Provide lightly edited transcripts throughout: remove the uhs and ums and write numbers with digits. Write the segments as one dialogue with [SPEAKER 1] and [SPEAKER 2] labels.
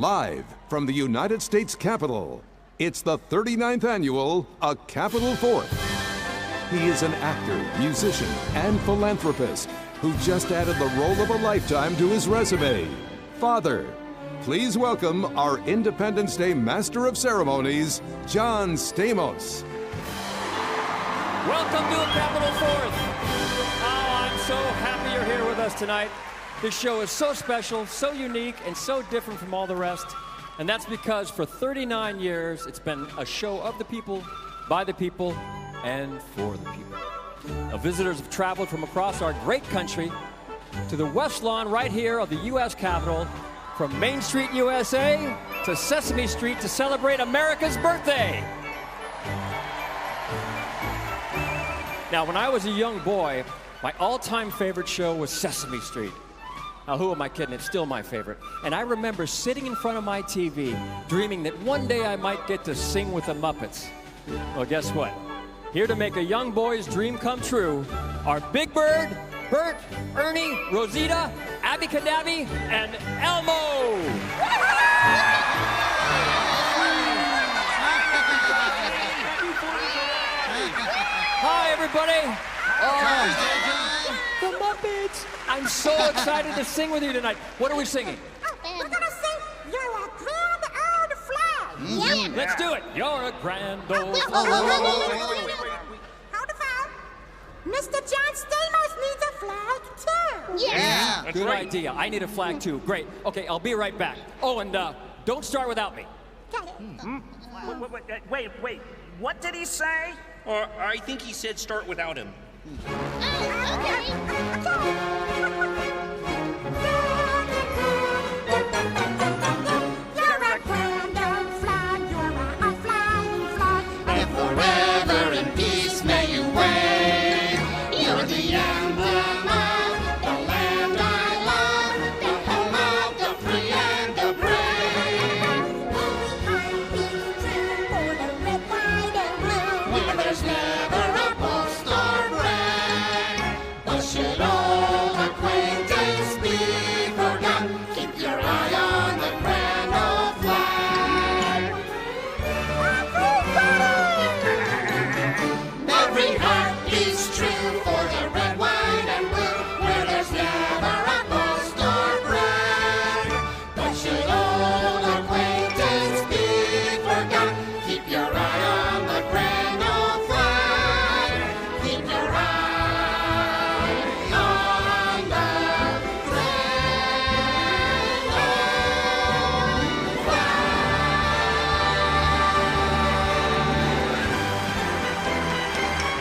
[SPEAKER 1] Live from the United States Capitol, it's the 39th annual A Capitol Fourth. He is an actor, musician, and philanthropist who just added the role of a lifetime to his resume, Father. Please welcome our Independence Day Master of Ceremonies, John Stamos.
[SPEAKER 2] Welcome to A Capitol Fourth. Oh, I'm so happy you're here with us tonight. This show is so special, so unique, and so different from all the rest. And that's because for 39 years, it's been a show of the people, by the people, and for the people. Now, visitors have traveled from across our great country to the West Lawn right here of the U.S. Capitol, from Main Street, USA, to Sesame Street to celebrate America's birthday. Now, when I was a young boy, my all-time favorite show was Sesame Street. Now, who am I kidding? It's still my favorite. And I remember sitting in front of my TV, dreaming that one day I might get to sing with the Muppets. Well, guess what? Here to make a young boy's dream come true are Big Bird, Bert, Ernie, Rosita, Abby Cadabby, and Elmo! Hi, everybody! The Muppets! I'm so excited to sing with you tonight. What are we singing?
[SPEAKER 3] We're gonna sing You're a Grand Old Flag.
[SPEAKER 2] Yep. Let's do it. You're a grand old flag.
[SPEAKER 3] Hold the phone. Mr. John Stamos needs a flag, too.
[SPEAKER 4] Yeah.
[SPEAKER 2] Good idea. I need a flag, too. Great. Okay, I'll be right back. Oh, and don't start without me.
[SPEAKER 3] Got it.
[SPEAKER 4] Wait. What did he say?
[SPEAKER 5] I think he said start without him.
[SPEAKER 3] You're a grand old flag, you're a flying flag,
[SPEAKER 6] And forever in peace may you wave. You're the emblem of the land I love, the home of the free and the brave.
[SPEAKER 3] I'll be true for the red, white, and blue.
[SPEAKER 6] Where there's never a boast or brag, but should old acquaintance be forgot, keep your eye on the grand old flag. Every heart beats true for the red, white, and blue, where there's never a boast or brag, but should old acquaintance be forgot, keep your eye on the grand old flag. Keep your eye on the grand old flag.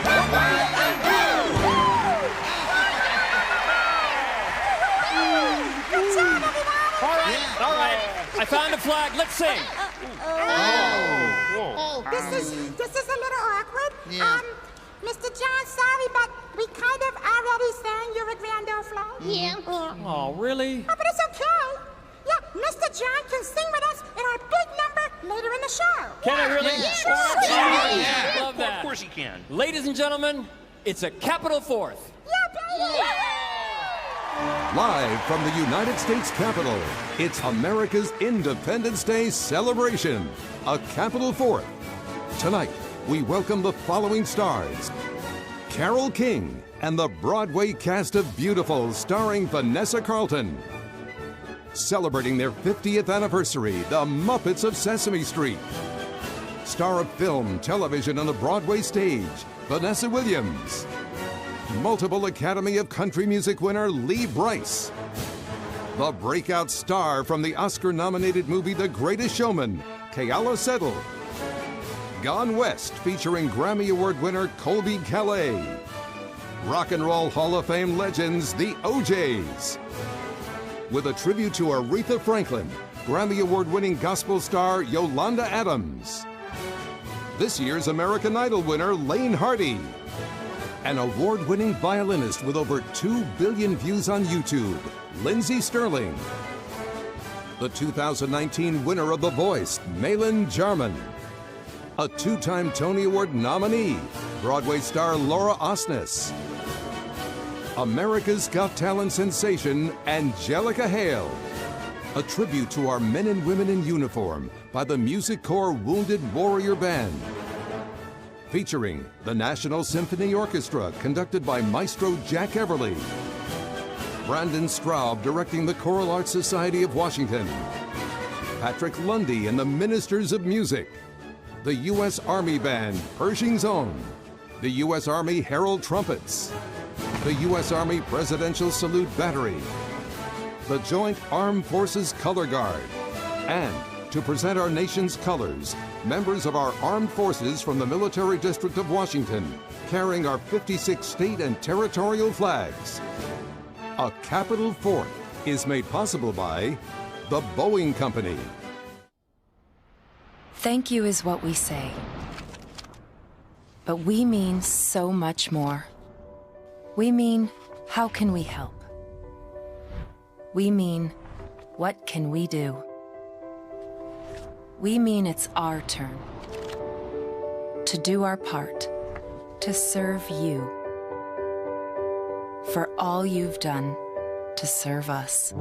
[SPEAKER 6] Red, white, and blue.
[SPEAKER 3] Good job, everybody.
[SPEAKER 2] All right. I found a flag. Let's sing.
[SPEAKER 3] This is a little awkward.
[SPEAKER 6] Yeah.
[SPEAKER 3] Mr. John, sorry, but we kind of already sang You're a Grand Old Flag.
[SPEAKER 6] Yeah.
[SPEAKER 2] Oh, really?
[SPEAKER 3] Oh, but it's okay. Yeah, Mr. John can sing with us in our big number later in the show.
[SPEAKER 2] Can I really?
[SPEAKER 3] Sure.
[SPEAKER 2] Yeah. Love that.
[SPEAKER 5] Of course he can.
[SPEAKER 2] Ladies and gentlemen, it's a Capitol Fourth.
[SPEAKER 3] Yeah, baby.
[SPEAKER 1] Live from the United States Capitol, it's America's Independence Day celebration, A Capitol Fourth. Tonight, we welcome the following stars: Carole King and the Broadway cast of Beautiful, starring Vanessa Carlton. Celebrating their 50th anniversary, the Muppets of Sesame Street. Star of film, television, and the Broadway stage, Vanessa Williams. Multiple Academy of Country Music winner Lee Brice. The breakout star from the Oscar-nominated movie The Greatest Showman, Keala Settle. Gone West, featuring Grammy Award winner Colby Calais. Rock and Roll Hall of Fame legends, the OJs. With a tribute to Aretha Franklin, Grammy Award-winning gospel star Yolanda Adams. This year's American Idol winner Lane Hardy. An award-winning violinist with over 2 billion views on YouTube, Lindsey Sterling. The 2019 winner of The Voice, Malin Jarman. A 2-time Tony Award nominee, Broadway star Laura Osnes. America's Got Talent sensation, Angelica Hale. a tribute to our men and women in uniform by the Music Corps Wounded Warrior Band. Featuring the National Symphony Orchestra, conducted by Maestro Jack Everly. Brandon Straub directing the Choral Arts Society of Washington. Patrick Lundy and the Ministers of Music. The U.S. Army Band, Pershing's Own. The U.S. Army Herald Trumpets. The U.S. Army Presidential Salute Battery. The Joint Armed Forces Color Guard. And to present our nation's colors, members of our armed forces from the Military District of Washington, carrying our 56 state and territorial flags. A Capitol Fourth is made possible by the Boeing Company.
[SPEAKER 7] Thank you is what we say. But we mean so much more. We mean, how can we help? We mean, what can we do? We mean it's our turn to do our part, to serve you, for all you've done to serve us.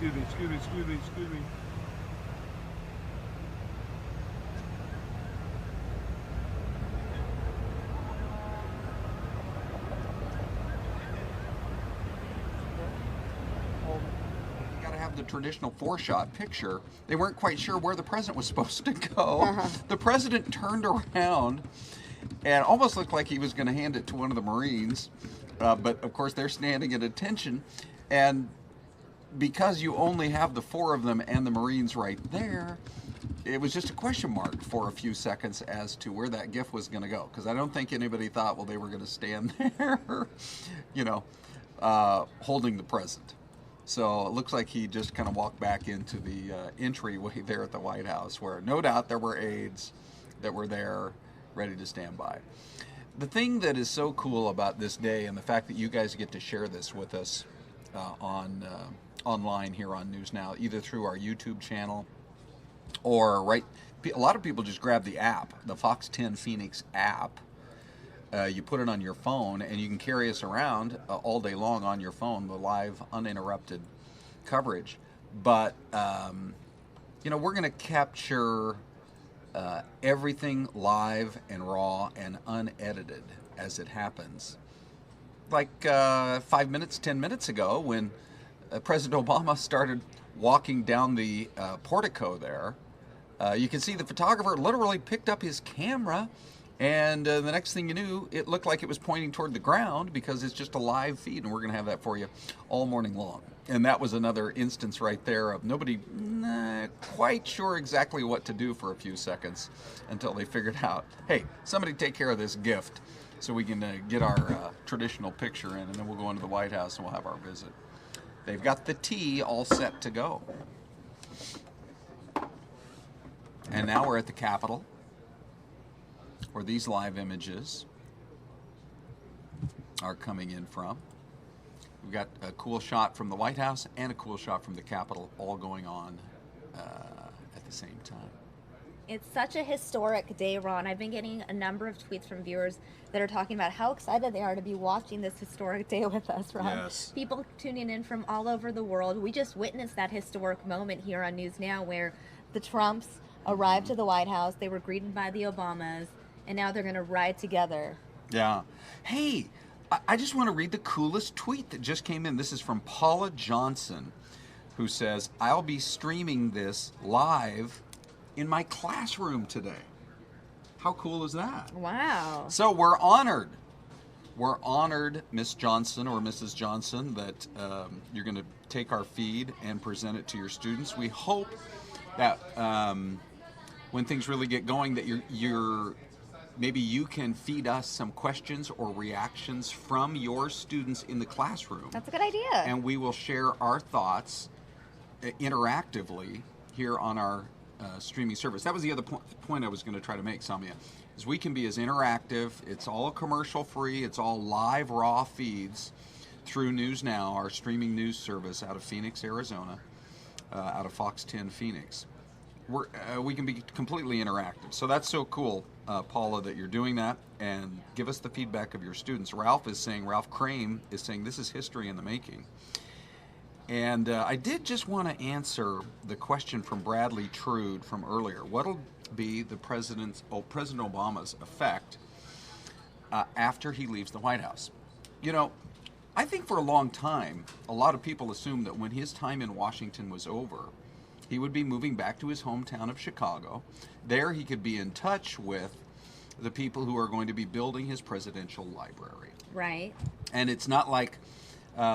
[SPEAKER 8] Excuse me. have the traditional 4-shot picture, they weren't quite sure where the president was supposed to go. The president turned around and almost looked like he was going to hand it to one of the Marines, but of course they're standing at attention, and because you only have the 4 of them and the Marines right there, it was just a question mark for a few seconds as to where that gift was going to go, because I don't think anybody thought, well, they were going to stand there, holding the present. So it looks like he just kind of walked back into the entryway there at the White House, where no doubt there were aides that were there ready to stand by. The thing that is so cool about this day, and the fact that you guys get to share this with us online here on News Now, either through our YouTube channel or a lot of people just grab the app, the Fox 10 Phoenix app. You put it on your phone, and you can carry us around all day long on your phone, the live, uninterrupted coverage. But, we're going to capture everything live and raw and unedited as it happens. Like 5 minutes, 10 minutes ago, when President Obama started walking down the portico there, you can see the photographer literally picked up his camera, and the next thing you knew, it looked like it was pointing toward the ground, because it's just a live feed, and we're going to have that for you all morning long. And that was another instance right there of nobody quite sure exactly what to do for a few seconds until they figured out, hey, somebody take care of this gift so we can get our traditional picture in, and then we'll go into the White House and we'll have our visit. They've got the tea all set to go. And now we're at the Capitol, where these live images are coming in from. We've got a cool shot from the White House and a cool shot from the Capitol, all going on at the same time.
[SPEAKER 9] It's such a historic day, Ron. I've been getting a number of tweets from viewers that are talking about how excited they are to be watching this historic day with us, Ron.
[SPEAKER 8] Yes.
[SPEAKER 9] People tuning in from all over the world. We just witnessed that historic moment here on News Now, where the Trumps arrived to the White House. They were greeted by the Obamas, and now they're going to ride together.
[SPEAKER 8] Yeah. Hey, I just want to read the coolest tweet that just came in. This is from Paula Johnson, who says, I'll be streaming this live in my classroom today. How cool is that?
[SPEAKER 9] Wow.
[SPEAKER 8] So we're honored. We're honored, Miss Johnson or Mrs. Johnson, that you're going to take our feed and present it to your students. We hope that when things really get going, that maybe you can feed us some questions or reactions from your students in the classroom.
[SPEAKER 9] That's a good idea.
[SPEAKER 8] And we will share our thoughts interactively here on our streaming service. That was the other point I was going to try to make, Samia, is we can be as interactive. It's all commercial free. It's all live, raw feeds through News Now, our streaming news service out of Phoenix, Arizona, out of Fox 10 Phoenix. We can be completely interactive. So that's so cool, Paula, that you're doing that, and give us the feedback of your students. Ralph Crane is saying this is history in the making. And I did just want to answer the question from Bradley Trude from earlier. What'll be the President Obama's effect after he leaves the White House? I think for a long time, a lot of people assumed that when his time in Washington was over, he would be moving back to his hometown of Chicago. There he could be in touch with the people who are going to be building his presidential library.
[SPEAKER 9] Right.
[SPEAKER 8] And it's not like,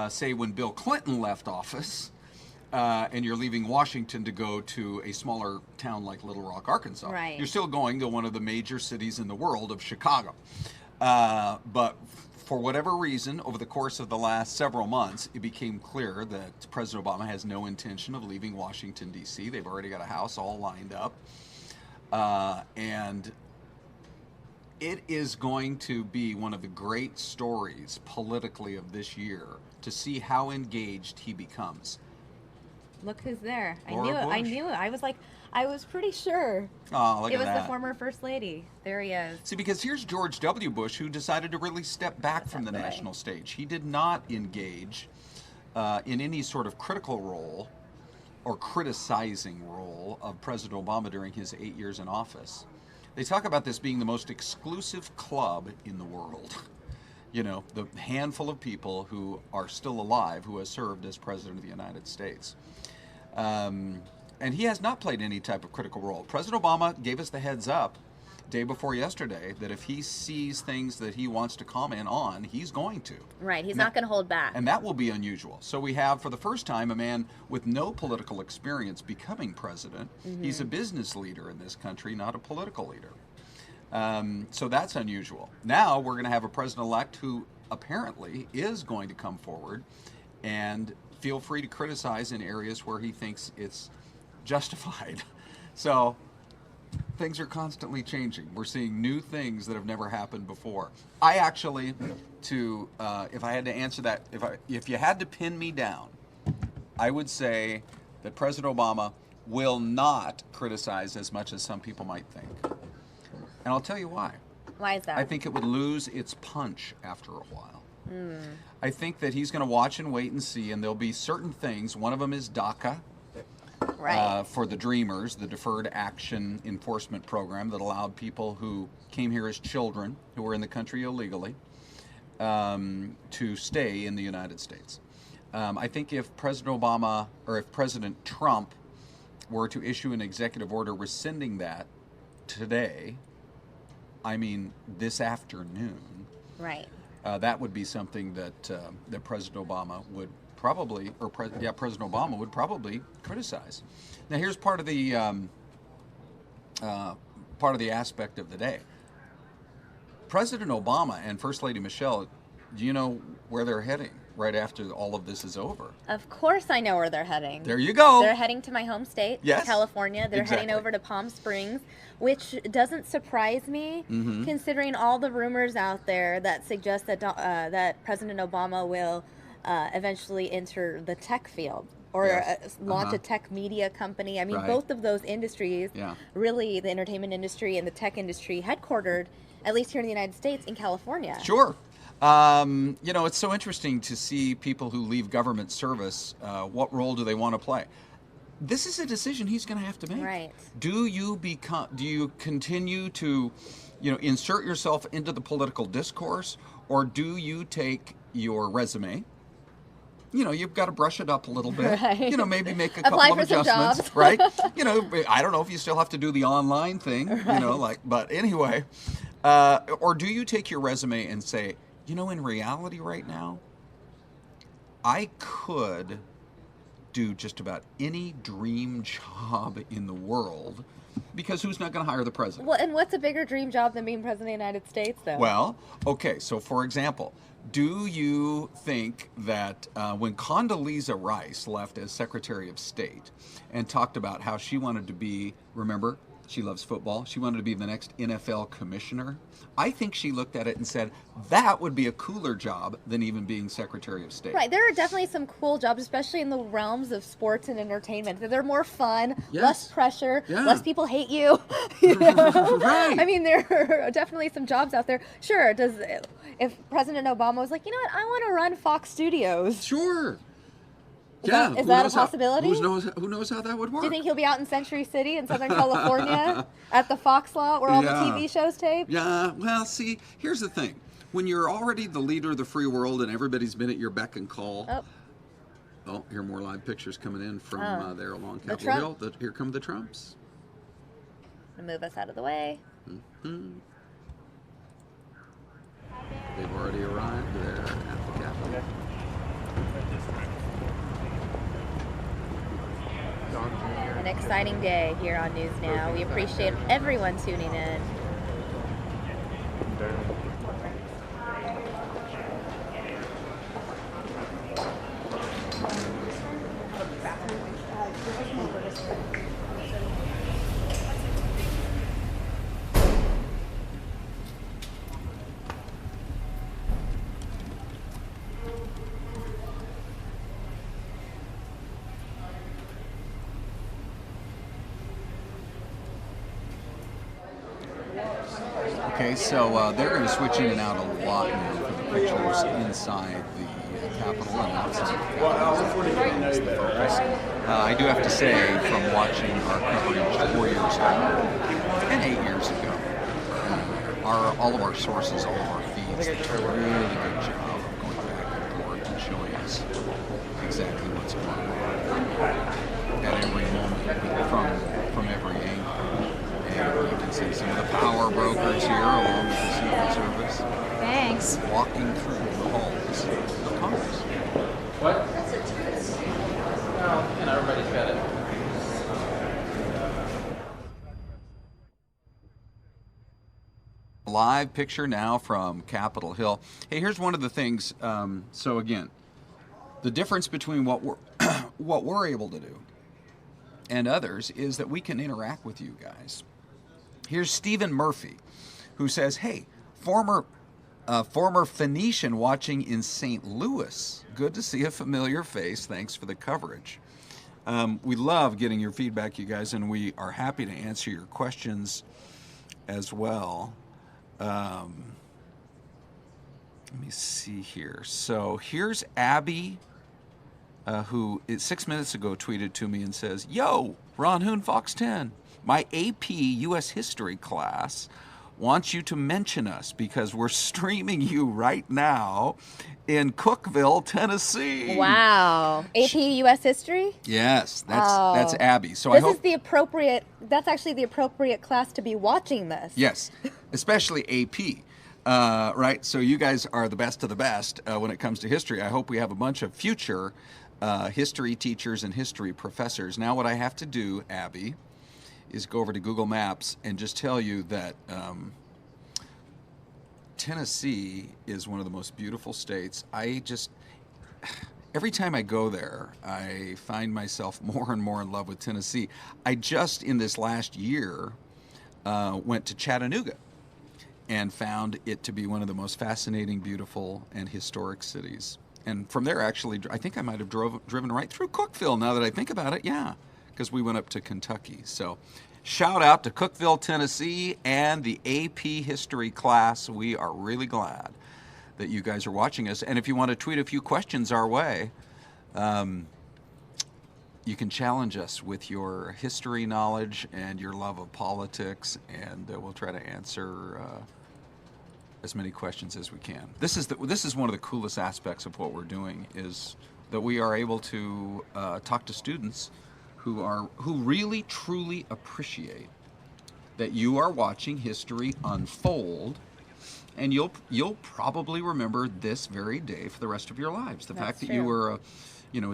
[SPEAKER 8] say, when Bill Clinton left office, and you're leaving Washington to go to a smaller town like Little Rock, Arkansas.
[SPEAKER 9] Right.
[SPEAKER 8] You're still going to one of the major cities in the world of Chicago. But for whatever reason, over the course of the last several months, it became clear that President Obama has no intention of leaving Washington, D.C. They've already got a house all lined up. And it is going to be one of the great stories politically of this year to see how engaged he becomes.
[SPEAKER 9] Look who's there.
[SPEAKER 8] Laura
[SPEAKER 9] I
[SPEAKER 8] Bush.
[SPEAKER 9] knew it. I was pretty sure.
[SPEAKER 8] Oh, look
[SPEAKER 9] it
[SPEAKER 8] at
[SPEAKER 9] was
[SPEAKER 8] that.
[SPEAKER 9] the former First Lady. There he is.
[SPEAKER 8] See, because here's George W. Bush, who decided to really step back from the national stage. He did not engage in any sort of critical role or criticizing role of President Obama during his 8 years in office. They talk about this being the most exclusive club in the world. The handful of people who are still alive who has served as President of the United States. And he has not played any type of critical role. President Obama gave us the heads up day before yesterday that if he sees things that he wants to comment on, he's going to.
[SPEAKER 9] Right, he's not going to hold back.
[SPEAKER 8] And that will be unusual. So we have, for the first time, a man with no political experience becoming president. He's a business leader in this country, not a political leader. So that's unusual. Now we're going to have a president-elect who apparently is going to come forward and feel free to criticize in areas where he thinks it's justified. So things are constantly changing. We're seeing new things that have never happened before. I actually, if I had to answer that, if you had to pin me down, I would say that President Obama will not criticize as much as some people might think. And I'll tell you why.
[SPEAKER 9] Why is that?
[SPEAKER 8] I think it would lose its punch after a while. I think that he's going to watch and wait and see, and there'll be certain things. One of them is DACA.
[SPEAKER 9] Right.
[SPEAKER 8] For the Dreamers, the Deferred Action Enforcement Program that allowed people who came here as children, who were in the country illegally, to stay in the United States. I think if President Obama, or if President Trump were to issue an executive order rescinding that today, I mean this afternoon,
[SPEAKER 9] right,
[SPEAKER 8] that would be something that President Obama would probably, President Obama would probably criticize. Now, here's part of the aspect of the day. President Obama and First Lady Michelle, do you know where they're heading right after all of this is over?
[SPEAKER 9] Of course I know where they're heading.
[SPEAKER 8] There you go.
[SPEAKER 9] They're heading to my home state,
[SPEAKER 8] yes,
[SPEAKER 9] California. They're
[SPEAKER 8] exactly.
[SPEAKER 9] heading over to Palm Springs, which doesn't surprise me, considering all the rumors out there that suggest that that President Obama will eventually enter the tech field or launch a tech media company. I mean, both of those industries, really the entertainment industry and the tech industry, headquartered, at least here in the United States, in California.
[SPEAKER 8] Sure. You know, it's so interesting to see people who leave government service, what role do they want to play? This is a decision he's going to have to make.
[SPEAKER 9] Right.
[SPEAKER 8] Do you continue to, insert yourself into the political discourse, or do you take your resume? You've got to brush it up a little bit.
[SPEAKER 9] Right.
[SPEAKER 8] Maybe make a couple of adjustments, right? I don't know if you still have to do the online thing, but anyway. Or do you take your resume and say, in reality right now, I could do just about any dream job in the world, because who's not going to hire the president?
[SPEAKER 9] Well, and what's a bigger dream job than being president of the United States, though?
[SPEAKER 8] Well, okay, so for example, do you think that when Condoleezza Rice left as Secretary of State and talked about how she wanted to be, remember, she loves football, she wanted to be the next NFL commissioner, I think she looked at it and said, that would be a cooler job than even being Secretary of State.
[SPEAKER 9] Right, there are definitely some cool jobs, especially in the realms of sports and entertainment. They're more fun, less pressure, less people hate you.
[SPEAKER 8] Right.
[SPEAKER 9] I mean, there are definitely some jobs out there. Sure, if President Obama was like, I want to run Fox Studios.
[SPEAKER 8] Sure.
[SPEAKER 9] Is that a possibility?
[SPEAKER 8] Who knows how that would work?
[SPEAKER 9] Do you think he'll be out in Century City in Southern California at the Fox lot where all the TV shows tape?
[SPEAKER 8] Yeah, well, see, here's the thing. When you're already the leader of the free world and everybody's been at your beck and call. Oh, here are more live pictures coming in from there along Capitol Hill. Here come the Trumps.
[SPEAKER 9] Move us out of the way.
[SPEAKER 8] They've already arrived there at the Capitol.
[SPEAKER 9] An exciting day here on News Now. We appreciate everyone tuning in.
[SPEAKER 8] Okay, so they're going to switch in and out a lot now for the pictures inside the Capitol and outside the Capitol. That's the focus. I do have to say, from watching our coverage 4 years ago and 8 years ago, all of our sources, all of our feeds, they do a really good job of going back and forth and showing us exactly what's going on at every moment from every angle. And you can see some of the power brokers here along with the Secret Service.
[SPEAKER 10] Thanks.
[SPEAKER 8] Walking through the halls of Congress.
[SPEAKER 11] What? Well, everybody's got it.
[SPEAKER 8] Live picture now from Capitol Hill. Hey, here's one of the things. So again, the difference between what we're able to do and others is that we can interact with you guys. Here's Stephen Murphy, who says, "Hey, former Phoenician watching in St. Louis. Good to see a familiar face. Thanks for the coverage." We love getting your feedback, you guys, and we are happy to answer your questions as well. Let me see here. So here's Abby, who 6 minutes ago tweeted to me and says, "Yo, Ron Hoon, Fox 10, my AP U.S. History class wants you to mention us because we're streaming you right now in Cookeville, Tennessee."
[SPEAKER 9] Wow. AP U.S. History?
[SPEAKER 8] Yes, that's Abby. So
[SPEAKER 9] that's actually the appropriate class to be watching this.
[SPEAKER 8] Yes, especially AP. Right, so you guys are the best of the best when it comes to history. I hope we have a bunch of future history teachers and history professors. Now what I have to do, Abby, is go over to Google Maps and just tell you that Tennessee is one of the most beautiful states. Every time I go there, I find myself more and more in love with Tennessee. I just, in this last year, went to Chattanooga and found it to be one of the most fascinating, beautiful, and historic cities. And from there, actually, I think I might have driven right through Cookeville, now that I think about it. Yeah, because we went up to Kentucky. So shout out to Cookeville, Tennessee, and the AP History class. We are really glad that you guys are watching us. And if you want to tweet a few questions our way, you can challenge us with your history knowledge and your love of politics, and we'll try to answer as many questions as we can. This is one of the coolest aspects of what we're doing, is that we are able to talk to students who really truly appreciate that you are watching history unfold, and you'll probably remember this very day for the rest of your lives. The fact that you were a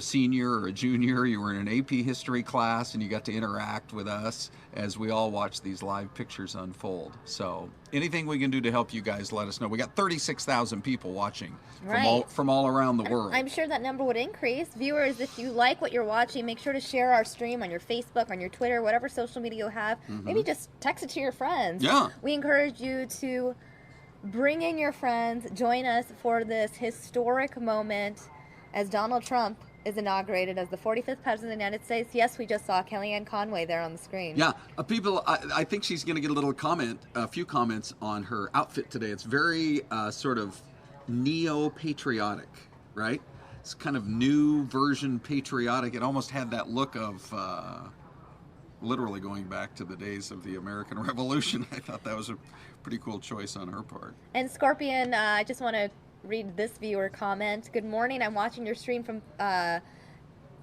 [SPEAKER 8] senior or a junior, you were in an AP history class and you got to interact with us as we all watch these live pictures unfold. So anything we can do to help you guys, let us know. We got 36,000 people watching from all around the world.
[SPEAKER 9] I'm sure that number would increase. Viewers, if you like what you're watching, make sure to share our stream on your Facebook, on your Twitter, whatever social media you have. Maybe just text it to your friends.
[SPEAKER 8] Yeah.
[SPEAKER 9] We encourage you to bring in your friends, join us for this historic moment as Donald Trump is inaugurated as the 45th President of the United States. Yes, we just saw Kellyanne Conway there on the screen.
[SPEAKER 8] Yeah, I think she's going to get a few comments on her outfit today. It's very sort of neo-patriotic, right? It's kind of new version patriotic. It almost had that look of literally going back to the days of the American Revolution. I thought that was a pretty cool choice on her part.
[SPEAKER 9] And Scorpion, I just want to read this viewer comment. "Good morning. I'm watching your stream from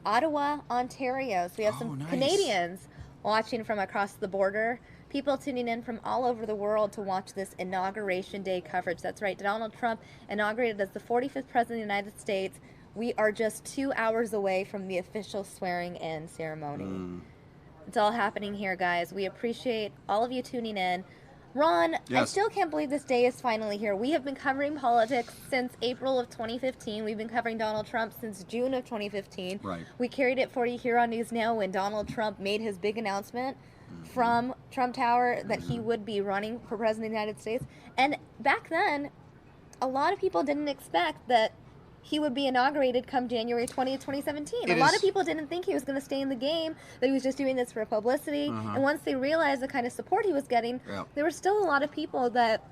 [SPEAKER 9] Ottawa, Ontario." So we have some Canadians watching from across the border. People tuning in from all over the world to watch this Inauguration Day coverage. That's right. Donald Trump inaugurated as the 45th President of the United States. We are just 2 hours away from the official swearing-in ceremony. It's all happening here, guys. We appreciate all of you tuning in. Ron, yes. I still can't believe this day is finally here. We have been covering politics since April of 2015. We've been covering Donald Trump since June of 2015.
[SPEAKER 8] Right.
[SPEAKER 9] We carried it for you here on News Now when Donald Trump made his big announcement from Trump Tower that he would be running for President of the United States. And back then, a lot of people didn't expect that he would be inaugurated come January 20th, 2017. A lot of people didn't think he was going to stay in the game, that he was just doing this for publicity. And once they realized the kind of support he was getting, there were still a lot of people that,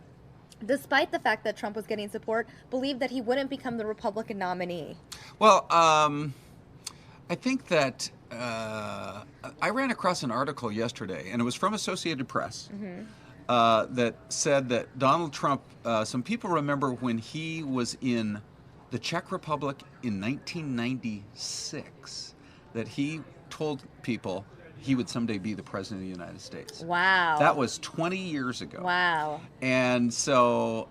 [SPEAKER 9] despite the fact that Trump was getting support, believed that he wouldn't become the Republican nominee.
[SPEAKER 8] Well, I think that I ran across an article yesterday, and it was from Associated Press, that said that Donald Trump, some people remember when he was in the Czech Republic in 1996 that he told people he would someday be the president of the United States.
[SPEAKER 9] Wow.
[SPEAKER 8] That was 20 years ago.
[SPEAKER 9] Wow.
[SPEAKER 8] And so...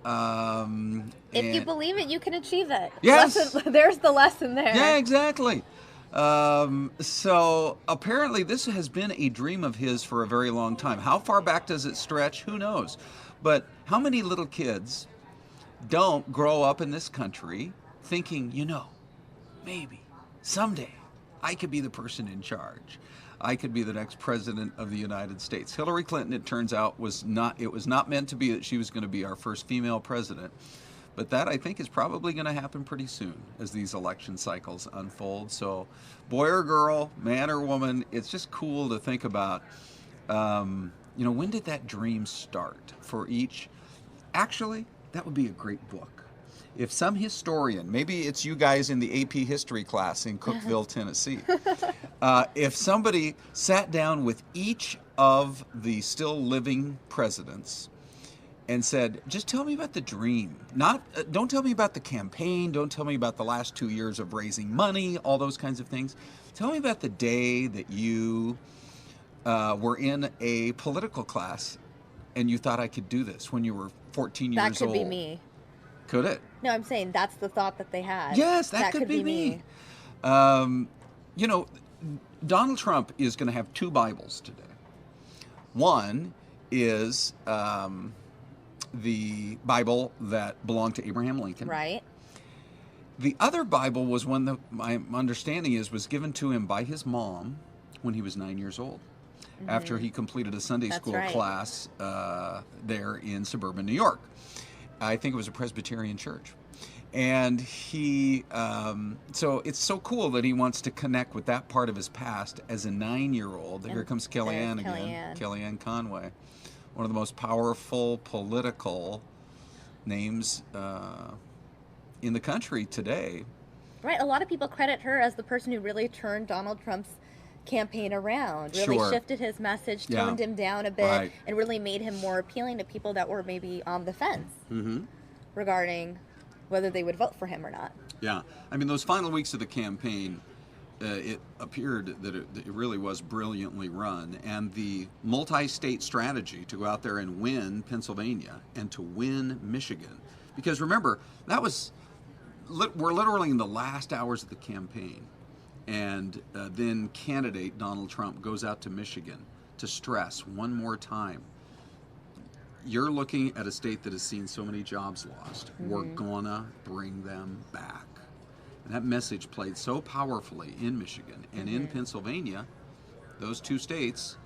[SPEAKER 9] if you believe it, you can achieve it.
[SPEAKER 8] Yes.
[SPEAKER 9] There's the lesson there.
[SPEAKER 8] Yeah, exactly. So apparently this has been a dream of his for a very long time. How far back does it stretch? Who knows? But how many little kids don't grow up in this country thinking, maybe someday I could be the person in charge. I could be the next president of the United States. Hillary Clinton, it turns out, was not meant to be that she was going to be our first female president. But that, I think, is probably going to happen pretty soon as these election cycles unfold. So boy or girl, man or woman, it's just cool to think about, when did that dream start for each? Actually, that would be a great book. If some historian, maybe it's you guys in the AP history class in Cookeville, Tennessee, if somebody sat down with each of the still living presidents and said, just tell me about the dream. Don't tell me about the campaign. Don't tell me about the last 2 years of raising money, all those kinds of things. Tell me about the day that you were in a political class and you thought I could do this when you were 14 years old.
[SPEAKER 9] That could be me.
[SPEAKER 8] Could it?
[SPEAKER 9] No, I'm saying that's the thought that they had.
[SPEAKER 8] Yes, that could be me. Donald Trump is going to have 2 Bibles today. One is the Bible that belonged to Abraham Lincoln.
[SPEAKER 9] Right.
[SPEAKER 8] The other Bible was one that my understanding was given to him by his mom when he was 9 years old, after he completed a Sunday school class there in suburban New York. I think it was a Presbyterian church. And he, so it's so cool that he wants to connect with that part of his past as a 9-year-old. Here comes Kellyanne again. Kellyanne Conway, one of the most powerful political names in the country today.
[SPEAKER 9] Right. A lot of people credit her as the person who really turned Donald Trump's campaign around, really shifted his message, toned him down a bit, and really made him more appealing to people that were maybe on the fence regarding whether they would vote for him or not.
[SPEAKER 8] Yeah. I mean, those final weeks of the campaign, it appeared that it really was brilliantly run. And the multi-state strategy to go out there and win Pennsylvania and to win Michigan. Because remember, we're literally in the last hours of the campaign. And then candidate Donald Trump goes out to Michigan to stress one more time, you're looking at a state that has seen so many jobs lost. We're gonna bring them back. And that message played so powerfully in Michigan and in Pennsylvania. Those 2 states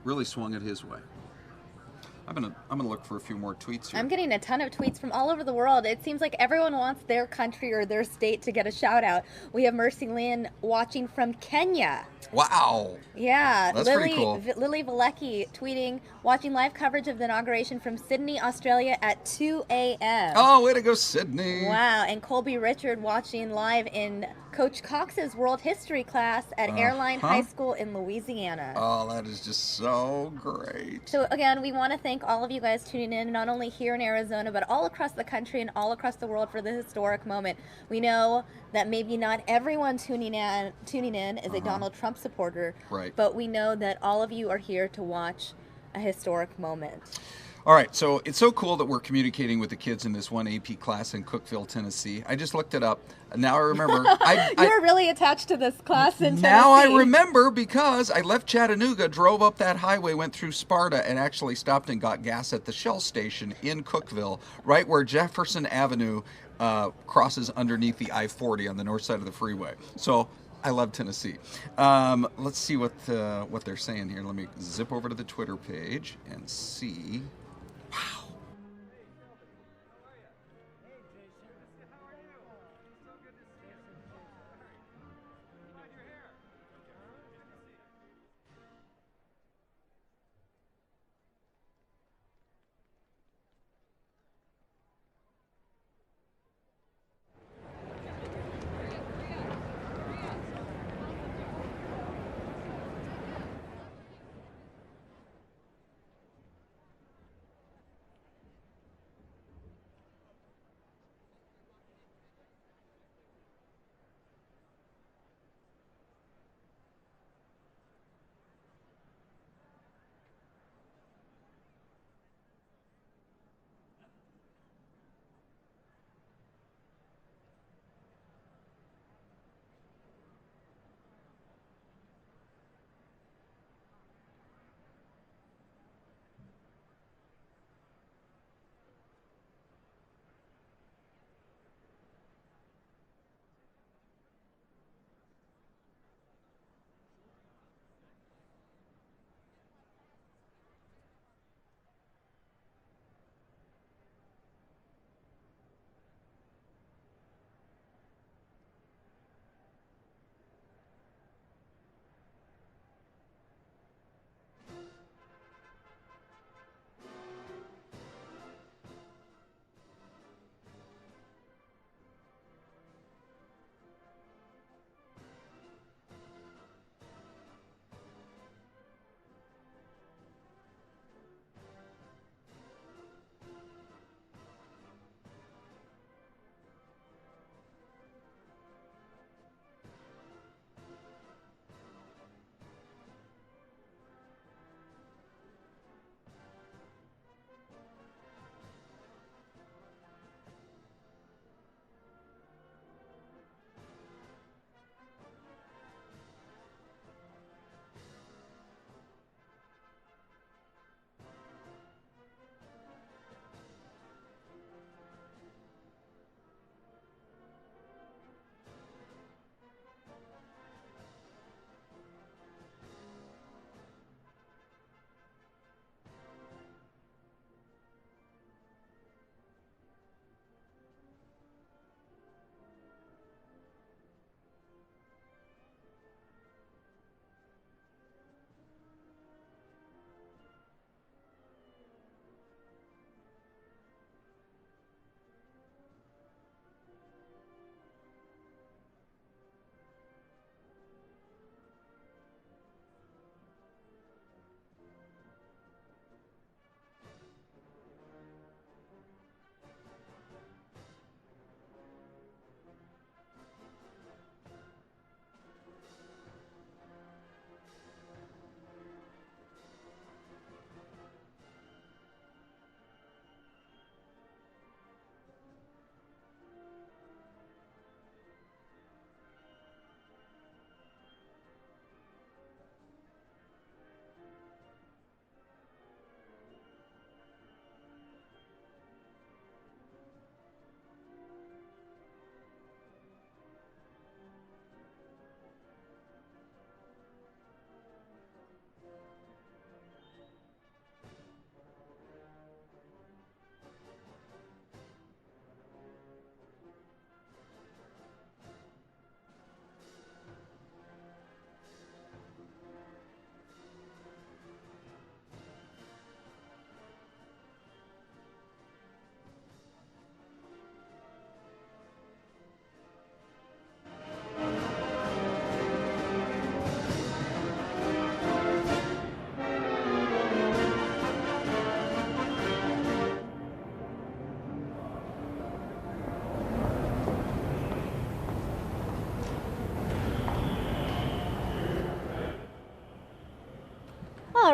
[SPEAKER 8] really swung it his way. I'm gonna look for a few more tweets here.
[SPEAKER 9] I'm getting a ton of tweets from all over the world. It seems like everyone wants their country or their state to get a shout out. We have Mercy Lynn watching from Kenya.
[SPEAKER 8] Wow.
[SPEAKER 9] Yeah.
[SPEAKER 8] That's pretty cool.
[SPEAKER 9] Lily Valecki tweeting, watching live coverage of the inauguration from Sydney, Australia at 2 a.m.
[SPEAKER 8] Oh, way to go, Sydney.
[SPEAKER 9] Wow. And Colby Richard watching live in Coach Cox's world history class at Airline High School in Louisiana.
[SPEAKER 8] Oh, that is just so great.
[SPEAKER 9] So again, we want to thank all of you guys tuning in, not only here in Arizona, but all across the country and all across the world for this historic moment. We know that maybe not everyone tuning in is a Donald Trump supporter,
[SPEAKER 8] right?
[SPEAKER 9] But we know that all of you are here to watch a historic moment.
[SPEAKER 8] All right, so it's so cool that we're communicating with the kids in this one AP class in Cookeville, Tennessee. I just looked it up. Now I remember.
[SPEAKER 9] You're really attached to this class in Tennessee.
[SPEAKER 8] Now I remember because I left Chattanooga, drove up that highway, went through Sparta, and actually stopped and got gas at the Shell station in Cookeville, right where Jefferson Avenue crosses underneath the I-40 on the north side of the freeway. So I love Tennessee. Let's see what they're saying here. Let me zip over to the Twitter page and see. Wow.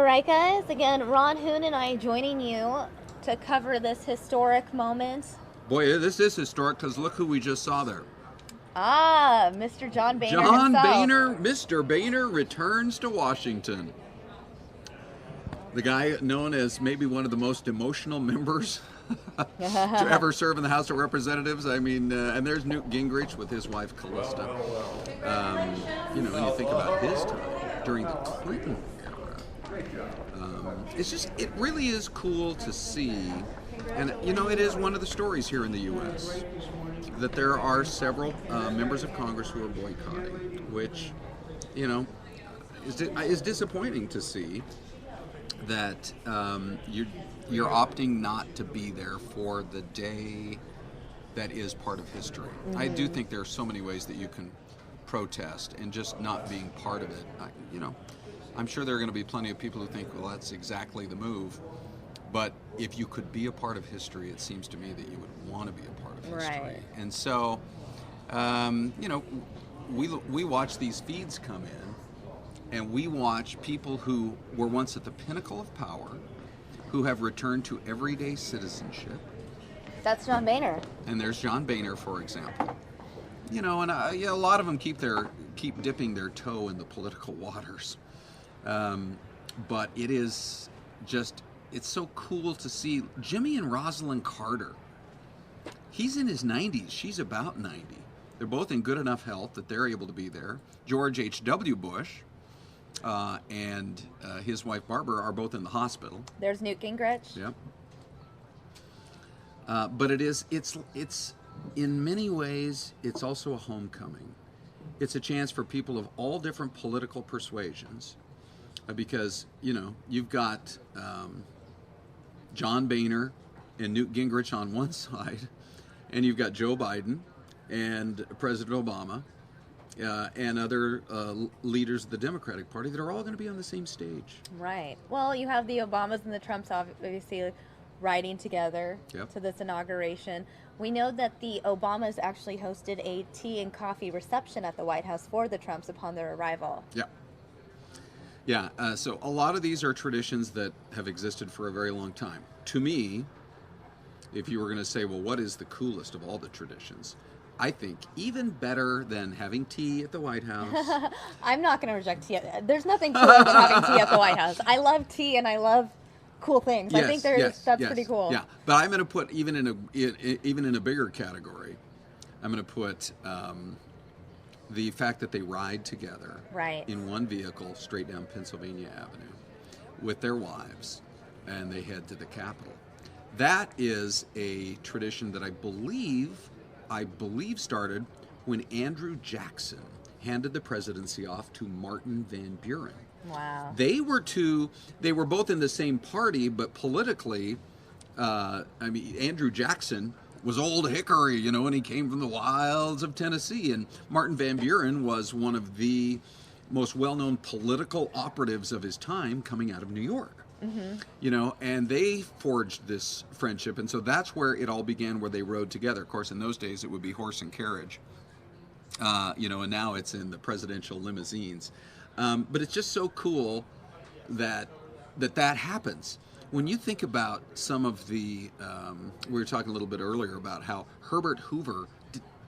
[SPEAKER 9] right, guys. Again, Ron Hoon and I joining you to cover this historic moment.
[SPEAKER 8] Boy, this is historic because look who we just saw there.
[SPEAKER 9] Ah, Mr. John Boehner
[SPEAKER 8] John
[SPEAKER 9] himself.
[SPEAKER 8] Boehner, Mr. Boehner returns to Washington. The guy known as maybe one of the most emotional members to ever serve in the House of Representatives. I mean, and there's Newt Gingrich with his wife Callista. You know, when you think about his time during the Clinton era, it really is cool to see. And, you know, it is one of the stories here in the U.S. that there are several members of Congress who are boycotting, which, you know, is disappointing to see that you're opting not to be there for the day that is part of history. Mm-hmm. I do think there are so many ways that you can protest, and just not being part of it, you know, I'm sure there are going to be plenty of people who think, well, that's exactly the move. But if you could be a part of history, it seems to me that you would want to be a part of history.
[SPEAKER 9] Right.
[SPEAKER 8] And so, you know, we watch these feeds come in, and we watch people who were once at the pinnacle of power, who have returned to everyday citizenship.
[SPEAKER 9] That's John Boehner.
[SPEAKER 8] And there's John Boehner, for example. You know, and yeah, a lot of them keep dipping their toe in the political waters. But it is just, it's so cool to see Jimmy and Rosalind Carter. He's in his 90s. She's about 90. They're both in good enough health that they're able to be there. George H.W. Bush and his wife Barbara are both in the hospital.
[SPEAKER 9] There's Newt Gingrich.
[SPEAKER 8] Yep. But it's in many ways, it's also a homecoming. It's a chance for people of all different political persuasions, because, you know, you've got John Boehner and Newt Gingrich on one side, and you've got Joe Biden and President Obama and other leaders of the Democratic Party that are all going to be on the same stage.
[SPEAKER 9] Right. Well, you have the Obamas and the Trumps obviously riding together
[SPEAKER 8] Yep.
[SPEAKER 9] to this inauguration. We know that the Obamas actually hosted a tea and coffee reception at the White House for the Trumps upon their arrival.
[SPEAKER 8] Yeah. Yeah, so a lot of these are traditions that have existed for a very long time. To me, if you were going to say, well, what is the coolest of all the traditions? I think even better than having tea at the White House.
[SPEAKER 9] I'm not going to reject tea. There's nothing cooler than having tea at the White House. I love tea and I love cool things.
[SPEAKER 8] Yes,
[SPEAKER 9] I think that's pretty cool.
[SPEAKER 8] Yeah, but I'm going to put even in a bigger category. I'm going to put the fact that they ride together in one vehicle straight down Pennsylvania Avenue with their wives, and they head to the Capitol. That is a tradition that I believe started when Andrew Jackson handed the presidency off to Martin Van Buren.
[SPEAKER 9] Wow.
[SPEAKER 8] They were both in the same party, but politically, I mean, Andrew Jackson was old hickory, you know, and he came from the wilds of Tennessee. And Martin Van Buren was one of the most well-known political operatives of his time coming out of New York. Mm-hmm. You know, and they forged this friendship. And so that's where it all began, where they rode together. Of course, in those days, it would be horse and carriage, you know, and now it's in the presidential limousines. But it's just so cool that happens. When you think about some of the, we were talking a little bit earlier about how Herbert Hoover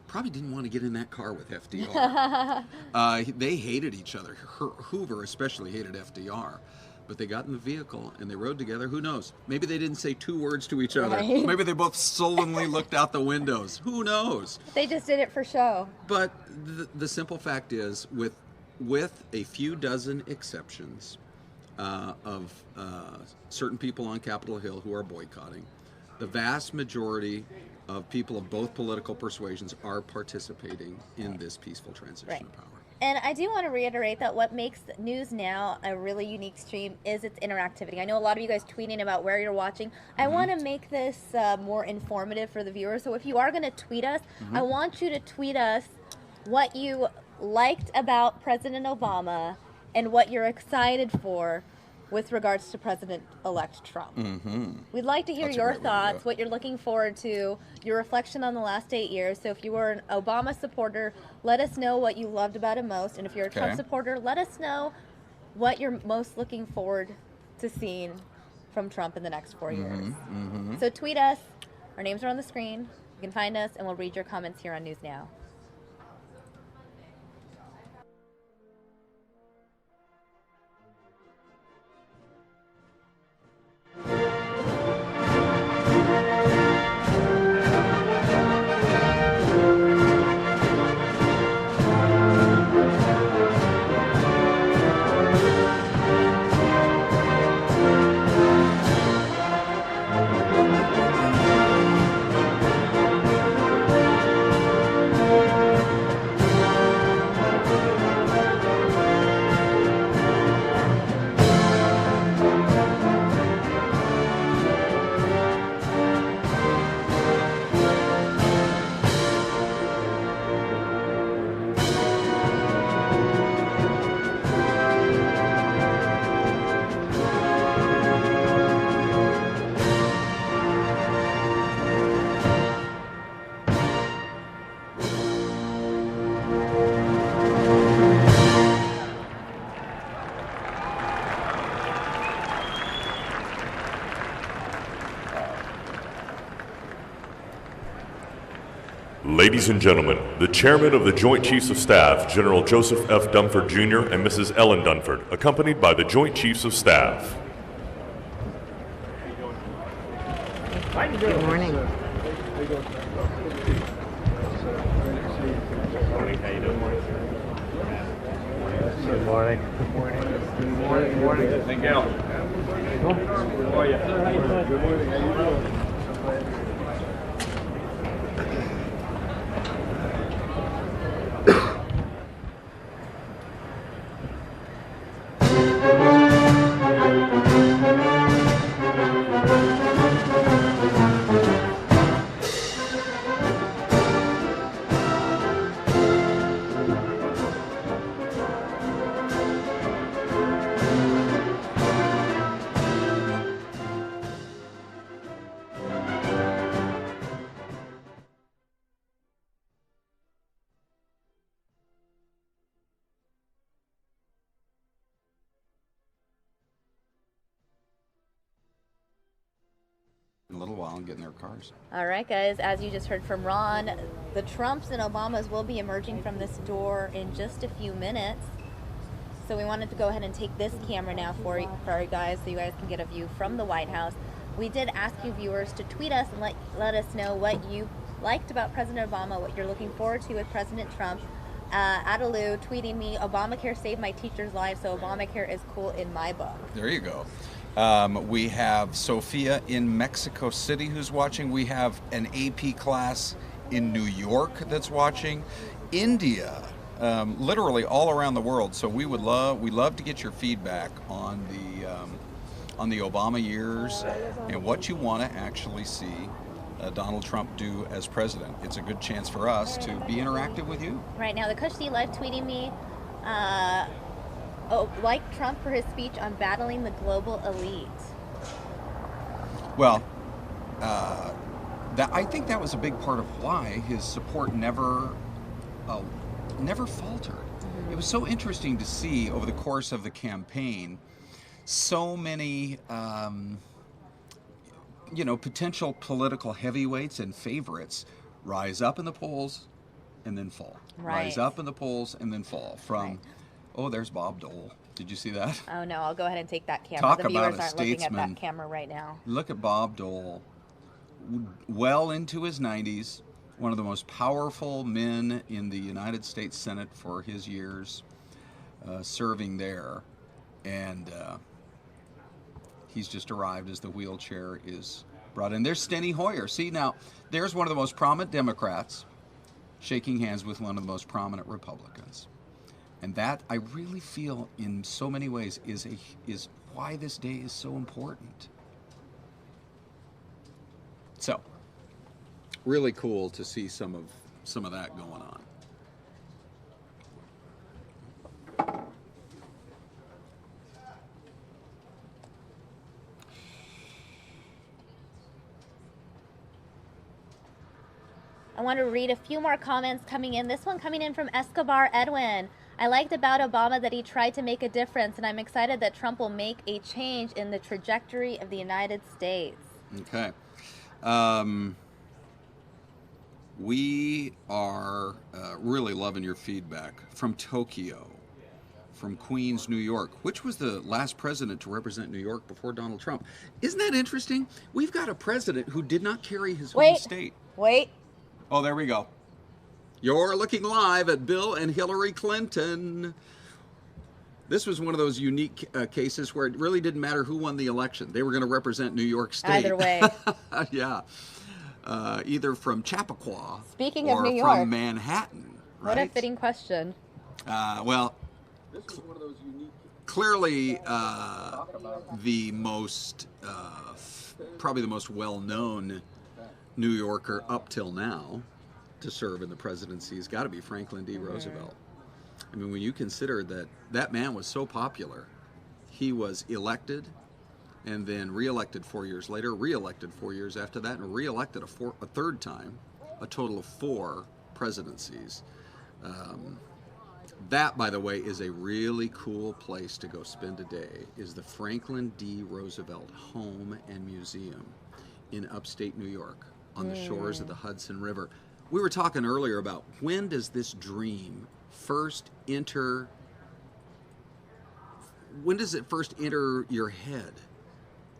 [SPEAKER 8] probably didn't want to get in that car with FDR. They hated each other. Hoover especially hated FDR. But they got in the vehicle and they rode together. Who knows? Maybe they didn't say two words to each other.
[SPEAKER 9] Right.
[SPEAKER 8] Maybe they both sullenly looked out the windows. Who knows?
[SPEAKER 9] They just did it for show.
[SPEAKER 8] But the simple fact is, with a few dozen exceptions of certain people on Capitol Hill who are boycotting, the vast majority of people of both political persuasions are participating in this peaceful transition of power.
[SPEAKER 9] And I do want to reiterate that what makes News Now a really unique stream is its interactivity. I know a lot of you guys tweeting about where you're watching. I want to make this more informative for the viewers. So if you are going to tweet us, I want you to tweet us what you liked about President Obama and what you're excited for with regards to President-elect Trump. We'd like to hear your thoughts, what you're looking forward to, your reflection on the last 8 years. So if you were an Obama supporter, let us know what you loved about him most. And if you're a Trump supporter, let us know what you're most looking forward seeing from Trump in the next 4 years.
[SPEAKER 8] Mm-hmm.
[SPEAKER 9] So tweet us. Our names are on the screen. You can find us, and we'll read your comments here on News Now.
[SPEAKER 10] Ladies and gentlemen, the Chairman of the Joint Chiefs of Staff, General Joseph F. Dunford Jr. and Mrs. Ellen Dunford, accompanied by the Joint Chiefs of Staff.
[SPEAKER 12] Good morning.
[SPEAKER 13] Good morning. Good morning. Good morning. Good morning. Thank you. How are you? Good morning. How you doing?
[SPEAKER 8] In a little while and get in their cars.
[SPEAKER 9] All right, guys, as you just heard from Ron, the Trumps and Obamas will be emerging from this door in just a few minutes. So we wanted to go ahead and take this camera now for you guys so you guys can get a view from the White House. We did ask you viewers to tweet us and let us know what you liked about President Obama, what you're looking forward to with President Trump. Adelu tweeting me, Obamacare saved my teacher's life, so Obamacare is cool in my book.
[SPEAKER 8] There you go. We have Sophia in Mexico City who's watching. We have an AP class in New York that's watching. India, literally all around the world. So we love to get your feedback on the Obama years and what you want to actually see Donald Trump do as president. It's a good chance for us to be interactive with you.
[SPEAKER 9] Right now, the Kushti live tweeting me. Like Trump for his speech on battling the global elite.
[SPEAKER 8] Well, I think that was a big part of why his support never faltered. It was so interesting to see over the course of the campaign so many potential political heavyweights and favorites rise up in the polls and then fall.
[SPEAKER 9] Right.
[SPEAKER 8] Rise up in the polls and then fall. Oh, there's Bob Dole. Did you see that?
[SPEAKER 9] Oh, no. I'll go ahead and take that camera.
[SPEAKER 8] Talk
[SPEAKER 9] the viewers
[SPEAKER 8] about a
[SPEAKER 9] aren't looking at
[SPEAKER 8] statesman.
[SPEAKER 9] that camera right now.
[SPEAKER 8] Look at Bob Dole, well into his 90s, one of the most powerful men in the United States Senate for his years serving there. And he's just arrived as the wheelchair is brought in. There's Steny Hoyer. See, now, there's one of the most prominent Democrats shaking hands with one of the most prominent Republicans. And that, I really feel, in so many ways, is why this day is so important. So, really cool to see some of that going on.
[SPEAKER 9] I want to read a few more comments coming in. This one coming in from Escobar Edwin. I liked about Obama that he tried to make a difference, and I'm excited that Trump will make a change in the trajectory of the United States.
[SPEAKER 8] Okay. We are really loving your feedback from Tokyo, from Queens, New York. Which was the last president to represent New York before Donald Trump? Isn't that interesting? We've got a president who did not carry his home state.
[SPEAKER 9] Wait.
[SPEAKER 8] Oh, there we go. You're looking live at Bill and Hillary Clinton. This was one of those unique cases where it really didn't matter who won the election. They were going to represent New York State.
[SPEAKER 9] Either way.
[SPEAKER 8] Yeah. Either from Chappaqua
[SPEAKER 9] Speaking
[SPEAKER 8] or
[SPEAKER 9] of New York,
[SPEAKER 8] from Manhattan.
[SPEAKER 9] What
[SPEAKER 8] right?
[SPEAKER 9] a fitting question.
[SPEAKER 8] Well, clearly the most, probably the most well-known New Yorker up till now to serve in the presidency has got to be Franklin D. Roosevelt. I mean, when you consider that that man was so popular, he was elected and then reelected 4 years later, reelected 4 years after that, and reelected a third time, a total of 4 presidencies. That, by the way, is a really cool place to go spend a day, is the Franklin D. Roosevelt Home and Museum in upstate New York on the shores of the Hudson River. We were talking earlier about when does this dream first enter, when does it first enter your head?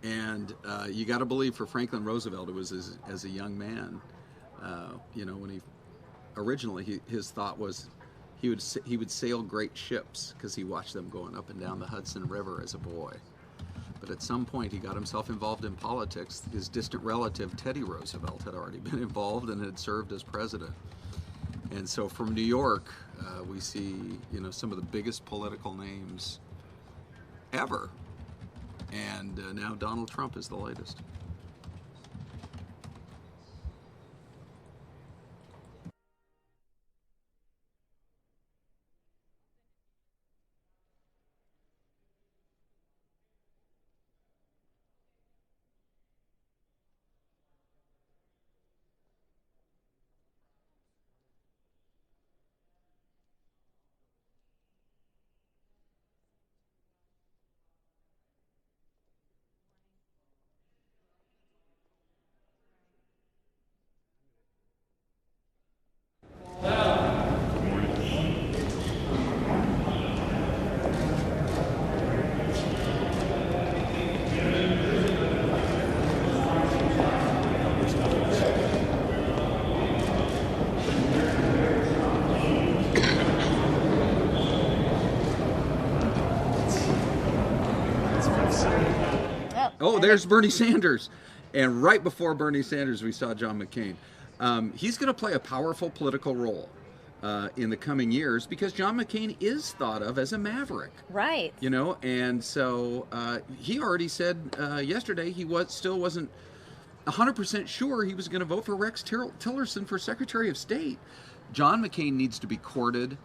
[SPEAKER 8] And you got to believe for Franklin Roosevelt, it was as a young man, you know, when he originally his thought was he would sail great ships because he watched them going up and down the Hudson River as a boy. But at some point he got himself involved in politics. His distant relative Teddy Roosevelt had already been involved and had served as president. And so from New York, we see, you know, some of the biggest political names ever. And now Donald Trump is the latest. Oh, there's Bernie Sanders. And right before Bernie Sanders, we saw John McCain. He's going to play a powerful political role in the coming years because John McCain is thought of as a maverick.
[SPEAKER 9] Right.
[SPEAKER 8] You know, and so he already said yesterday he still wasn't 100% sure he was going to vote for Rex Tillerson for Secretary of State. John McCain needs to be courted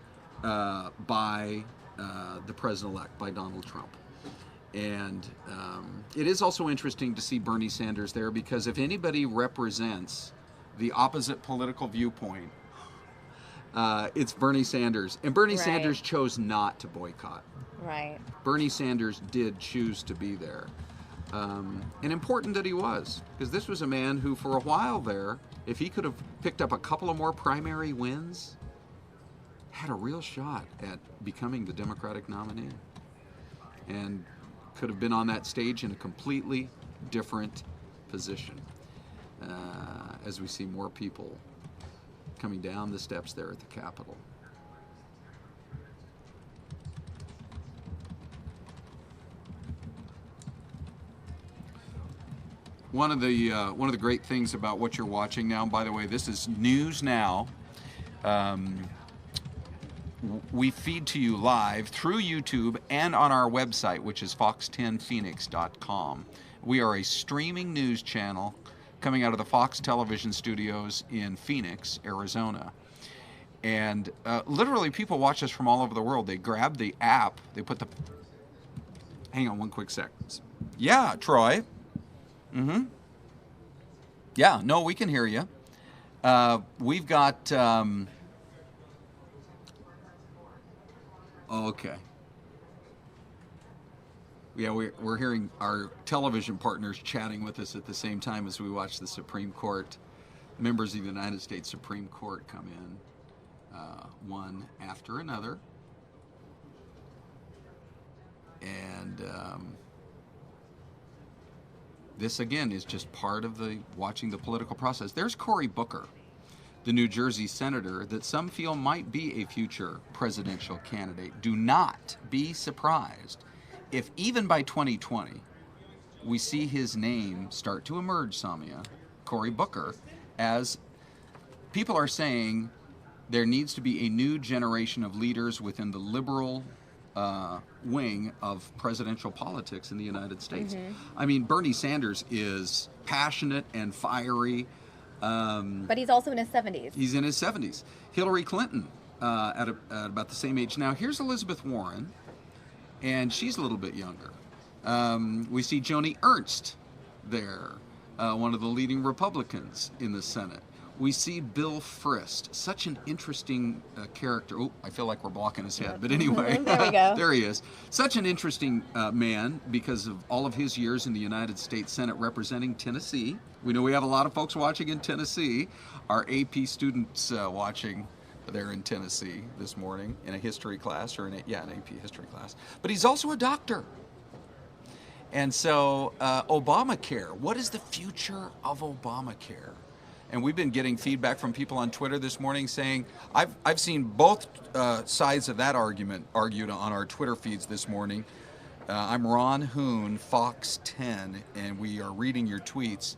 [SPEAKER 8] by the president-elect, by Donald Trump. And it is also interesting to see Bernie Sanders there because if anybody represents the opposite political viewpoint, it's Bernie Sanders. And Bernie Sanders chose not to boycott.
[SPEAKER 9] Right.
[SPEAKER 8] Bernie Sanders did choose to be there. And important that he was, because this was a man who for a while there, if he could have picked up a couple of more primary wins, had a real shot at becoming the Democratic nominee. And could have been on that stage in a completely different position as we see more people coming down the steps there at the Capitol. One of the great things about what you're watching now, and by the way, this is News Now. We feed to you live through YouTube and on our website, which is fox10phoenix.com. We are a streaming news channel coming out of the Fox television studios in Phoenix, Arizona. And literally people watch us from all over the world. They grab the app, they put the... Hang on one quick sec. Yeah, Troy. Mm-hmm. Yeah, no, we can hear you. We've got... Okay. Yeah, we're hearing our television partners chatting with us at the same time as we watch the Supreme Court. Members of the United States Supreme Court come in, one after another. And this, again, is just part of watching the political process. There's Cory Booker, the New Jersey senator that some feel might be a future presidential candidate. Do not be surprised if even by 2020 we see his name start to emerge, Samia, Cory Booker, as people are saying there needs to be a new generation of leaders within the liberal wing of presidential politics in the United States. I mean, Bernie Sanders is passionate and fiery.
[SPEAKER 9] But he's also in his 70s.
[SPEAKER 8] He's in his 70s. Hillary Clinton, at about the same age. Now, here's Elizabeth Warren, and she's a little bit younger. We see Joni Ernst there, one of the leading Republicans in the Senate. We see Bill Frist, such an interesting character. Oh, I feel like we're blocking his head, but anyway.
[SPEAKER 9] There we go.
[SPEAKER 8] There he is. Such an interesting man because of all of his years in the United States Senate representing Tennessee. We know we have a lot of folks watching in Tennessee. Our AP students watching there in Tennessee this morning in a history class, or an AP history class. But he's also a doctor. And so Obamacare, what is the future of Obamacare? And we've been getting feedback from people on Twitter this morning saying, I've seen both sides of that argument argued on our Twitter feeds this morning. I'm Ron Hoon, Fox 10, and we are reading your tweets,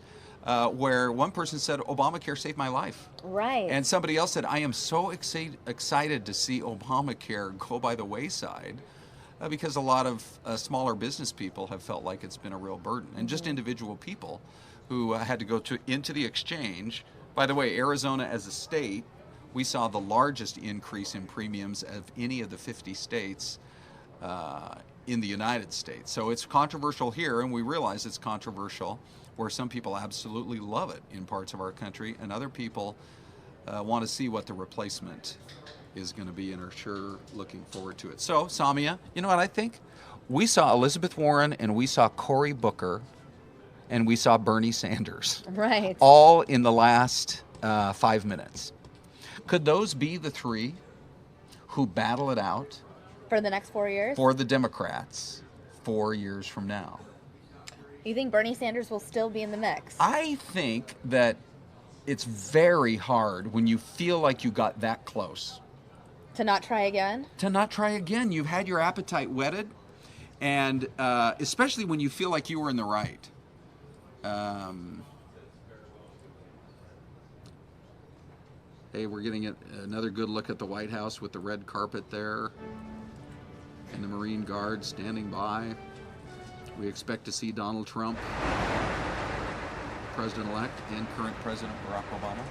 [SPEAKER 8] where one person said, Obamacare saved my life.
[SPEAKER 9] Right.
[SPEAKER 8] And somebody else said, I am so excited to see Obamacare go by the wayside, because a lot of smaller business people have felt like it's been a real burden. And just individual people who had to go into the exchange. By the way, Arizona as a state, we saw the largest increase in premiums of any of the 50 states in the United States. So it's controversial here, and we realize it's controversial where some people absolutely love it in parts of our country, and other people want to see what the replacement is going to be and are sure looking forward to it. So, Samia, you know what I think? We saw Elizabeth Warren, and we saw Cory Booker, and we saw Bernie Sanders.
[SPEAKER 9] Right.
[SPEAKER 8] All in the last 5 minutes. Could those be the three who battle it out
[SPEAKER 9] For the next 4 years?
[SPEAKER 8] for the Democrats 4 years from now?
[SPEAKER 9] You think Bernie Sanders will still be in the mix?
[SPEAKER 8] I think that it's very hard when you feel like you got that close.
[SPEAKER 9] To not try again?
[SPEAKER 8] To not try again. You've had your appetite whetted, and especially when you feel like you were in the right. Hey, we're getting another good look at the White House with the red carpet there and the Marine Guard standing by. We expect to see Donald Trump, President-elect, and current President Barack Obama.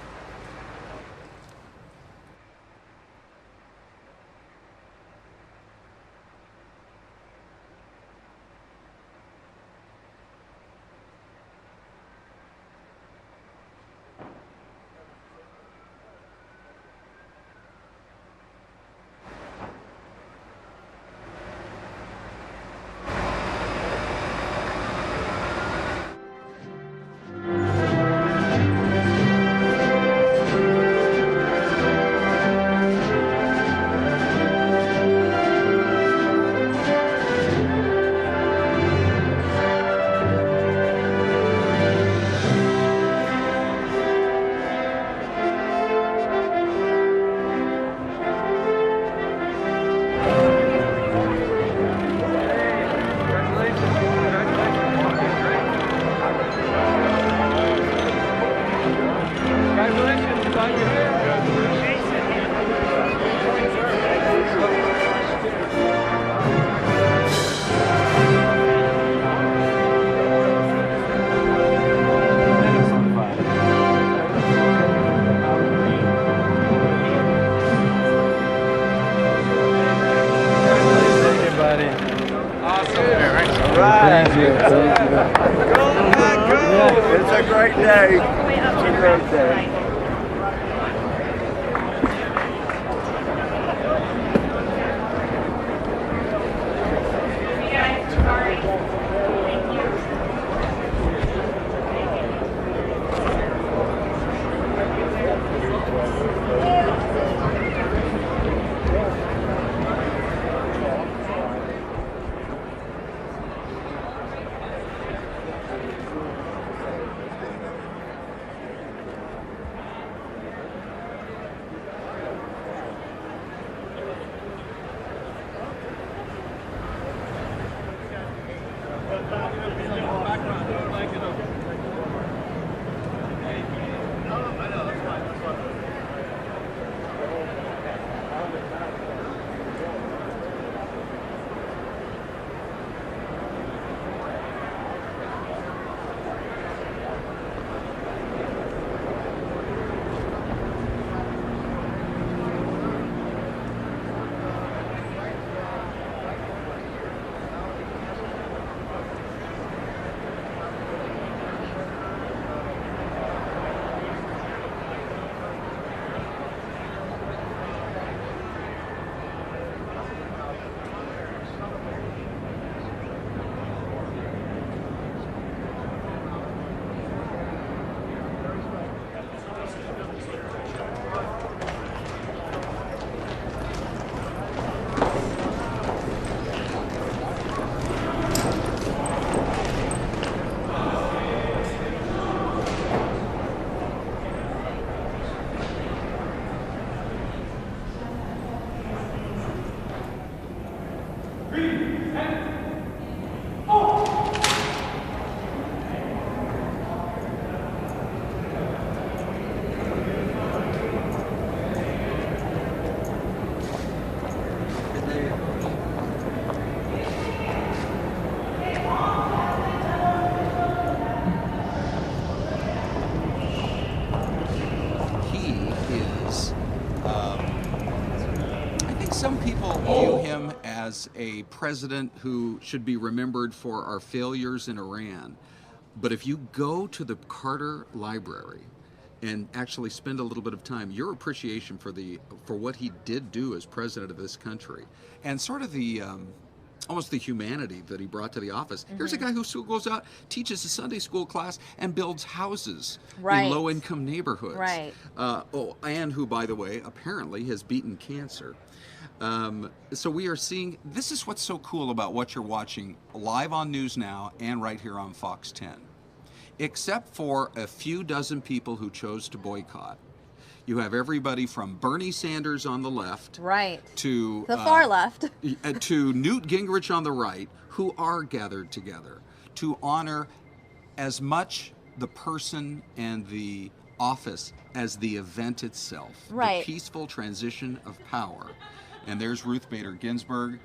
[SPEAKER 8] Some people view him as a president who should be remembered for our failures in Iran. But if you go to the Carter Library and actually spend a little bit of time, your appreciation for what he did do as president of this country, and sort of the almost the humanity that he brought to the office. Here's a guy who still goes out, teaches a Sunday school class, and builds houses in low-income neighborhoods.
[SPEAKER 9] Right.
[SPEAKER 8] And who, by the way, apparently has beaten cancer. So we are seeing, this is what's so cool about what you're watching live on News Now and right here on Fox 10. Except for a few dozen people who chose to boycott. You have everybody from Bernie Sanders on the left,
[SPEAKER 9] right,
[SPEAKER 8] to
[SPEAKER 9] the far left,
[SPEAKER 8] to Newt Gingrich on the right, who are gathered together to honor as much the person and the office as the event itself,
[SPEAKER 9] right,
[SPEAKER 8] the peaceful transition of power. And there's Ruth Bader Ginsburg,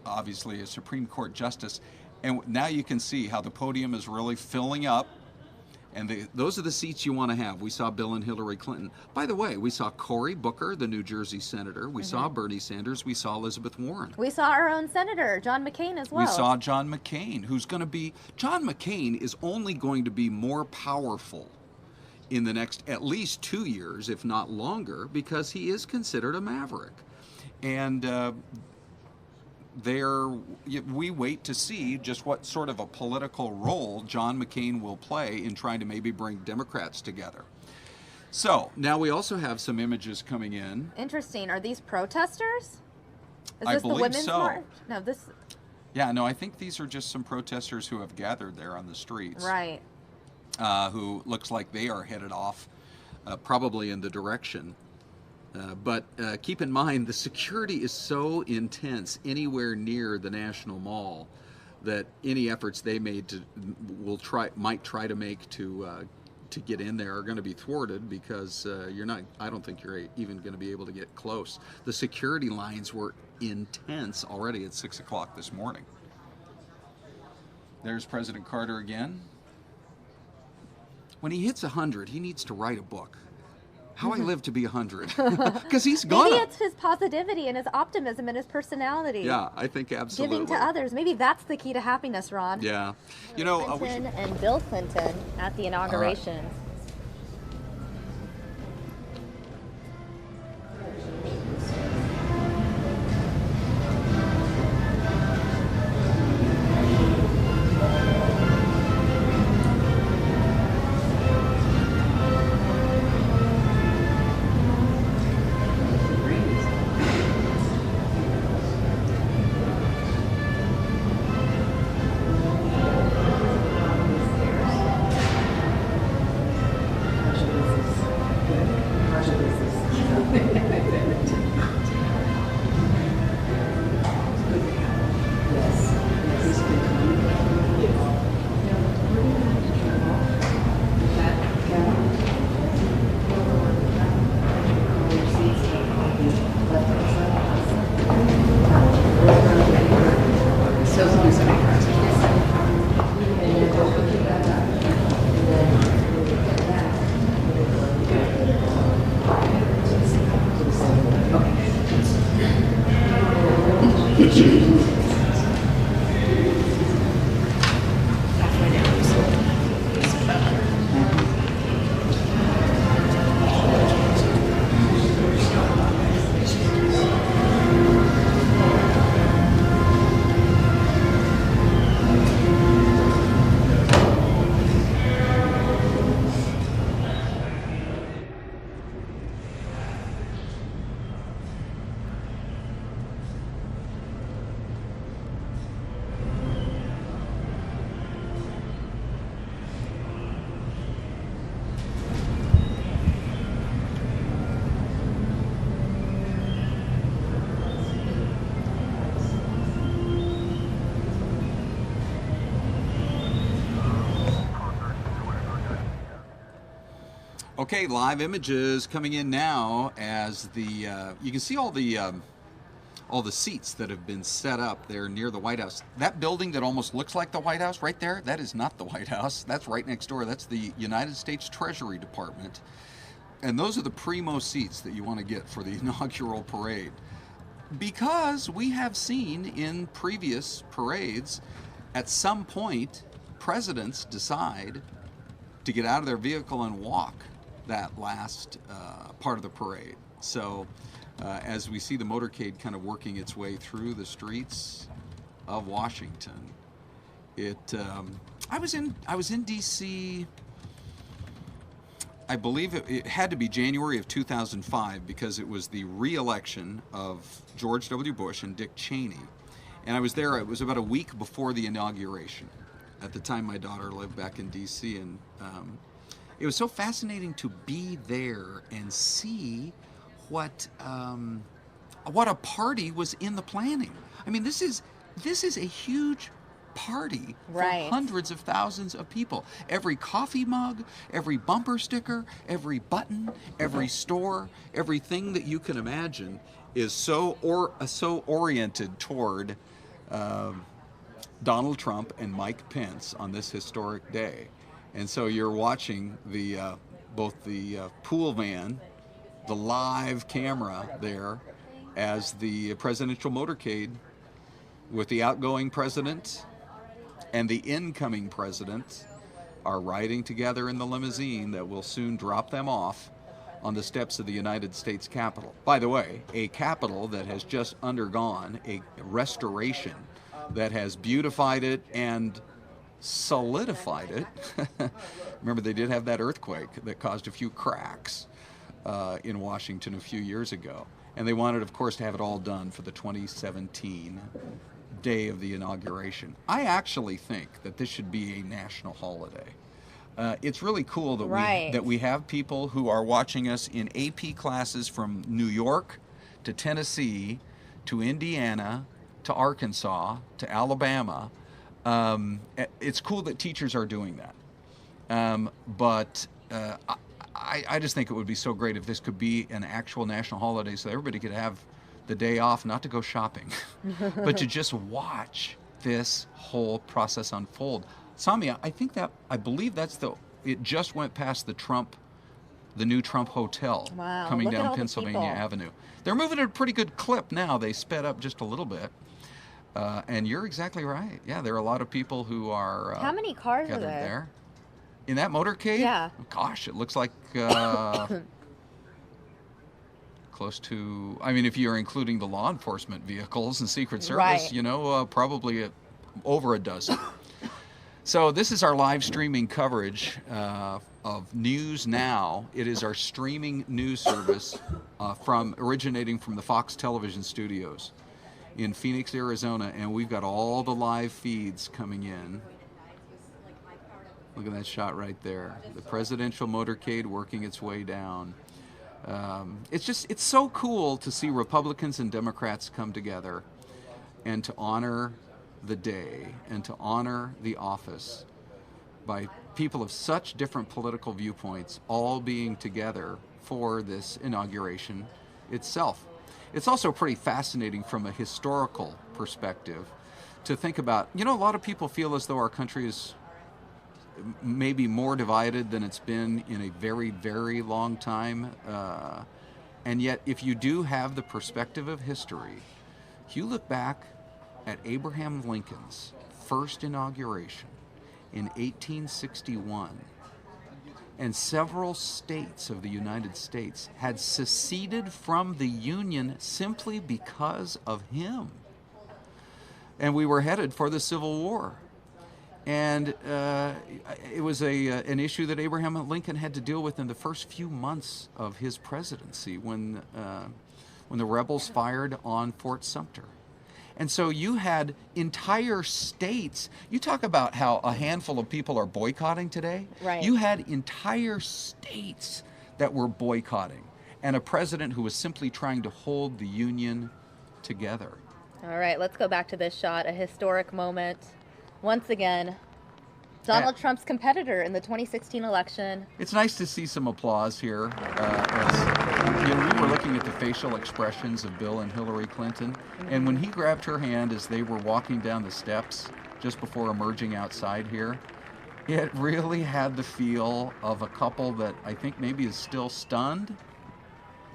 [SPEAKER 8] obviously a Supreme Court justice. And now you can see how the podium is really filling up. And those are the seats you want to have. We saw Bill and Hillary Clinton. By the way, we saw Cory Booker, the New Jersey senator. We saw Bernie Sanders. We saw Elizabeth Warren.
[SPEAKER 9] We saw our own senator, John McCain, as well.
[SPEAKER 8] We saw John McCain, who's going to be... John McCain is only going to be more powerful in the next at least 2 years, if not longer, because he is considered a maverick. And we wait to see just what sort of a political role John McCain will play in trying to maybe bring Democrats together. So now we also have some images coming in.
[SPEAKER 9] Interesting. Are these protesters? Is
[SPEAKER 8] I
[SPEAKER 9] this the
[SPEAKER 8] believe
[SPEAKER 9] women's
[SPEAKER 8] so.
[SPEAKER 9] march? No, this.
[SPEAKER 8] Yeah, no, I think these are just some protesters who have gathered there on the streets.
[SPEAKER 9] Right.
[SPEAKER 8] Who looks like they are headed off, probably in the direction. But keep in mind, the security is so intense anywhere near the National Mall that any efforts they made might try to make to get in there are going to be thwarted, because I don't think you're even going to be able to get close. The security lines were intense already at 6 o'clock this morning. There's President Carter again. When he hits 100, he needs to write a book. How I Live to Be 100. Because he's gonna.
[SPEAKER 9] Maybe it's his positivity and his optimism and his personality.
[SPEAKER 8] Yeah, I think absolutely.
[SPEAKER 9] Giving to others. Maybe that's the key to happiness, Ron.
[SPEAKER 8] Yeah. You know,
[SPEAKER 9] Clinton and Bill Clinton at the inauguration.
[SPEAKER 8] Okay, live images coming in now as the you can see all the seats that have been set up there near the White House. That building that almost looks like the White House right there, that is not the White House. That's right next door. That's the United States Treasury Department. And those are the primo seats that you want to get for the inaugural parade. Because we have seen in previous parades, at some point, presidents decide to get out of their vehicle and walk that last part of the parade. So as we see the motorcade kind of working its way through the streets of Washington, I was in D.C. I believe it had to be January of 2005 because it was the re-election of George W. Bush and Dick Cheney. And I was there, it was about a week before the inauguration. At the time, my daughter lived back in D.C., and it was so fascinating to be there and see what a party was in the planning. I mean, this is a huge party for hundreds of thousands of people. Every coffee mug, every bumper sticker, every button, every store, everything that you can imagine is so oriented toward Donald Trump and Mike Pence on this historic day. And so you're watching both the pool van, the live camera there, as the presidential motorcade with the outgoing president and the incoming president are riding together in the limousine that will soon drop them off on the steps of the United States Capitol. By the way, a Capitol that has just undergone a restoration that has beautified it and solidified it. Remember, they did have that earthquake that caused a few cracks in Washington a few years ago. And they wanted, of course, to have it all done for the 2017 day of the inauguration. I actually think that this should be a national holiday. It's really cool that we have people who are watching us in AP classes from New York to Tennessee to Indiana to Arkansas to Alabama. It's cool that teachers are doing that. But I just think it would be so great if this could be an actual national holiday so everybody could have the day off, not to go shopping, but to just watch this whole process unfold. Samia, I believe it just went past the new Trump Hotel coming down Pennsylvania Avenue. They're moving at a pretty good clip now. They sped up just a little bit. And you're exactly right. Yeah, there are a lot of people who are
[SPEAKER 9] How many cars are
[SPEAKER 8] gathered
[SPEAKER 9] there?
[SPEAKER 8] In that motorcade?
[SPEAKER 9] Yeah.
[SPEAKER 8] Gosh, it looks like close to, I mean, if you're including the law enforcement vehicles and Secret Service, probably over a dozen. So this is our live streaming coverage of News Now. It is our streaming news service originating from the Fox Television Studios in Phoenix, Arizona, and we've got all the live feeds coming in. Look at that shot right there. The presidential motorcade working its way down. It's so cool to see Republicans and Democrats come together and to honor the day and to honor the office by people of such different political viewpoints all being together for this inauguration itself. It's also pretty fascinating from a historical perspective to think about, a lot of people feel as though our country is maybe more divided than it's been in a very, very long time. And yet, if you do have the perspective of history, if you look back at Abraham Lincoln's first inauguration in 1861, and several states of the United States had seceded from the Union simply because of him. And we were headed for the Civil War. And it was an issue that Abraham Lincoln had to deal with in the first few months of his presidency when the rebels fired on Fort Sumter. And so you had entire states. You talk about how a handful of people are boycotting today.
[SPEAKER 9] Right.
[SPEAKER 8] You had entire states that were boycotting, and a president who was simply trying to hold the Union together.
[SPEAKER 9] All right, let's go back to this shot, a historic moment. Once again, Donald Trump's competitor in the 2016 election.
[SPEAKER 8] It's nice to see some applause here. As, you know, we were looking at the facial expressions of Bill and Hillary Clinton, and when he grabbed her hand as they were walking down the steps just before emerging outside here, it really had the feel of a couple that I think maybe is still stunned.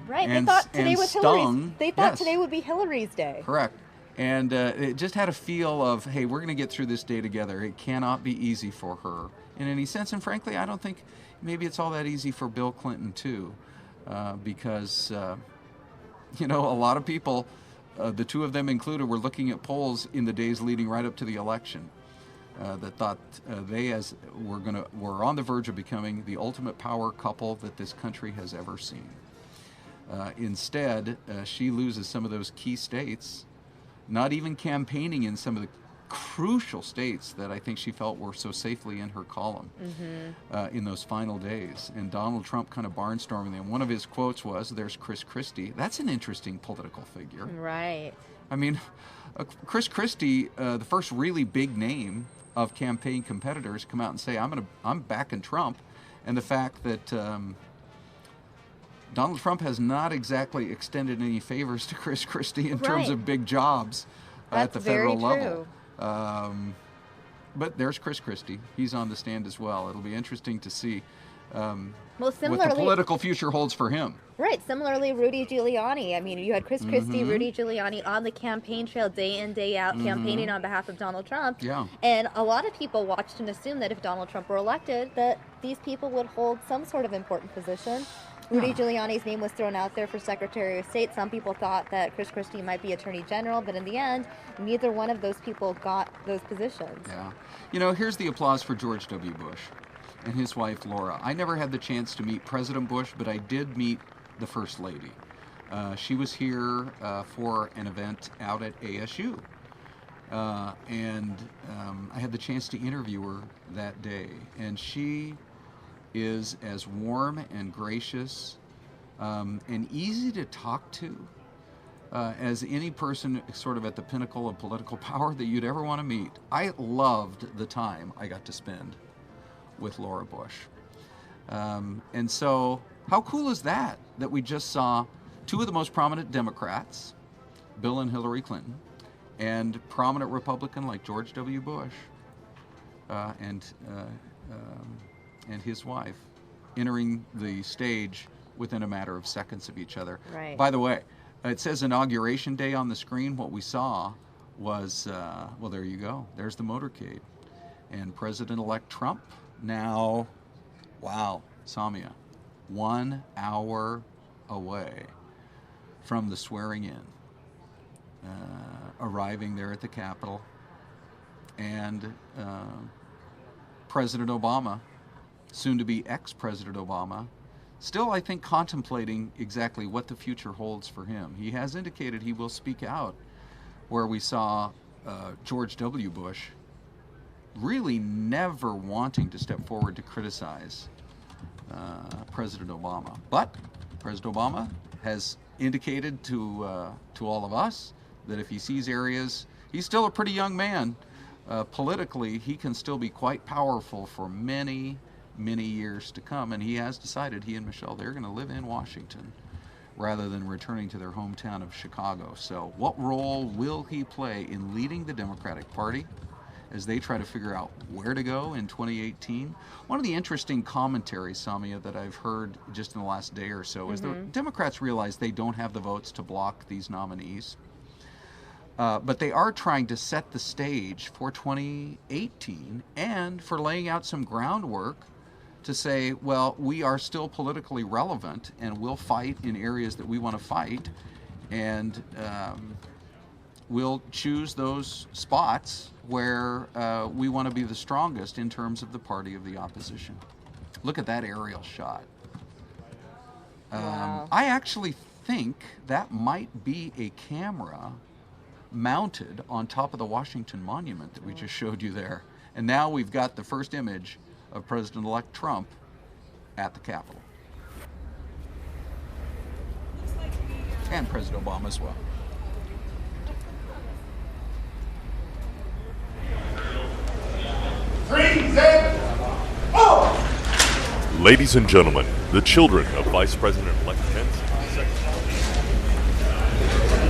[SPEAKER 9] Right.
[SPEAKER 8] And,
[SPEAKER 9] they thought today was
[SPEAKER 8] stung.
[SPEAKER 9] They thought today would be Hillary's day.
[SPEAKER 8] Correct. And it just had a feel of, hey, we're going to get through this day together. It cannot be easy for her in any sense. And frankly, I don't think maybe it's all that easy for Bill Clinton, too, because, you know, a lot of people, the two of them included, were looking at polls in the days leading right up to the election that thought they were on the verge of becoming the ultimate power couple that this country has ever seen. Instead, she loses some of those key states, not even campaigning in some of the crucial states that I think she felt were so safely in her column in those final days. And Donald Trump kind of barnstorming them. One of his quotes was, "There's Chris Christie." That's an interesting political figure.
[SPEAKER 9] Right.
[SPEAKER 8] I mean, Chris Christie, the first really big name of campaign competitors, come out and say, I'm backing Trump. And the fact that Donald Trump has not exactly extended any favors to Chris Christie in terms of big jobs at the federal level. But there's Chris Christie. He's on the stand as well. It'll be interesting to see what the political future holds for him.
[SPEAKER 9] Right. Similarly, Rudy Giuliani. I mean, you had Chris Christie, Rudy Giuliani on the campaign trail day in, day out, campaigning on behalf of Donald Trump.
[SPEAKER 8] Yeah.
[SPEAKER 9] And a lot of people watched and assumed that if Donald Trump were elected, that these people would hold some sort of important position. Rudy Giuliani's name was thrown out there for Secretary of State. Some people thought that Chris Christie might be Attorney General, but in the end, neither one of those people got those positions.
[SPEAKER 8] Yeah. You know, here's the applause for George W. Bush and his wife, Laura. I never had the chance to meet President Bush, but I did meet the First Lady. She was here for an event out at ASU. And I had the chance to interview her that day. And she is as warm and gracious and easy to talk to as any person sort of at the pinnacle of political power that you'd ever want to meet. I loved the time I got to spend with Laura Bush. And so how cool is that we just saw two of the most prominent Democrats, Bill and Hillary Clinton, and prominent Republican like George W. Bush and his wife entering the stage within a matter of seconds of each other.
[SPEAKER 9] Right.
[SPEAKER 8] By the way, it says Inauguration Day on the screen. What we saw was, well, there you go. There's the motorcade. And President-elect Trump now, wow, Samia, 1 hour away from the swearing in, arriving there at the Capitol. And President Obama, soon to be ex-President Obama, still, I think, contemplating exactly what the future holds for him. He has indicated he will speak out, where we saw George W. Bush really never wanting to step forward to criticize President Obama. But President Obama has indicated to all of us that if he sees areas, he's still a pretty young man. Politically, he can still be quite powerful for many, many years to come, and he has decided, he and Michelle, they're going to live in Washington rather than returning to their hometown of Chicago. So what role will he play in leading the Democratic Party as they try to figure out where to go in 2018? One of the interesting commentaries, Samia, that I've heard just in the last day or so is the Democrats realize they don't have the votes to block these nominees. But they are trying to set the stage for 2018 and for laying out some groundwork to say, well, we are still politically relevant and we'll fight in areas that we want to fight, and we'll choose those spots where we want to be the strongest in terms of the party of the opposition. Look at that aerial shot.
[SPEAKER 9] Wow.
[SPEAKER 8] I actually think that might be a camera mounted on top of the Washington Monument that we just showed you there. And now we've got the first image of President-elect Trump at the Capitol. And President Obama as well.
[SPEAKER 6] Freeze it!
[SPEAKER 10] Ladies and gentlemen, the children of Vice President-elect Pence.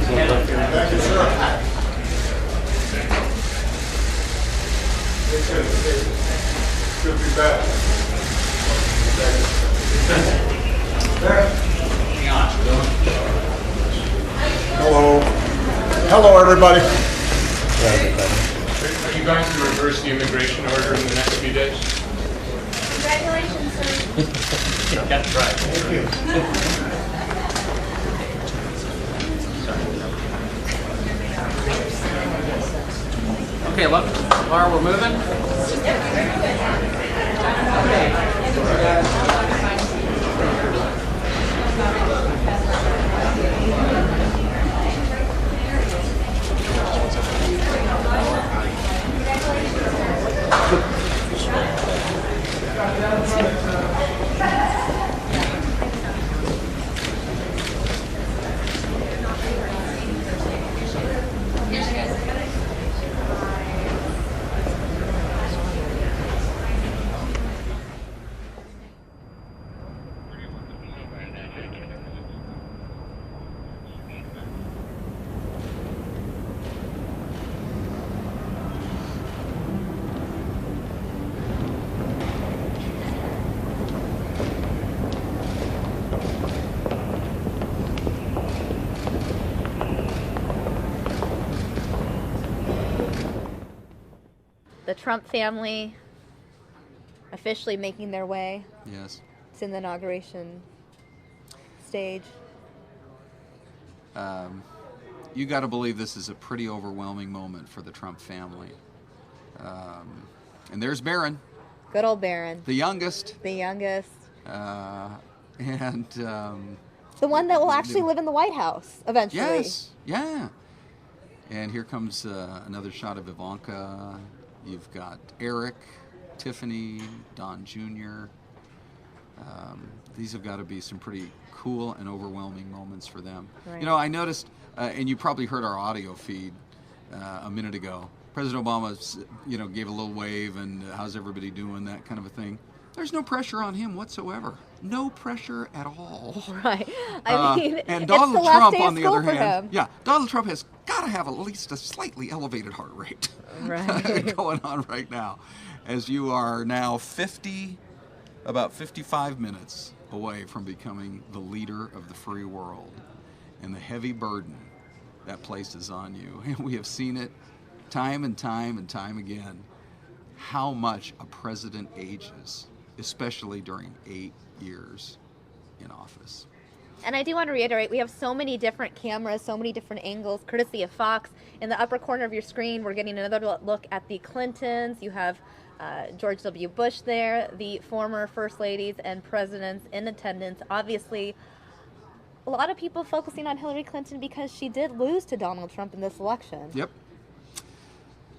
[SPEAKER 12] Thank you, sir. Should be back. Hello. Hello, everybody.
[SPEAKER 14] Are you going to reverse the immigration order in the next few days?
[SPEAKER 9] Congratulations, sir.
[SPEAKER 14] That's right.
[SPEAKER 12] Thank you.
[SPEAKER 11] Okay, look, Laura, we're moving.
[SPEAKER 9] The Trump family officially making their way.
[SPEAKER 8] Yes.
[SPEAKER 9] It's in the inauguration stage.
[SPEAKER 8] You got to believe this is a pretty overwhelming moment for the Trump family. And there's Barron.
[SPEAKER 9] Good old Barron.
[SPEAKER 8] The youngest.
[SPEAKER 9] The youngest.
[SPEAKER 8] And
[SPEAKER 9] the one that will actually live in the White House eventually.
[SPEAKER 8] Yes. Yeah. And here comes another shot of Ivanka. You've got Eric, Tiffany, Don Jr. These have got to be some pretty cool and overwhelming moments for them.
[SPEAKER 9] Right.
[SPEAKER 8] You know, I noticed, and you probably heard our audio feed a minute ago. President Obama, gave a little wave and how's everybody doing, that kind of a thing. There's no pressure on him whatsoever. No pressure at all.
[SPEAKER 9] Right. I mean,
[SPEAKER 8] and Donald Trump, on the other hand,
[SPEAKER 9] him.
[SPEAKER 8] Donald Trump has got to have at least a slightly elevated heart rate
[SPEAKER 9] right.
[SPEAKER 8] going on right now, as you are now about 55 minutes away from becoming the leader of the free world, and the heavy burden that places on you. And we have seen it time and time and time again, how much a president ages, especially during 8 years in office.
[SPEAKER 9] And I do want to reiterate, we have so many different cameras, so many different angles, courtesy of Fox. In the upper corner of your screen, we're getting another look at the Clintons. You have George W. Bush there, the former first ladies and presidents in attendance. Obviously, a lot of people focusing on Hillary Clinton because she did lose to Donald Trump in this election.
[SPEAKER 8] Yep.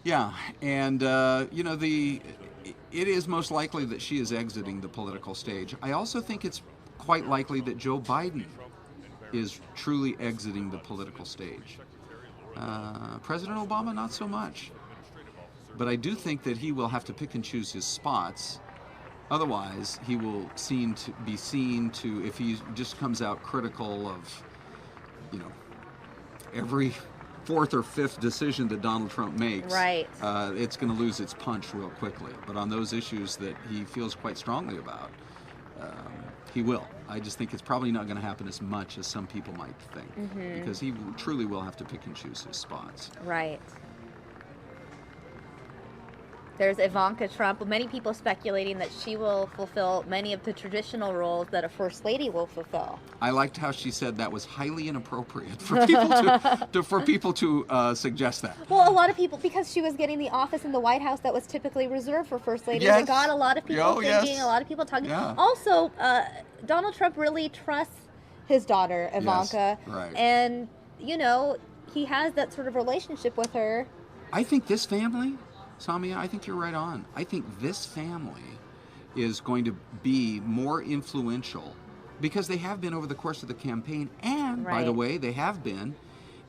[SPEAKER 8] Yeah, and it is most likely that she is exiting the political stage. I also think it's quite likely that Joe Biden is truly exiting the political stage. President Obama, not so much. But I do think that he will have to pick and choose his spots. Otherwise, he will be seen to, if he just comes out critical of, every fourth or fifth decision that Donald Trump makes,
[SPEAKER 9] right.
[SPEAKER 8] It's going to lose its punch real quickly. But on those issues that he feels quite strongly about, he will. I just think it's probably not going to happen as much as some people might think, because he truly will have to pick and choose his spots.
[SPEAKER 9] Right. There's Ivanka Trump. Many people speculating that she will fulfill many of the traditional roles that a first lady will fulfill.
[SPEAKER 8] I liked how she said that was highly inappropriate for people to suggest that.
[SPEAKER 9] Well, a lot of people, because she was getting the office in the White House that was typically reserved for first ladies, it got a lot of people thinking, a lot of people talking.
[SPEAKER 8] Yeah.
[SPEAKER 9] Also, Donald Trump really trusts his daughter, Ivanka.
[SPEAKER 8] Yes, right.
[SPEAKER 9] And, he has that sort of relationship with her.
[SPEAKER 8] I think this family, Samia, I think you're right on. I think this family is going to be more influential because they have been over the course of the campaign, and by the way, they have been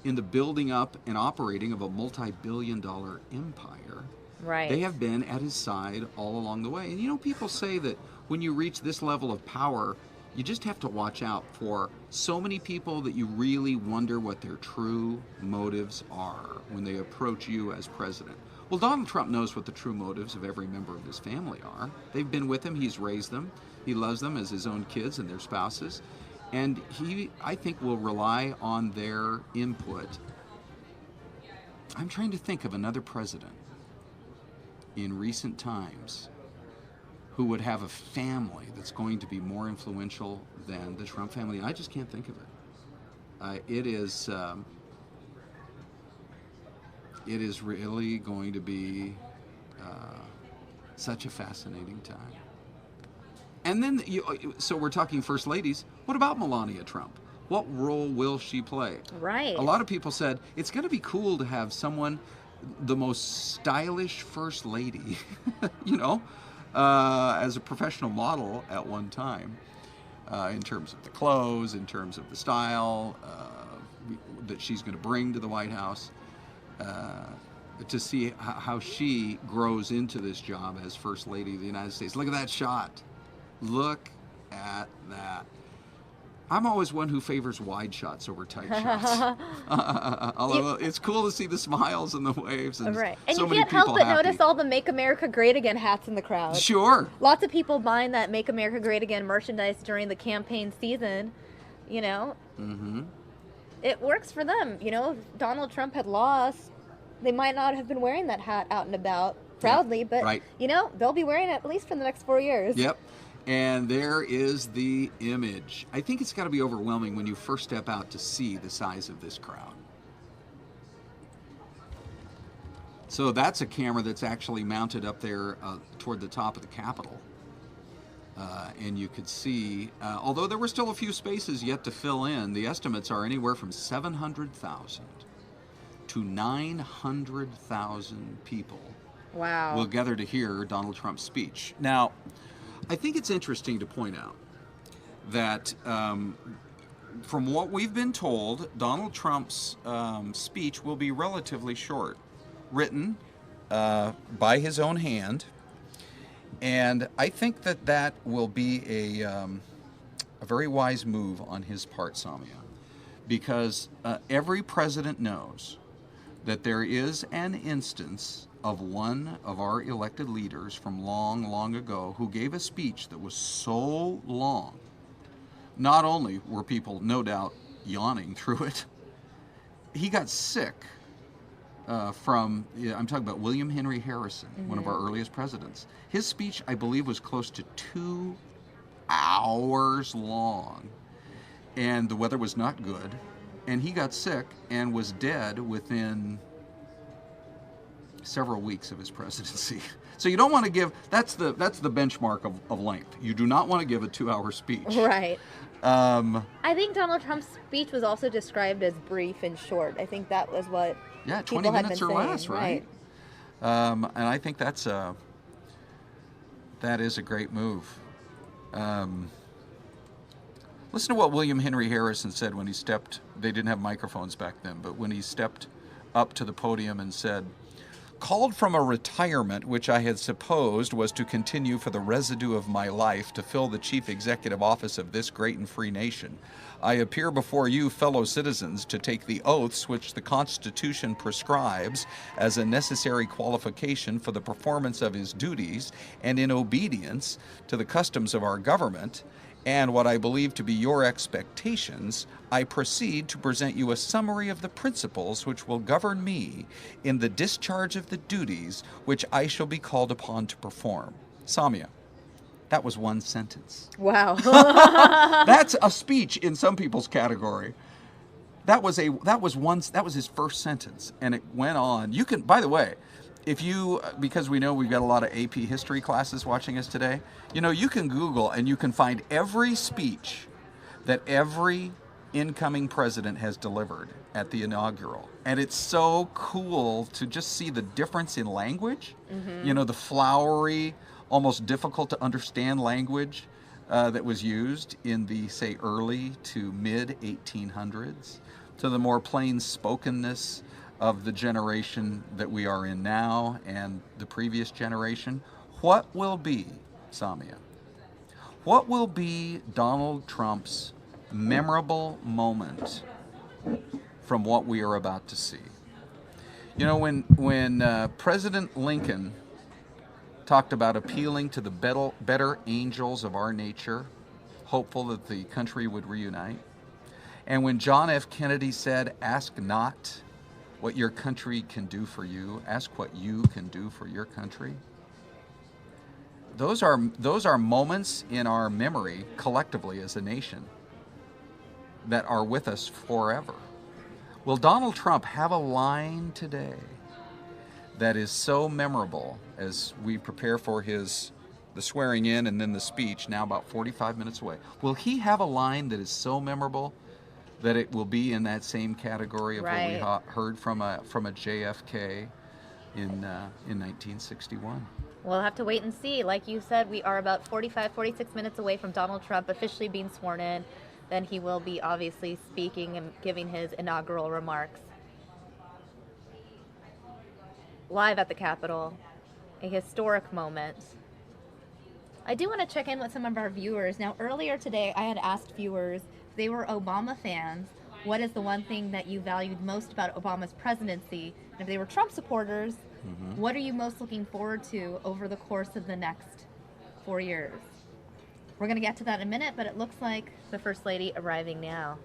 [SPEAKER 8] in the building up and operating of a multi-billion-dollar empire.
[SPEAKER 9] Right.
[SPEAKER 8] They have been at his side all along the way. And you know, people say that when you reach this level of power, you just have to watch out for so many people that you really wonder what their true motives are when they approach you as president. Well, Donald Trump knows what the true motives of every member of his family are. They've been with him, he's raised them, he loves them as his own kids and their spouses, and he, I think, will rely on their input. I'm trying to think of another president in recent times who would have a family that's going to be more influential than the Trump family. I just can't think of it. It is really going to be such a fascinating time. And then, so we're talking first ladies. What about Melania Trump? What role will she play?
[SPEAKER 9] Right.
[SPEAKER 8] A lot of people said it's going to be cool to have someone, the most stylish first lady, as a professional model at one time, in terms of the clothes, in terms of the style that she's going to bring to the White House, to see how she grows into this job as First Lady of the United States. Look at that shot. Look at that. I'm always one who favors wide shots over tight shots. Although it's cool to see the smiles and the waves. And
[SPEAKER 9] right. And
[SPEAKER 8] so
[SPEAKER 9] you
[SPEAKER 8] many
[SPEAKER 9] can't help
[SPEAKER 8] people
[SPEAKER 9] but
[SPEAKER 8] happy.
[SPEAKER 9] notice all the Make America Great Again hats in the crowd.
[SPEAKER 8] Sure.
[SPEAKER 9] Lots of people buying that Make America Great Again merchandise during the campaign season,
[SPEAKER 8] Mm-hmm.
[SPEAKER 9] It works for them. If Donald Trump had lost, they might not have been wearing that hat out and about proudly, but,
[SPEAKER 8] right.
[SPEAKER 9] They'll be wearing it at least for the next 4 years.
[SPEAKER 8] Yep. And there is the image. I think it's got to be overwhelming when you first step out to see the size of this crowd. So that's a camera that's actually mounted up there toward the top of the Capitol. And you could see, although there were still a few spaces yet to fill in, the estimates are anywhere from 700,000 to 900,000 people will gather to hear Donald Trump's speech. Now, I think it's interesting to point out that from what we've been told, Donald Trump's speech will be relatively short, written by his own hand, and I think that will be a very wise move on his part, Samia, because every president knows that there is an instance of one of our elected leaders from long, long ago who gave a speech that was so long, not only were people no doubt yawning through it, he got sick I'm talking about William Henry Harrison, one of our earliest presidents. His speech, I believe, was close to 2 hours long, and the weather was not good, and he got sick and was dead within several weeks of his presidency. So you don't want to give, that's the benchmark of length. You do not want to give a 2-hour speech.
[SPEAKER 9] Right. I think Donald Trump's speech was also described as brief and short. I think that was what
[SPEAKER 8] 20 minutes or less, right? And I think that is a great move. Listen to what William Henry Harrison said when he stepped, they didn't have microphones back then, but when he stepped up to the podium and said, "Called from a retirement which I had supposed was to continue for the residue of my life to fill the chief executive office of this great and free nation, I appear before you, fellow citizens, to take the oaths which the Constitution prescribes as a necessary qualification for the performance of his duties, and in obedience to the customs of our government, and what I believe to be your expectations, I proceed to present you a summary of the principles which will govern me in the discharge of the duties which I shall be called upon to perform." Samia, that was one sentence.
[SPEAKER 9] Wow.
[SPEAKER 8] That's a speech in some people's category. That was his first sentence, and it went on. You can, by the way, because we know we've got a lot of AP history classes watching us today, you can Google and you can find every speech that every incoming president has delivered at the inaugural. And it's so cool to just see the difference in language, the flowery, almost difficult to understand language that was used in the, say, early to mid 1800s, to the more plain spokenness of the generation that we are in now and the previous generation. What will be, Samia, what will be Donald Trump's memorable moment from what we are about to see? You know, when President Lincoln talked about appealing to the better angels of our nature, hopeful that the country would reunite, and when John F. Kennedy said, "Ask not what your country can do for you, ask what you can do for your country," those are moments in our memory collectively as a nation that are with us forever. Will Donald Trump have a line today that is so memorable as we prepare for the swearing in and then the speech, now about 45 minutes away? Will he have a line that is so memorable that it will be in that same category of what we heard from a JFK in 1961?
[SPEAKER 9] We'll have to wait and see. Like you said, we are about 46 minutes away from Donald Trump officially being sworn in. Then he will be obviously speaking and giving his inaugural remarks. Live at the Capitol, a historic moment. I do want to check in with some of our viewers. Now, earlier today, I had asked viewers if they were Obama fans, what is the one thing that you valued most about Obama's presidency? And if they were Trump supporters, what are you most looking forward to over the course of the next 4 years? We're going to get to that in a minute, but it looks like the First Lady arriving now.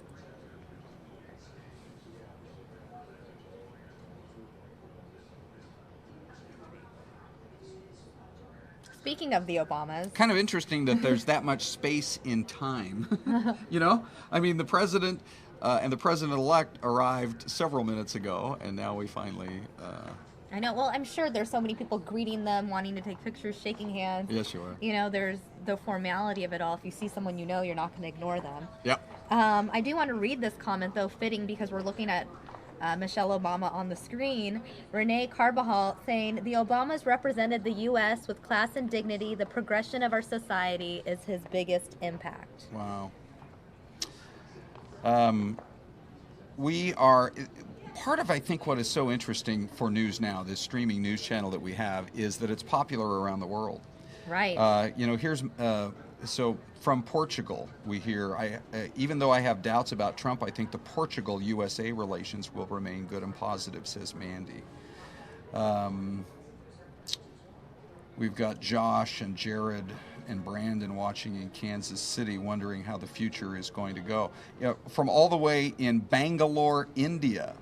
[SPEAKER 9] Speaking of the Obamas.
[SPEAKER 8] Kind of interesting that there's that much space in time. You know? I mean, the president and the president-elect arrived several minutes ago, and now we finally...
[SPEAKER 9] I know. Well, I'm sure there's so many people greeting them, wanting to take pictures, shaking hands.
[SPEAKER 8] Yes, you are.
[SPEAKER 9] You know, there's the formality of it all. If you see someone you know, you're not going to ignore them.
[SPEAKER 8] Yep.
[SPEAKER 9] I do want to read this comment, though, fitting because we're looking at Michelle Obama on the screen. Renee Carbajal saying, the Obamas represented the U.S. with class and dignity. The progression of our society is his biggest impact.
[SPEAKER 8] Wow. We are... Part of, I think, what is so interesting for News Now, this streaming news channel that we have, is that it's popular around the world.
[SPEAKER 9] Right.
[SPEAKER 8] You know, here's... so from Portugal, we hear, even though I have doubts about Trump, I think the Portugal-USA relations will remain good and positive, says Mandy. We've got Josh and Jared and Brandon watching in Kansas City, wondering how the future is going to go. You know, from all the way in Bangalore, India,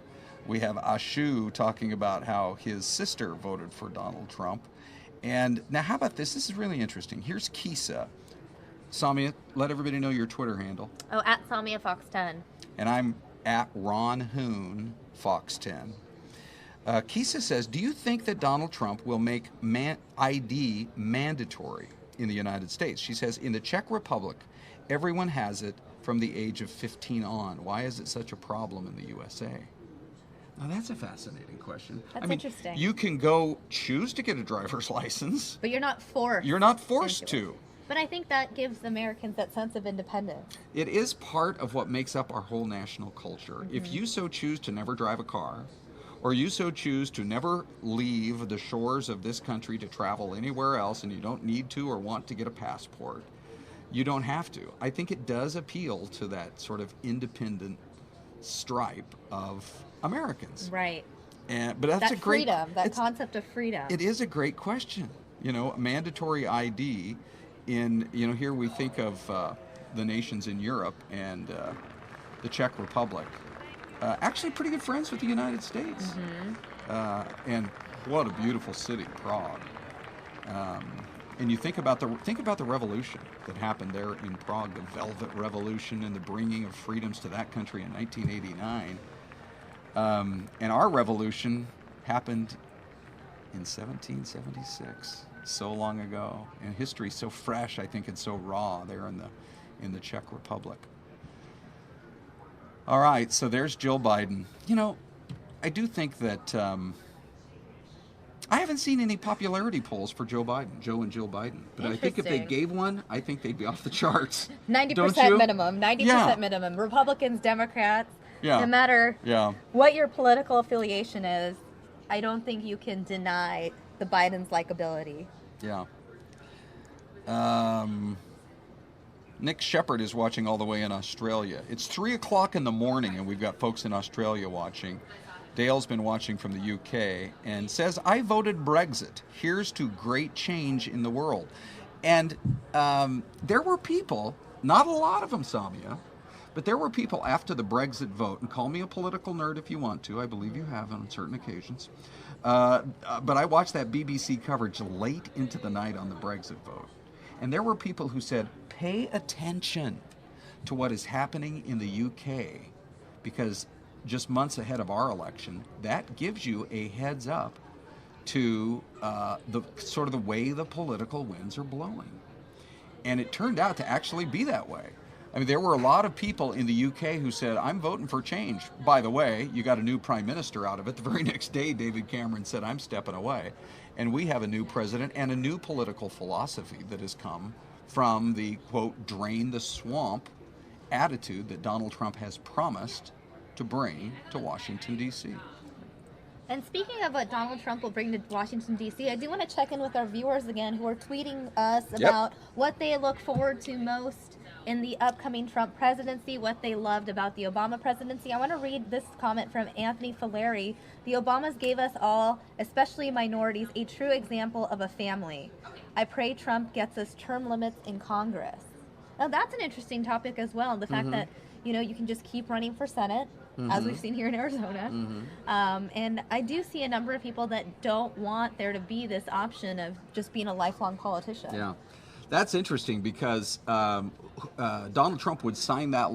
[SPEAKER 8] we have Ashu talking about how his sister voted for Donald Trump. And now how about this? This is really interesting. Here's Kisa. Samia, let everybody know your Twitter handle.
[SPEAKER 9] Oh, at Samia Fox 10.
[SPEAKER 8] And I'm at Ron Hoon Fox 10. Kisa says, do you think that Donald Trump will make ID mandatory in the United States? She says, in the Czech Republic, everyone has it from the age of 15 on. Why is it such a problem in the USA? Now, that's a fascinating question.
[SPEAKER 9] That's interesting.
[SPEAKER 8] You can go choose to get a driver's license.
[SPEAKER 9] But you're not forced.
[SPEAKER 8] You're not forced to.
[SPEAKER 9] But I think that gives Americans that sense of independence.
[SPEAKER 8] It is part of what makes up our whole national culture. If you so choose to never drive a car, or you so choose to never leave the shores of this country to travel anywhere else, and you don't need to or want to get a passport, you don't have to. I think it does appeal to that sort of independent stripe of Americans.
[SPEAKER 9] Right.
[SPEAKER 8] But that's
[SPEAKER 9] that
[SPEAKER 8] a great
[SPEAKER 9] freedom, that concept of freedom.
[SPEAKER 8] It is a great question. You know, mandatory ID in, you know, here we think of the nations in Europe and the Czech Republic. Actually pretty good friends with the United States. And what a beautiful city, Prague. And you think about the revolution that happened there in Prague, the Velvet Revolution and the bringing of freedoms to that country in 1989. And our revolution happened in 1776, so long ago. And history's so fresh, I think, and so raw there in the Czech Republic. All right, so there's Joe Biden. You know, I do think that I haven't seen any popularity polls for Joe and Jill Biden. But I think if they gave one, I think they'd be off the charts.
[SPEAKER 9] 90% minimum. 90% minimum. Republicans, Democrats, No matter
[SPEAKER 8] Yeah.
[SPEAKER 9] what your political affiliation is, I don't think you can deny the Biden's likability.
[SPEAKER 8] Yeah. Nick Shepard is watching all the way in Australia. It's 3 o'clock in the morning, and we've got folks in Australia watching. Dale's been watching from the UK and says, I voted Brexit. Here's to great change in the world. And there were people, not a lot of them, Samia, but there were people after the Brexit vote, and call me a political nerd if you want to, I believe you have on certain occasions, but I watched that BBC coverage late into the night on the Brexit vote. And there were people who said, pay attention to what is happening in the UK, because just months ahead of our election, that gives you a heads up to the sort of the way the political winds are blowing. And it turned out to actually be that way. I mean, there were a lot of people in the UK who said, I'm voting for change. By the way, you got a new prime minister out of it. The very next day, David Cameron said, I'm stepping away. And we have a new president and a new political philosophy that has come from the, quote, drain the swamp attitude that Donald Trump has promised to bring to Washington, D.C.
[SPEAKER 9] And speaking of what Donald Trump will bring to Washington, D.C., I do want to check in with our viewers again who are tweeting us about what they look forward to most in the upcoming Trump presidency, what they loved about the Obama presidency. I want to read this comment from Anthony Fileri. The Obamas gave us all, especially minorities, a true example of a family. I pray Trump gets us term limits in Congress. Now that's an interesting topic as well. The fact that, you know, you can just keep running for Senate, as we've seen here in Arizona. And I do see a number of people that don't want there to be this option of just being a lifelong politician.
[SPEAKER 8] Yeah. That's interesting because Donald Trump would sign that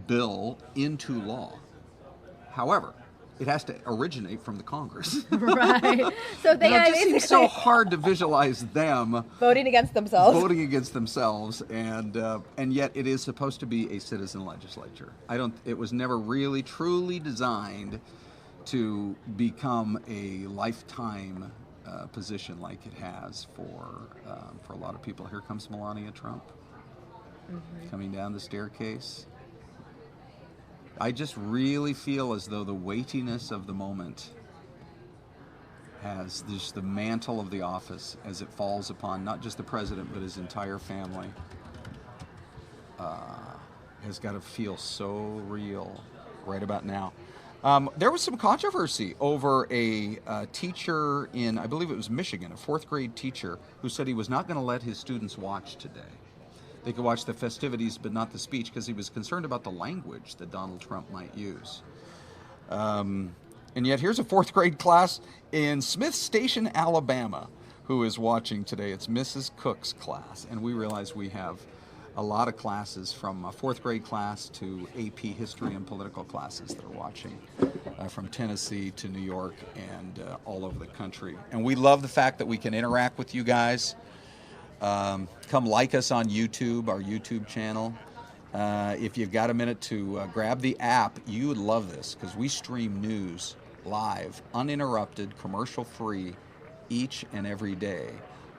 [SPEAKER 8] bill into law. However, it has to originate from the Congress.
[SPEAKER 9] Right. So they
[SPEAKER 8] it just seems so hard to visualize them
[SPEAKER 9] voting against themselves.
[SPEAKER 8] And yet it is supposed to be a citizen legislature. It was never really truly designed to become a lifetime position like it has for a lot of people. Here comes Melania Trump coming down the staircase. I just really feel as though the weightiness of the moment has just the mantle of the office as it falls upon not just the president but his entire family has got to feel so real right about now. There was some controversy over a teacher in, I believe it was Michigan, a fourth grade teacher who said he was not going to let his students watch today. They could watch the festivities but not the speech because he was concerned about the language that Donald Trump might use. And yet here's a fourth grade class in Smith Station, Alabama, who is watching today. It's Mrs. Cook's class. And we realize we have a lot of classes from fourth grade class to AP history and political classes that are watching from Tennessee to New York and all over the country. And we love the fact that we can interact with you guys. Come like us on YouTube, our YouTube channel. If you've got a minute to grab the app, you would love this because we stream news live, uninterrupted, commercial-free each and every day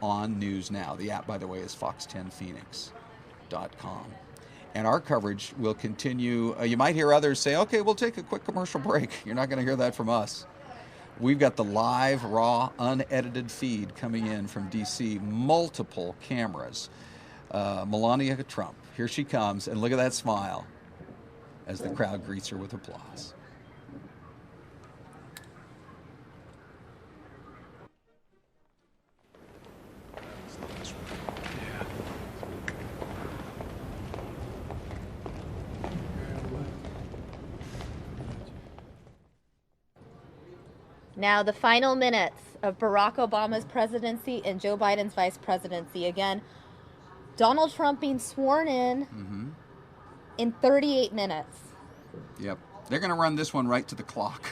[SPEAKER 8] on News Now. The app, by the way, is fox10phoenix.com. And our coverage will continue. You might hear others say, okay, we'll take a quick commercial break. You're not going to hear that from us. We've got the live, raw, unedited feed coming in from D.C., multiple cameras. Melania Trump, here she comes, and look at that smile as the crowd greets her with applause.
[SPEAKER 9] Now, the final minutes of Barack Obama's presidency and Joe Biden's vice presidency. Again, Donald Trump being sworn in 38 minutes.
[SPEAKER 8] Yep. They're going to run this one right to the clock.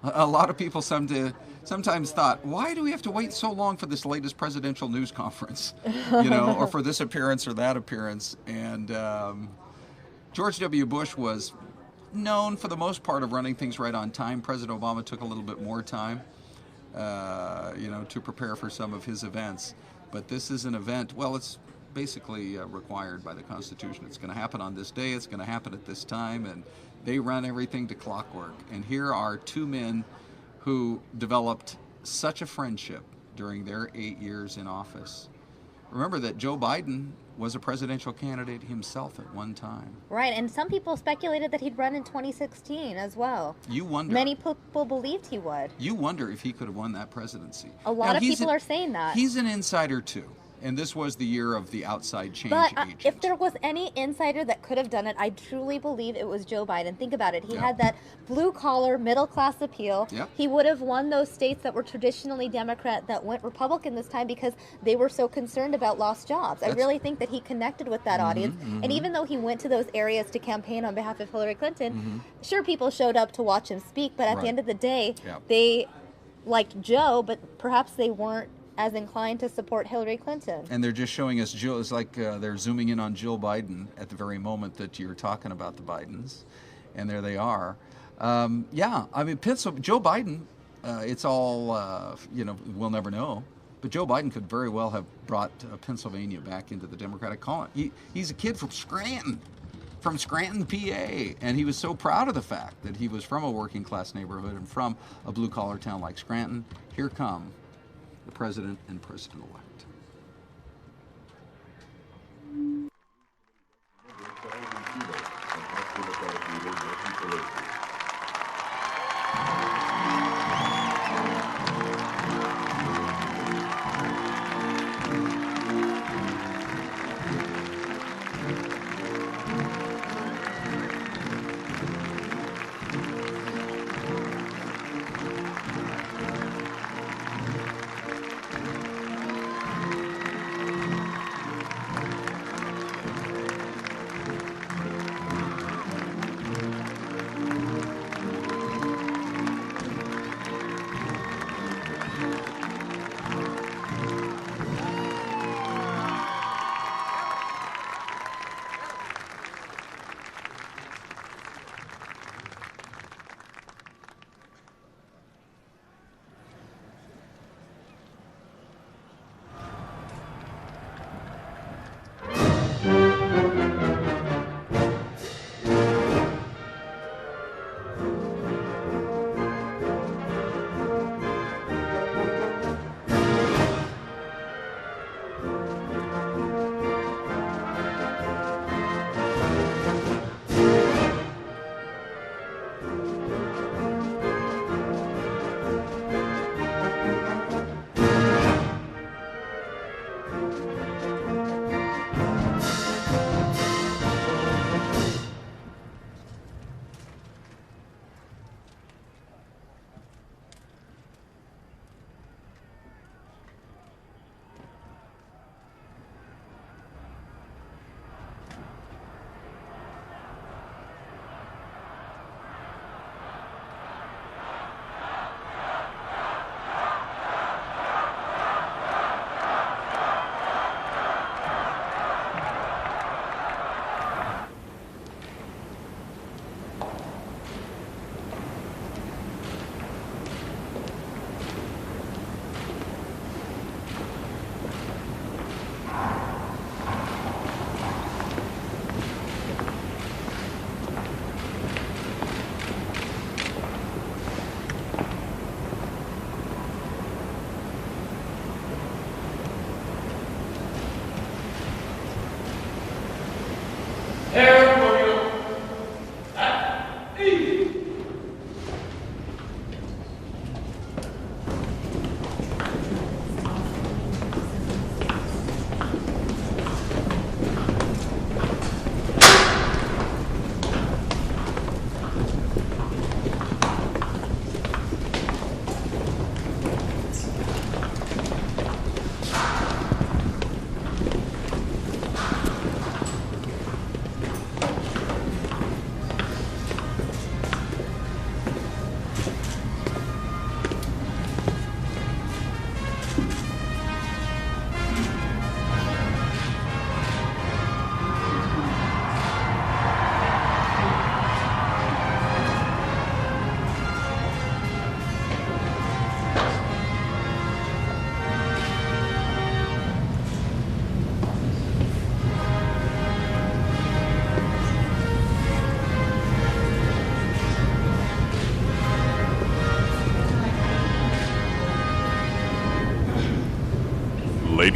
[SPEAKER 8] A lot of people sometimes thought, why do we have to wait so long for this latest presidential news conference? Or for this appearance or that appearance. And George W. Bush was known for the most part of running things right on time. President Obama took a little bit more time, to prepare for some of his events. But this is an event, well, it's basically required by the Constitution. It's going to happen on this day, it's going to happen at this time, and they run everything to clockwork. And here are two men who developed such a friendship during their 8 years in office. Remember that Joe Biden was a presidential candidate himself at one time.
[SPEAKER 9] Right, and some people speculated that he'd run in 2016 as well.
[SPEAKER 8] You wonder.
[SPEAKER 9] Many people believed he would.
[SPEAKER 8] You wonder if he could have won that presidency.
[SPEAKER 9] A lot of people are saying that.
[SPEAKER 8] He's an insider too. And this was the year of the outside change agent.
[SPEAKER 9] If there was any insider that could have done it, I truly believe it was Joe Biden. Think about it. He had that blue-collar, middle-class appeal.
[SPEAKER 8] Yep.
[SPEAKER 9] He would have won those states that were traditionally Democrat that went Republican this time because they were so concerned about lost jobs. I really think that he connected with that audience. And even though he went to those areas to campaign on behalf of Hillary Clinton, sure, people showed up to watch him speak, but at the end of the day, they liked Joe, but perhaps they weren't as inclined to support Hillary Clinton.
[SPEAKER 8] And they're just showing us Jill. It's like they're zooming in on Jill Biden at the very moment that you're talking about the Bidens, and there they are. Yeah, I mean, Joe Biden. It's all we'll never know. But Joe Biden could very well have brought Pennsylvania back into the Democratic column. He's a kid from Scranton, PA, and he was so proud of the fact that he was from a working class neighborhood and from a blue collar town like Scranton. Here come the president and president-elect.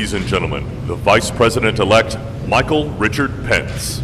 [SPEAKER 10] Ladies and gentlemen, the Vice President-elect, Michael Richard Pence.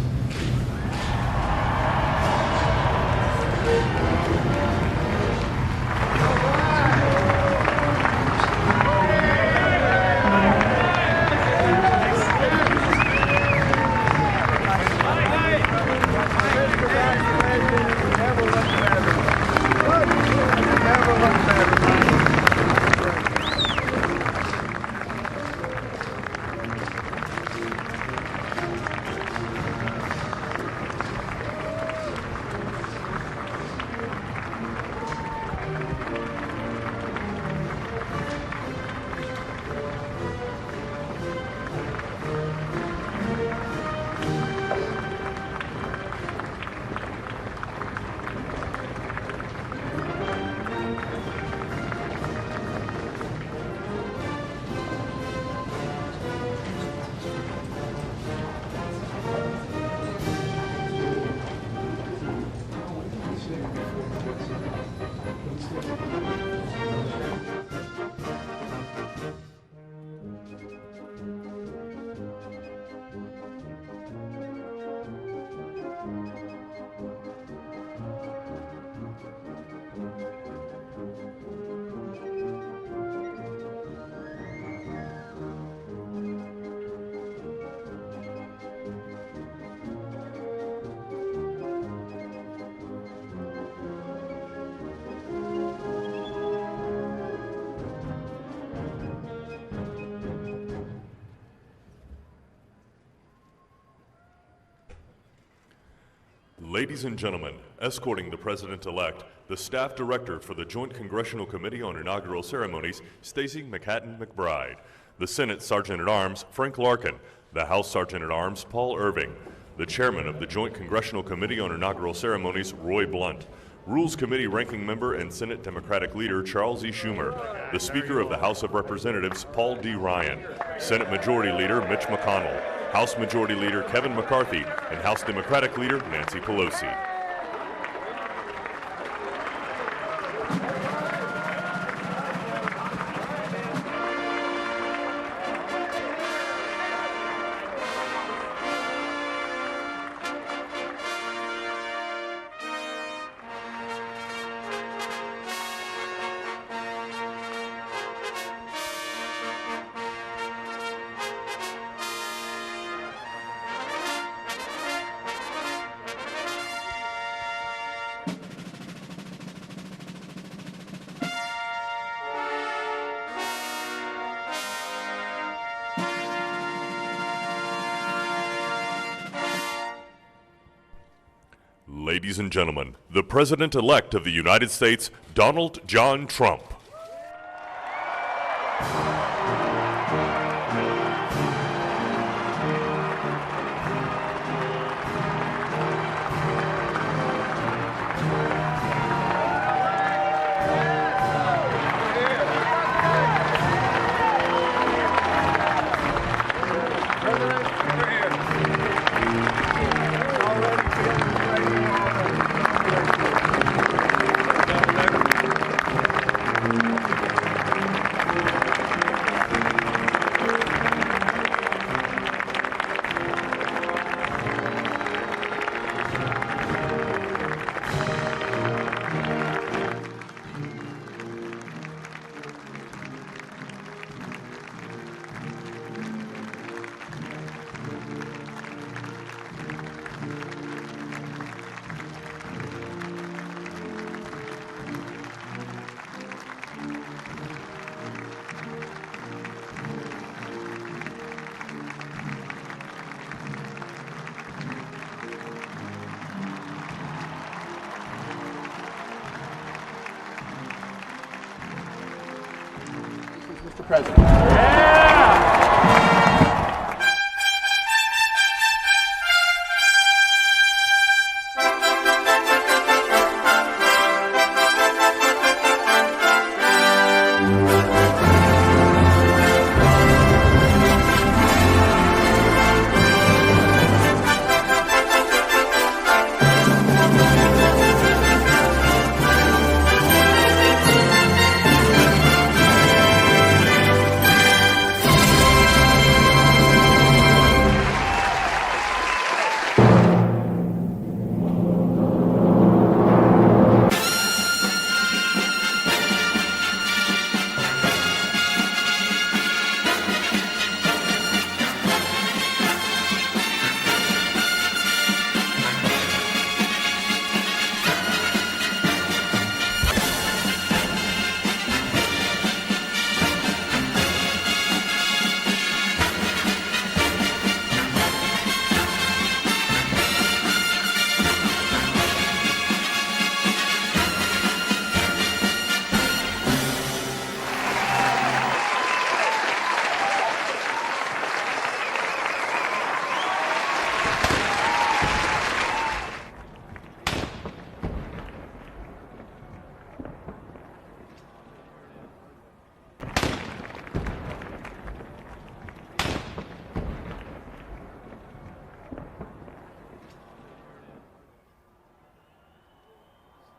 [SPEAKER 10] Ladies and gentlemen, escorting the President-elect, the Staff Director for the Joint Congressional Committee on Inaugural Ceremonies, Stacey McHatton McBride. The Senate Sergeant-at-Arms, Frank Larkin. The House Sergeant-at-Arms, Paul Irving. The Chairman of the Joint Congressional Committee on Inaugural Ceremonies, Roy Blunt. Rules Committee Ranking Member and Senate Democratic Leader Charles E. Schumer. The Speaker of the House of Representatives, Paul D. Ryan. Senate Majority Leader Mitch McConnell. House Majority Leader Kevin McCarthy, and House Democratic Leader Nancy Pelosi. Ladies and gentlemen, the President-elect of the United States, Donald John Trump.
[SPEAKER 15] Mr. President.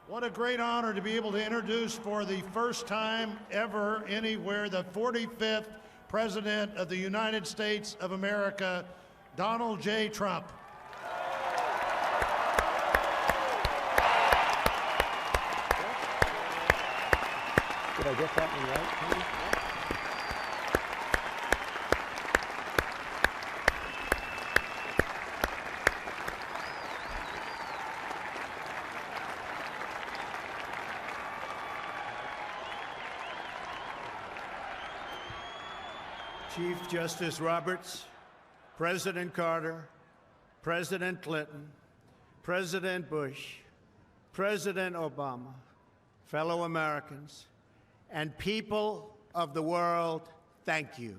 [SPEAKER 12] What a great honor to be able to introduce for the first time ever anywhere the 45th President of the United States of America, Donald J. Trump.
[SPEAKER 16] Did I get that one right?
[SPEAKER 17] Chief Justice Roberts, President Carter, President Clinton, President Bush, President Obama, fellow Americans, and people of the world, thank you.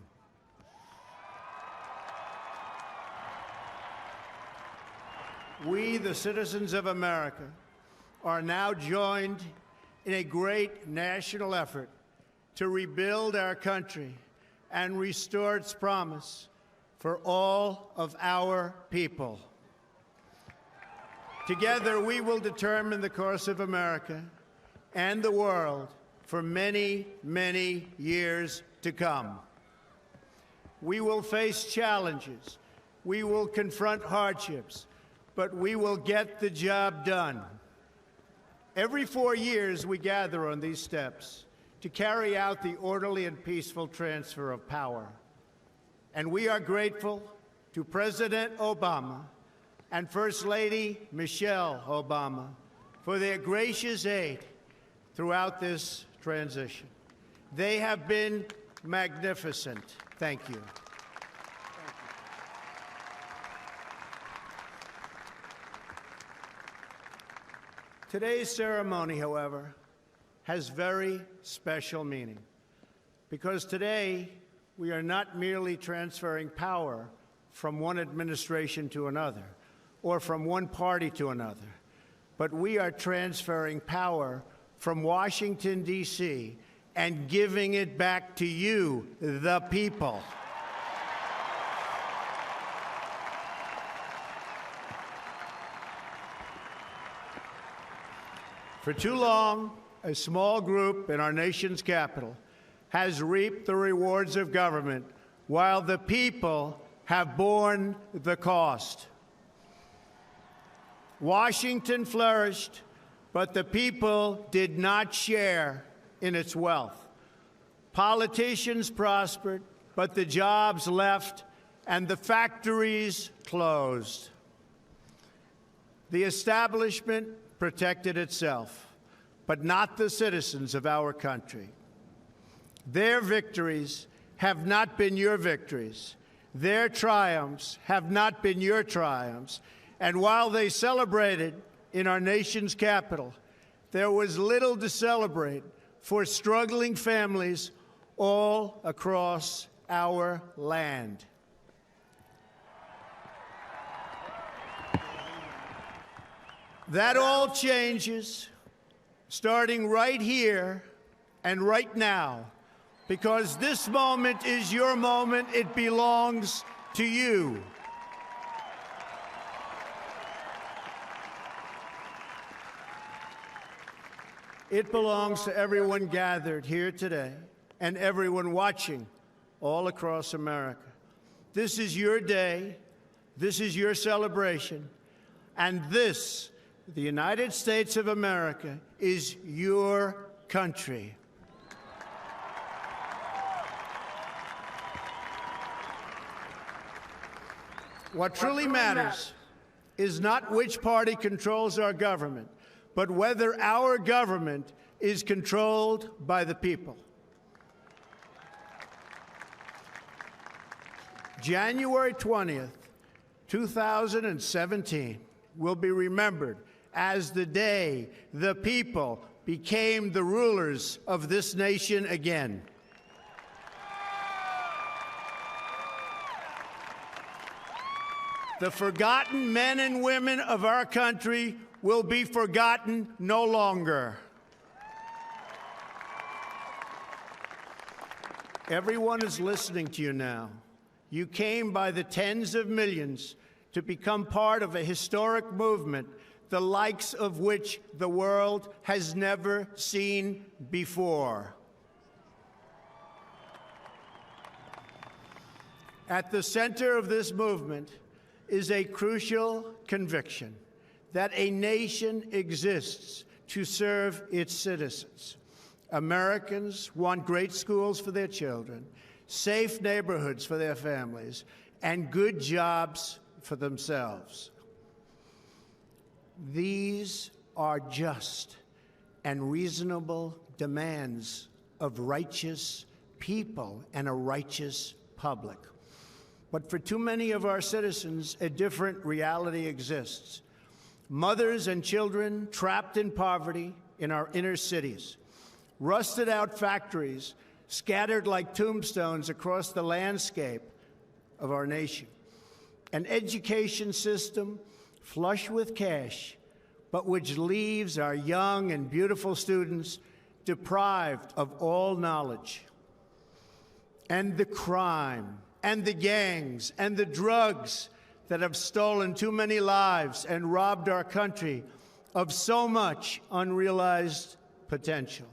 [SPEAKER 17] We, the citizens of America, are now joined in a great national effort to rebuild our country and restore its promise for all of our people. Together, we will determine the course of America and the world for many, many years to come. We will face challenges. We will confront hardships, but we will get the job done. Every 4 years, we gather on these steps to carry out the orderly and peaceful transfer of power. And we are grateful to President Obama and First Lady Michelle Obama for their gracious aid throughout this transition. They have been magnificent. Thank you. Today's ceremony, however, has very special meaning, because today we are not merely transferring power from one administration to another or from one party to another, but we are transferring power from Washington, D.C., and giving it back to you, the people. For too long, a small group in our nation's capital has reaped the rewards of government while the people have borne the cost. Washington flourished, but the people did not share in its wealth. Politicians prospered, but the jobs left and the factories closed. The establishment protected itself, but not the citizens of our country. Their victories have not been your victories. Their triumphs have not been your triumphs. And while they celebrated in our nation's capital, there was little to celebrate for struggling families all across our land. That all changes starting right here and right now, because this moment is your moment. It belongs to you. It belongs to everyone gathered here today and everyone watching all across America. This is your day. This is your celebration. And this, the United States of America, is your country. What truly matters is not which party controls our government, but whether our government is controlled by the people. January 20th, 2017 will be remembered as the day the people became the rulers of this nation again. The forgotten men and women of our country will be forgotten no longer. Everyone is listening to you now. You came by the tens of millions to become part of a historic movement the likes of which the world has never seen before. At the center of this movement is a crucial conviction that a nation exists to serve its citizens. Americans want great schools for their children, safe neighborhoods for their families, and good jobs for themselves. These are just and reasonable demands of righteous people and a righteous public. But for too many of our citizens, a different reality exists. Mothers and children trapped in poverty in our inner cities, rusted out factories scattered like tombstones across the landscape of our nation, an education system flush with cash, but which leaves our young and beautiful students deprived of all knowledge. And the crime, and the gangs, and the drugs that have stolen too many lives and robbed our country of so much unrealized potential.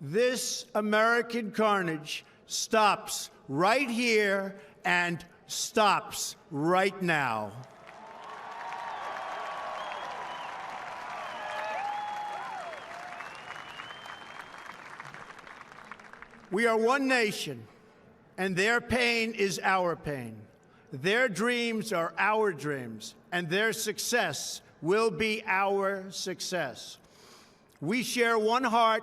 [SPEAKER 17] This American carnage stops right here and stops right now. We are one nation, and their pain is our pain. Their dreams are our dreams, and their success will be our success. We share one heart,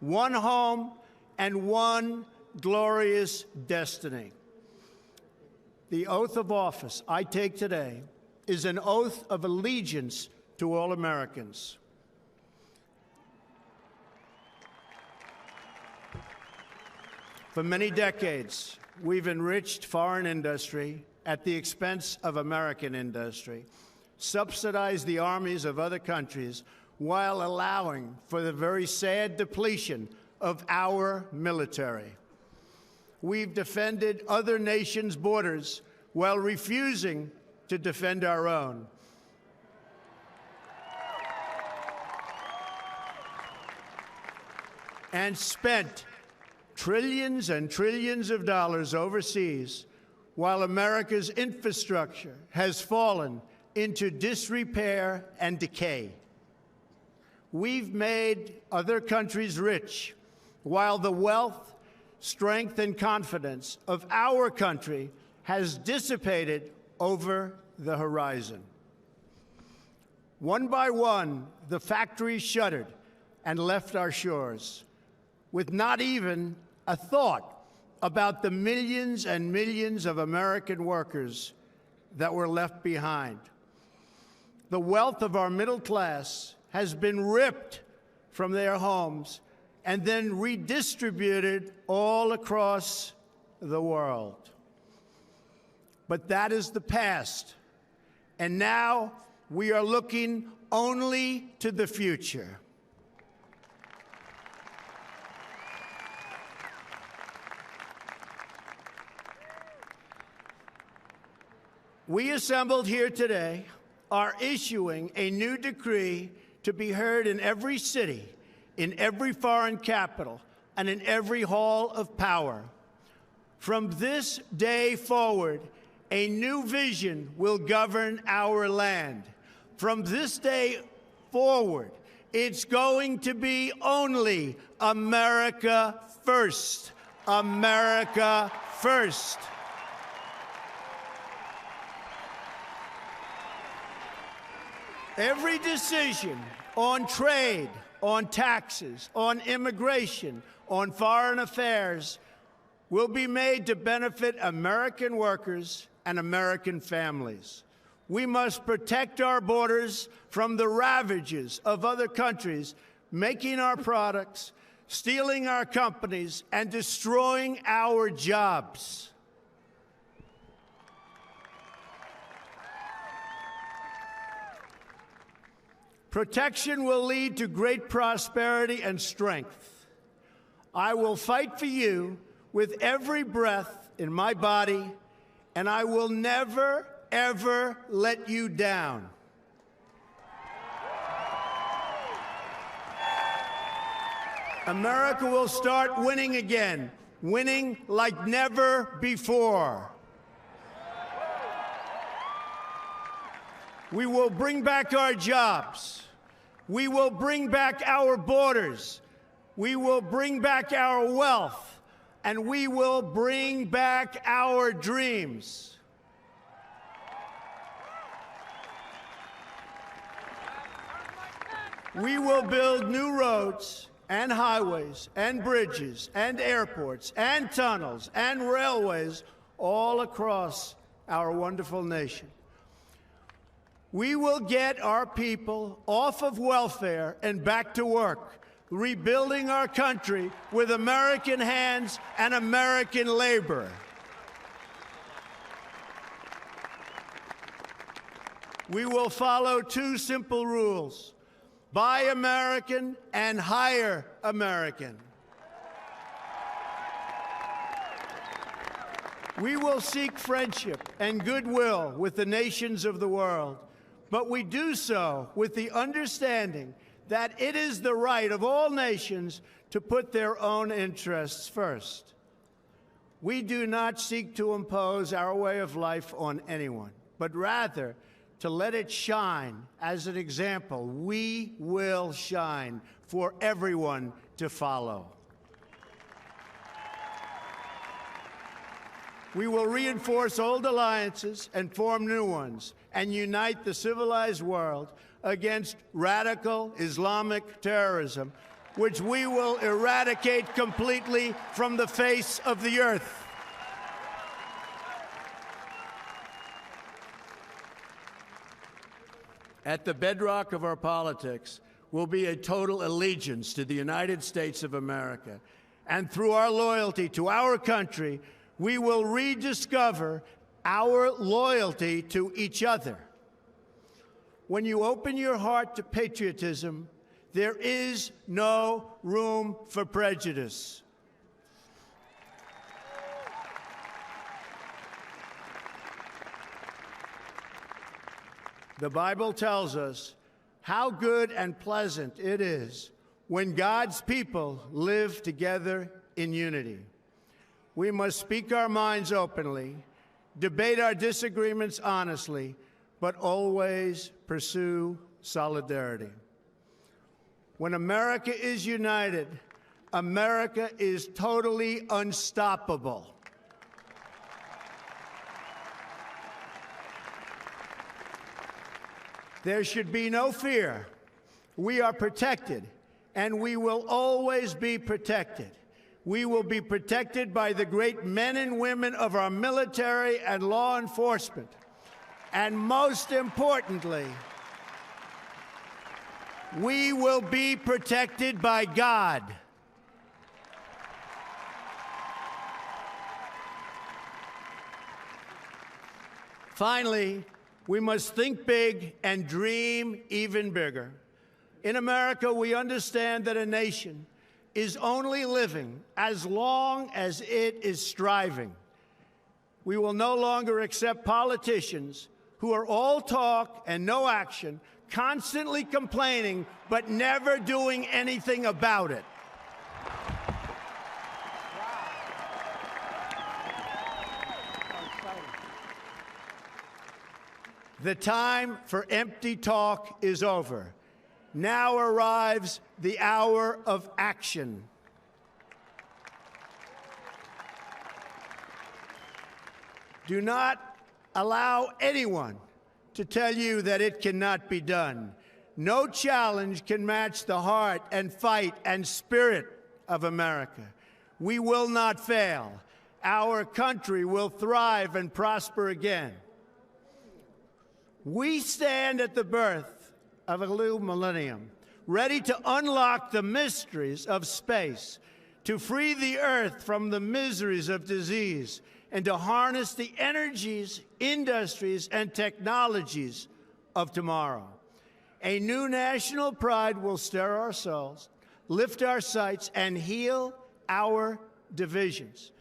[SPEAKER 17] one home, and one glorious destiny. The oath of office I take today is an oath of allegiance to all Americans. For many decades, we've enriched foreign industry at the expense of American industry, subsidized the armies of other countries while allowing for the very sad depletion of our military. We've defended other nations' borders while refusing to defend our own. And spent trillions and trillions of dollars overseas while America's infrastructure has fallen into disrepair and decay. We've made other countries rich while the wealth, strength, and confidence of our country has dissipated over the horizon. One by one, the factories shuttered and left our shores, with not even a thought about the millions and millions of American workers that were left behind. The wealth of our middle class has been ripped from their homes and then redistributed all across the world. But that is the past, and now we are looking only to the future. We assembled here today are issuing a new decree to be heard in every city, in every foreign capital, and in every hall of power. From this day forward, a new vision will govern our land. From this day forward, it's going to be only America first. America first. Every decision on trade, on taxes, on immigration, on foreign affairs will be made to benefit American workers and American families. We must protect our borders from the ravages of other countries making our products, stealing our companies, and destroying our jobs. Protection will lead to great prosperity and strength. I will fight for you with every breath in my body, and I will never, ever let you down. America will start winning again, winning like never before. We will bring back our jobs. We will bring back our borders. We will bring back our wealth. And we will bring back our dreams. We will build new roads and highways and bridges and airports and tunnels and railways all across our wonderful nation. We will get our people off of welfare and back to work, rebuilding our country with American hands and American labor. We will follow two simple rules: buy American and hire American. We will seek friendship and goodwill with the nations of the world, but we do so with the understanding that it is the right of all nations to put their own interests first. We do not seek to impose our way of life on anyone, but rather to let it shine as an example. We will shine for everyone to follow. We will reinforce old alliances and form new ones and unite the civilized world against radical Islamic terrorism, which we will eradicate completely from the face of the earth. At the bedrock of our politics will be a total allegiance to the United States of America. And through our loyalty to our country, we will rediscover our loyalty to each other. When you open your heart to patriotism, there is no room for prejudice. The Bible tells us how good and pleasant it is when God's people live together in unity. We must speak our minds openly, debate our disagreements honestly, but always pursue solidarity. When America is united, America is totally unstoppable. There should be no fear. We are protected, and we will always be protected. We will be protected by the great men and women of our military and law enforcement. And most importantly, we will be protected by God. Finally, we must think big and dream even bigger. In America, we understand that a nation is only living as long as it is striving. We will no longer accept politicians who are all talk and no action, constantly complaining but never doing anything about it. The time for empty talk is over. Now arrives the hour of action. Do not allow anyone to tell you that it cannot be done. No challenge can match the heart and fight and spirit of America. We will not fail. Our country will thrive and prosper again. We stand at the birth of a new millennium, ready to unlock the mysteries of space, to free the earth from the miseries of disease, and to harness the energies, industries, and technologies of tomorrow. A new national pride will stir our souls, lift our sights, and heal our divisions.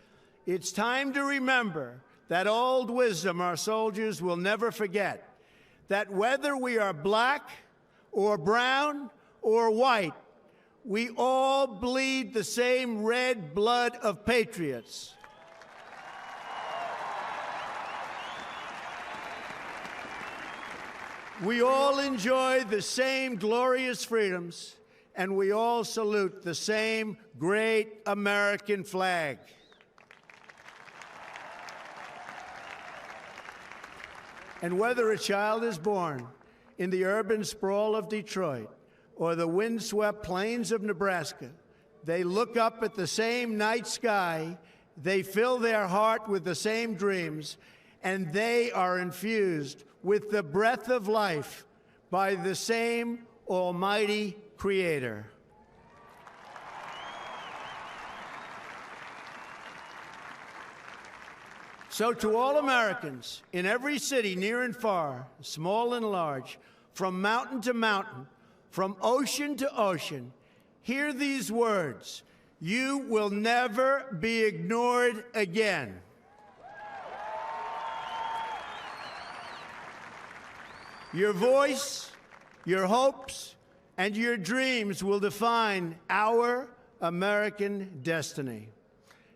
[SPEAKER 17] It's time to remember that old wisdom our soldiers will never forget, that whether we are black or brown or white, We all bleed the same red blood of patriots. We all enjoy the same glorious freedoms, and we all salute the same great American flag. And whether a child is born in the urban sprawl of Detroit or the windswept plains of Nebraska, they look up at the same night sky, they fill their heart with the same dreams, and they are infused with the breath of life by the same almighty Creator. So to all Americans in every city, near and far, small and large, from mountain to mountain, from ocean to ocean, hear these words: you will never be ignored again. Your voice, your hopes, and your dreams will define our American destiny.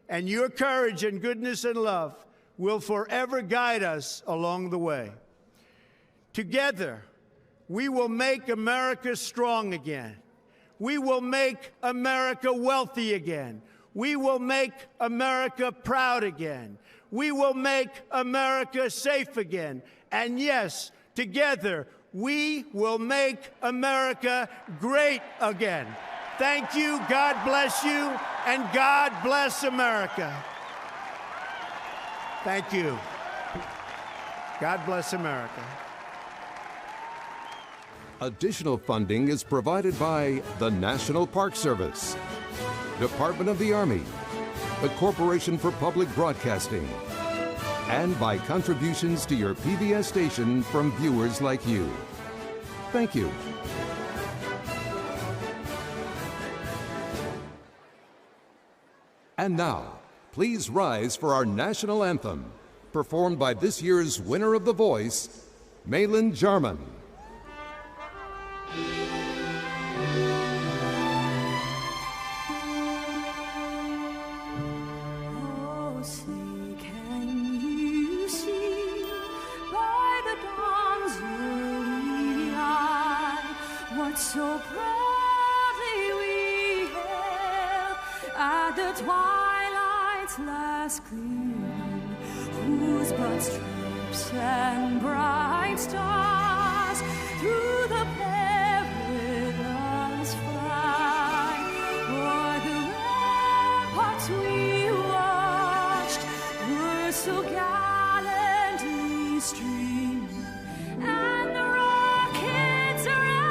[SPEAKER 17] And your courage and goodness and love will forever guide us along the way. Together, we will make America strong again. We will make America wealthy again. We will make America proud again. We will make America safe again. And yes, together, we will make America great again. Thank you, God bless you, and God bless America. Thank you. God bless America.
[SPEAKER 1] Additional funding is provided by the National Park Service, Department of the Army, the Corporation for Public Broadcasting, and by contributions to your PBS station from viewers like you. Thank you. And now, please rise for our national anthem, performed by this year's winner of The Voice, Malin Jarman.
[SPEAKER 18] So proudly we hailed at the twilight's last gleaming, whose broad stripes and bright stars through the perilous fight o'er the ramparts we watched were so gallantly streaming, and the rockets around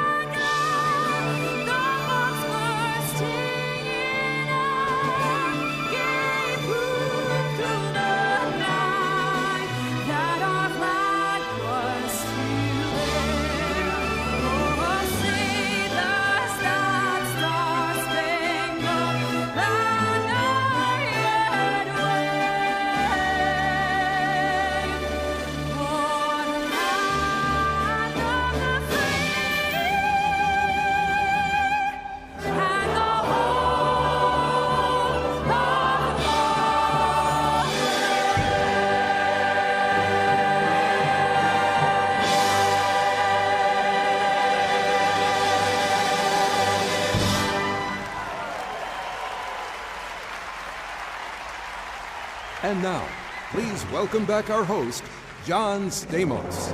[SPEAKER 1] And now, please welcome back our host, John Stamos.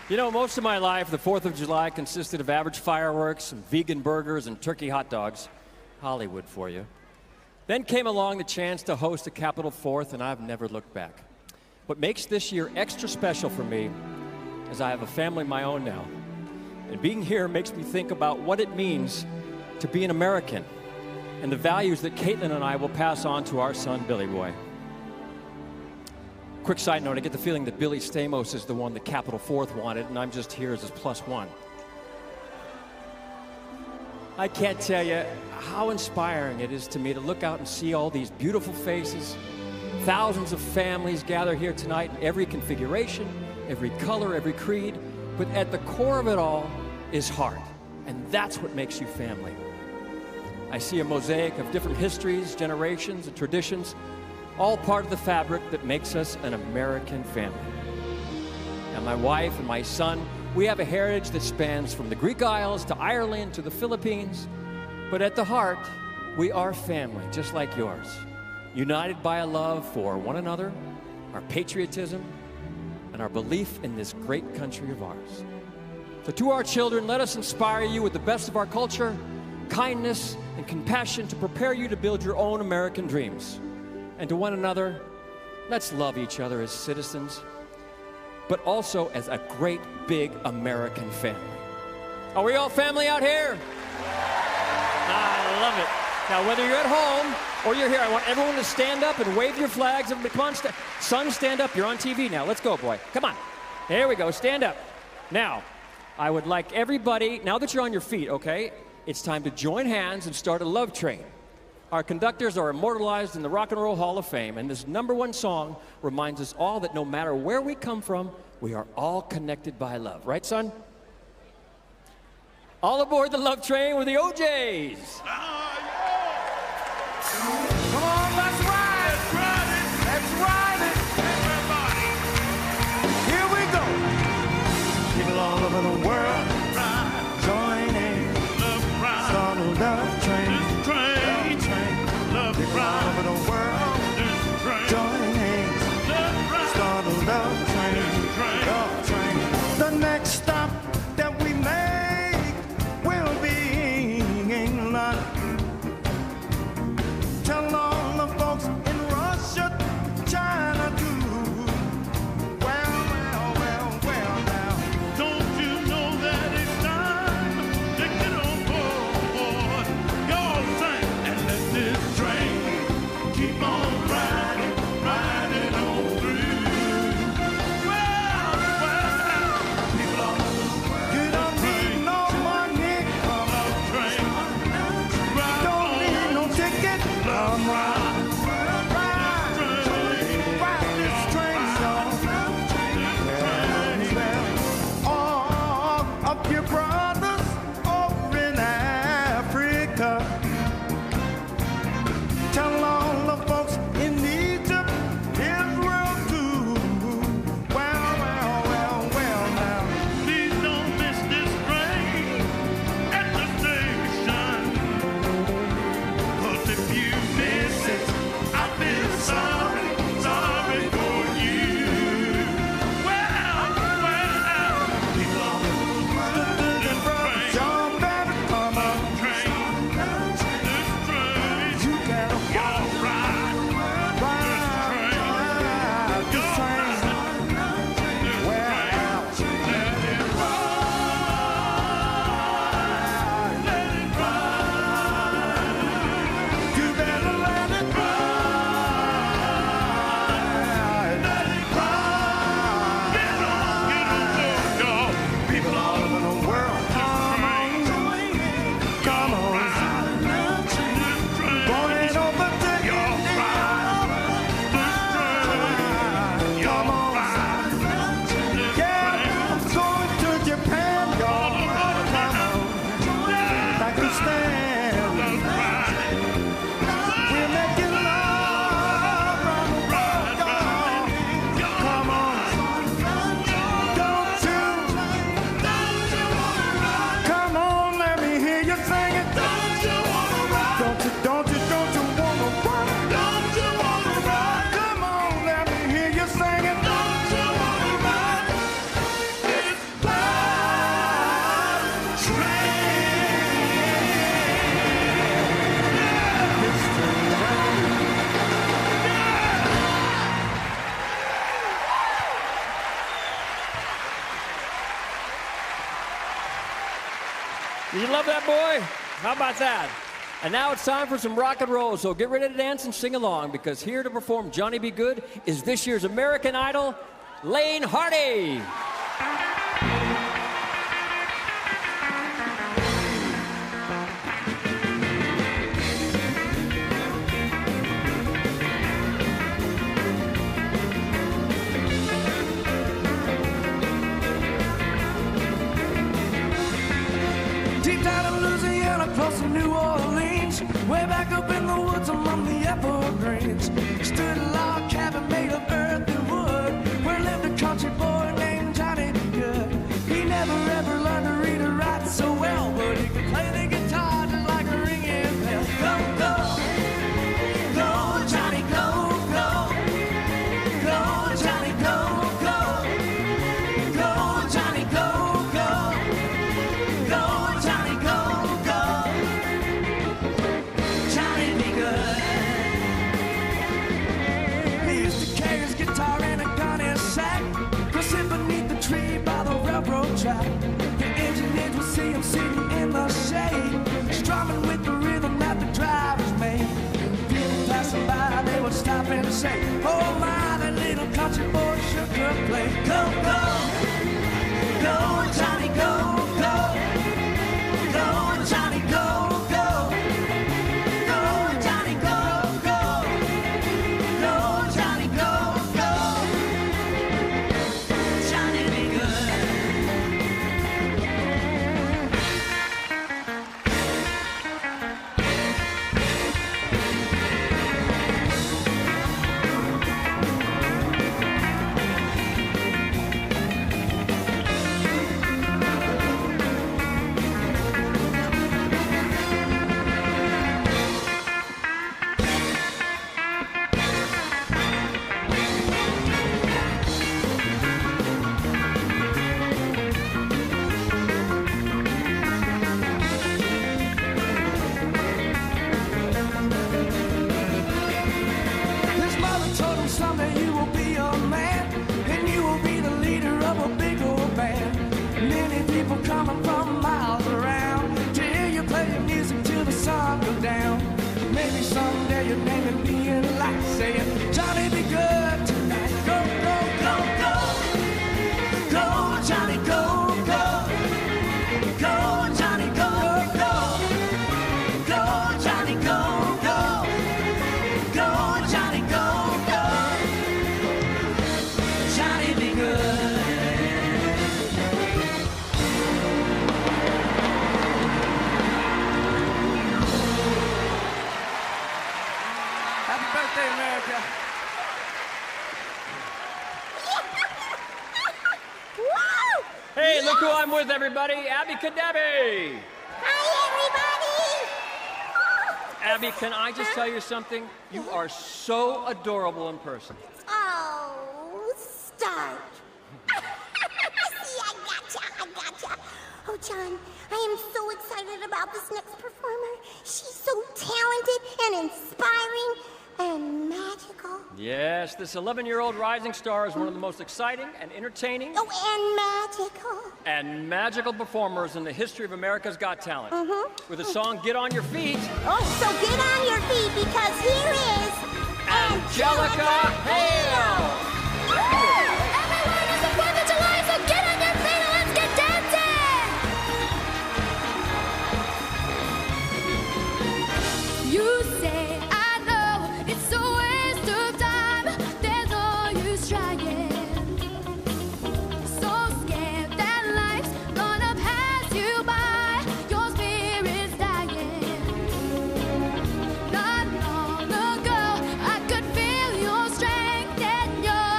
[SPEAKER 2] You know, most of my life, the 4th of July consisted of average fireworks and vegan burgers and turkey hot dogs. Hollywood for you. Then came along the chance to host a Capitol 4th, and I've never looked back. What makes this year extra special for me is I have a family of my own now. And being here makes me think about what it means to be an American and the values that Caitlin and I will pass on to our son, Billy Boy. Quick side note, I get the feeling that Billy Stamos is the one that Capitol 4th wanted, and I'm just here as his +1. I can't tell you how inspiring it is to me to look out and see all these beautiful faces, Thousands of families gather here tonight in every configuration, every color, every creed, but at the core of it all is heart, and that's what makes you family. I see a mosaic of different histories, generations, and traditions, all part of the fabric that makes us an American family. And my wife and my son, we have a heritage that spans from the Greek Isles to Ireland to the Philippines, but at the heart, we are family, just like yours, united by a love for one another, our patriotism, and our belief in this great country of ours. So to our children, let us inspire you with the best of our culture, kindness, and compassion to prepare you to build your own American dreams. And to one another, let's love each other as citizens, but also as a great big American family. Are we all family out here? I love it. Now, whether you're at home or you're here, I want everyone to stand up and wave your flags. Come on, son, stand up. You're on TV now. Let's go, boy. Come on. There we go. Stand up. Now, I would like everybody, now that you're on your feet, okay, it's time to join hands and start a love train. Our conductors are immortalized in the Rock and Roll Hall of Fame, and this #1 song reminds us all that no matter where we come from, we are all connected by love. Right, son? All aboard the love train with the OJs.
[SPEAKER 6] Come on, let's ride. Let's ride it. Let's ride it. Everybody. Here we go. People all over the world join in. Love ride. Start a love train. This train. Love people ride. All over the world join in. Love ride. Start a love train. Love train. The next stop that we make will be England. Tell all the folks in Russia, China too. Well, now. Don't you know that it's time to get on board? Y'all sing and let this train keep on riding, riding on through. Well, people all over the world. You don't need no money, come on, train. Don't need no ticket. Ride this train, y'all. All of your brothers over in Africa. Tell all the folks in Egypt, Israel too. Well, now. Please don't miss this train at the station. 'Cause if you miss it, I feel sorry for you. Well, people all over the world, this train, y'all better come on, train, this train, you better y'all ride this train, well, let it ride, let it ride. You better let it ride. Let it ride. Get on, y'all. People all over the world, come on. Come on. Going over to y'all ride. Come on. Yeah, I'm going to Japan, y'all. Come on. Pakistan. We're making love round the world, y'all. Come on. Don't you wanna ride? Come on, let me hear you sing it. Don't you wanna ride? Don't you wanna ride? Don't you wanna ride? Come on, let me hear you sing it. Don't you wanna ride? It's love train. This train.
[SPEAKER 2] You love that, boy? How about that? And now it's time for some rock and roll, so get ready to dance and sing along, because here to perform Johnny Be Good is this year's American Idol, Lane Hardy.
[SPEAKER 19] up close to New Orleans, way back up in the woods among the evergreens. Stood a log cabin made of earth and wood, where lived a country boy named Johnny Good. He never ever learned to read or write so well, but he could play the guitar just like a ringing bell. Go, go, go, Johnny, go, go, go, Johnny, go, go, go, Johnny, go, go, go, Johnny, go, go, Johnny be good. He used to carry his guitar and a gun in his sack, go sit beneath the tree by the railroad track. The engineers would see him sitting in the shade, strumming with the rhythm that the drivers made. People passing by, they would stop and say, oh my, that little country boy sure could play. Go, go, go, Johnny, go, go, go, Johnny, go, go, go, Johnny, go, go, go, Johnny, go, go, Johnny be good. His mother told him someday you will be a man, and you will be the leader of a big old band. Many people coming from miles around to hear you play your music till the sun goes down. Maybe someday your name will be in lights saying, Johnny be good tonight. Go, go, go, go. Go, Johnny, go, go. Go, Johnny, go, go. Go, Johnny, go, go. Go, Johnny, go, go. Johnny be good. Happy birthday, America.
[SPEAKER 3] Woo!
[SPEAKER 2] Hey, look who I'm with, everybody. Abby Kadabi.
[SPEAKER 3] Hi,
[SPEAKER 2] Abby, can I just tell you something? You are so adorable in person.
[SPEAKER 3] everybody. Oh, start. See, I gotcha. Oh, John, I am so excited about this next performer. She's so talented and inspiring and magical.
[SPEAKER 2] Yes, this 11-year-old rising star is one of the most exciting and entertaining
[SPEAKER 3] Oh,
[SPEAKER 2] and magical performers in the history of America's Got Talent.
[SPEAKER 3] Mm-hmm.
[SPEAKER 2] With the song Get On Your Feet,
[SPEAKER 3] Oh, so get on your feet because here is
[SPEAKER 2] Angelica Hale.
[SPEAKER 18] Everyone, it's the 4th of July, so get on your feet and let's get dancing! You say, I know, it's a waste of time. There's no use trying. So scared that life's gonna pass you by. Your spirit's dying. Not long ago, I could feel your strength and your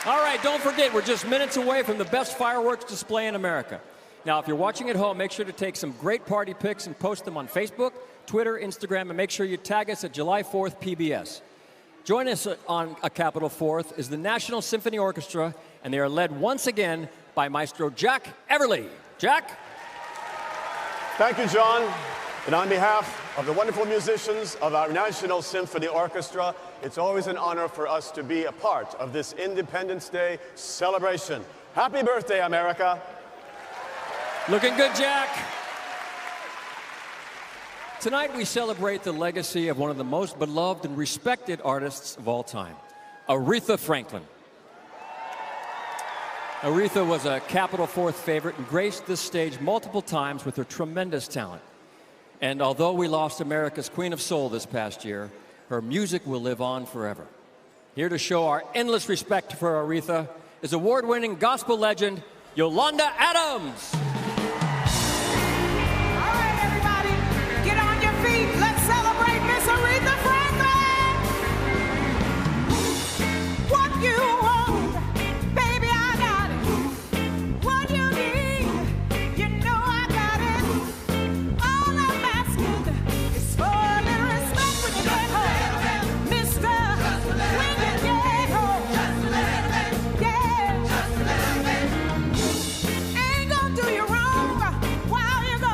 [SPEAKER 2] All right, don't forget, we're just minutes away from the best fireworks display in America. Now, if you're watching at home, make sure to take some great party pics and post them on Facebook, Twitter, Instagram, and make sure you tag us at July 4th PBS. Join us on a Capitol 4th is the National Symphony Orchestra, and they are led once again by Maestro Jack Everly. Jack?
[SPEAKER 20] Thank you, John. And on behalf of the wonderful musicians of our National Symphony Orchestra, it's always an honor for us to be a part of this Independence Day celebration. Happy birthday, America.
[SPEAKER 2] Looking good, Jack. Tonight we celebrate the legacy of one of the most beloved and respected artists of all time, Aretha Franklin. Aretha was a Capitol 4th favorite and graced this stage multiple times with her tremendous talent. And although we lost America's Queen of Soul this past year, her music will live on forever. Here to show our endless respect for Aretha is award-winning gospel legend, Yolanda Adams.
[SPEAKER 19] Get on your feet. Let's celebrate Miss Aretha Franklin. What you want, baby, I got it. What you need, you know I got it. All I'm asking is for a little respect when you get home, mister. When you get home, just a little bit, yeah, just a little bit. Ain't gonna do you wrong while you go.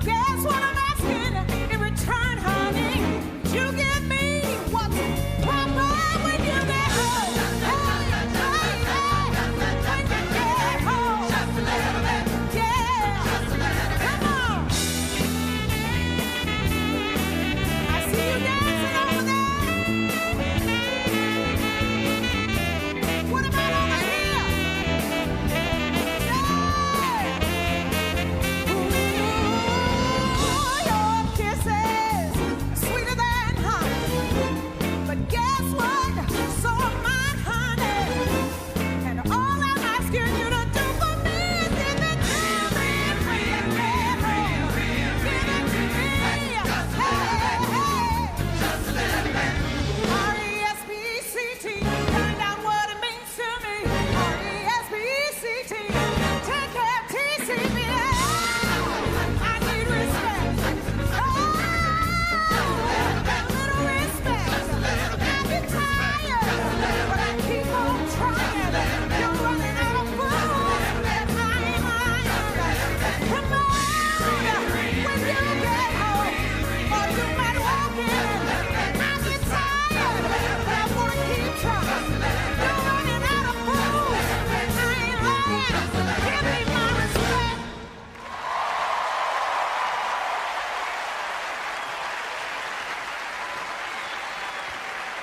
[SPEAKER 19] Guess what I'm asking in return, honey? You give me what's proper when you get home. When you get home. Just a little bit. Yeah. Just a little bit. Come on. I see you dancing over there. What about over here?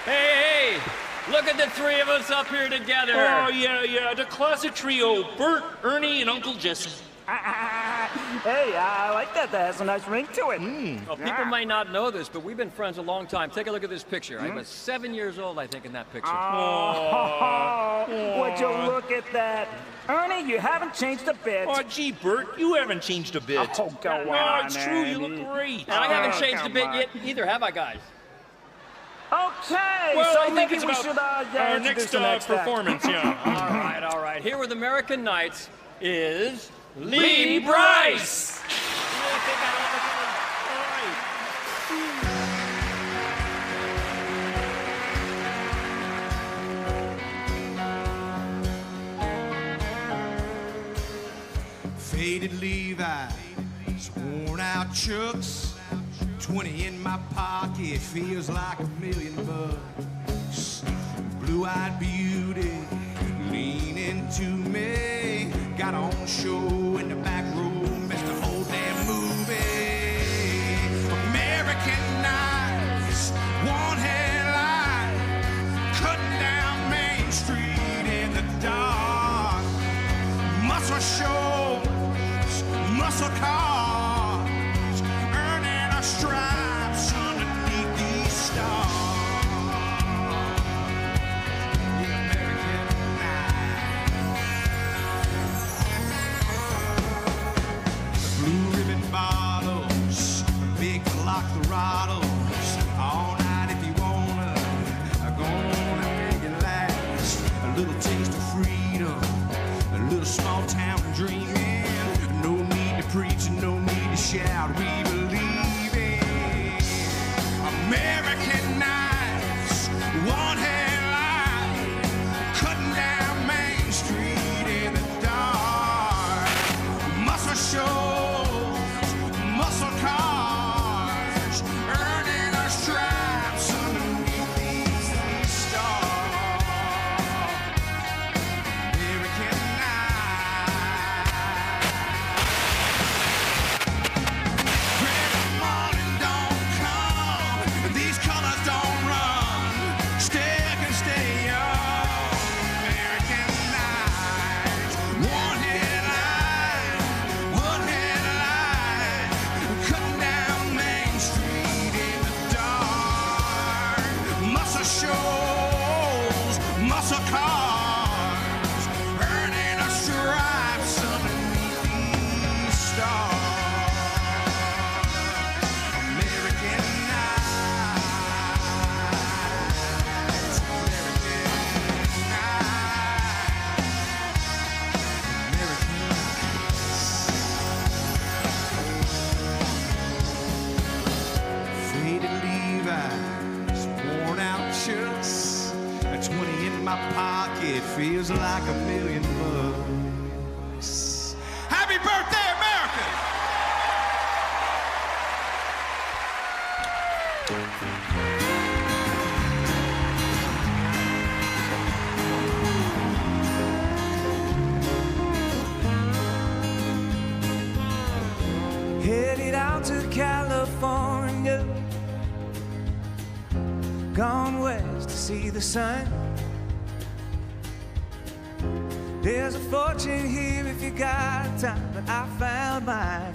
[SPEAKER 2] Hey, look at the three of us up here together.
[SPEAKER 5] Oh, yeah, the closet trio, Bert, Ernie, and Uncle Jesse.
[SPEAKER 4] Hey, I like that. That has a nice ring to it.
[SPEAKER 2] Well, people might not know this, but we've been friends a long time. Take a look at this picture. I was 7 years old, I think, in that picture.
[SPEAKER 4] Oh, would you look at that? Ernie, you haven't changed a bit.
[SPEAKER 5] Oh, gee, Bert, you haven't changed a bit.
[SPEAKER 4] Oh, go on,
[SPEAKER 5] No, it's true. You
[SPEAKER 4] Ernie.
[SPEAKER 5] look great.
[SPEAKER 2] And I haven't changed a
[SPEAKER 4] come
[SPEAKER 2] bit
[SPEAKER 4] on.
[SPEAKER 2] yet either, have I, guys?
[SPEAKER 4] Okay,
[SPEAKER 5] Well,
[SPEAKER 4] so
[SPEAKER 5] I think
[SPEAKER 4] maybe
[SPEAKER 5] it's
[SPEAKER 4] we
[SPEAKER 5] about
[SPEAKER 4] should
[SPEAKER 5] our
[SPEAKER 4] introduce
[SPEAKER 5] next
[SPEAKER 4] the next act.
[SPEAKER 5] performance, yeah.
[SPEAKER 2] All right. Here with American Knights is
[SPEAKER 5] Lee Brice.
[SPEAKER 19] Faded Levi's, worn out Chucks, 20 in my pocket, feels like $1 million bucks. Blue-eyed beauty, leaning to me, got on show in the back room, missed the whole damn movie. American Knights, one headline, cutting down Main Street in the dark. Muscle shows, muscle cars, earning our stripes underneath big lock throttles all night if you wanna. Gonna make it last. A little taste of freedom, a little small town dreaming. No need to preach and no need to shout. We believe in American nights, one headline, cutting down Main Street in the dark. Muscle shows, muscle cars, earning our stripes underneath these stars. American night. Morning don't come, these colors don't run. Stick and stay young. American night. One headline, cutting down Main Street in the dark. Muscle shows, muscle cars, earning our stripes underneath these stars. American nights, American Faded Levi's, worn out shirts, a 20 in my pocket feels like $1,000,000. Happy birthday, America! Headed out to California, gone west to see the sun. There's a fortune here if you got time, but I found mine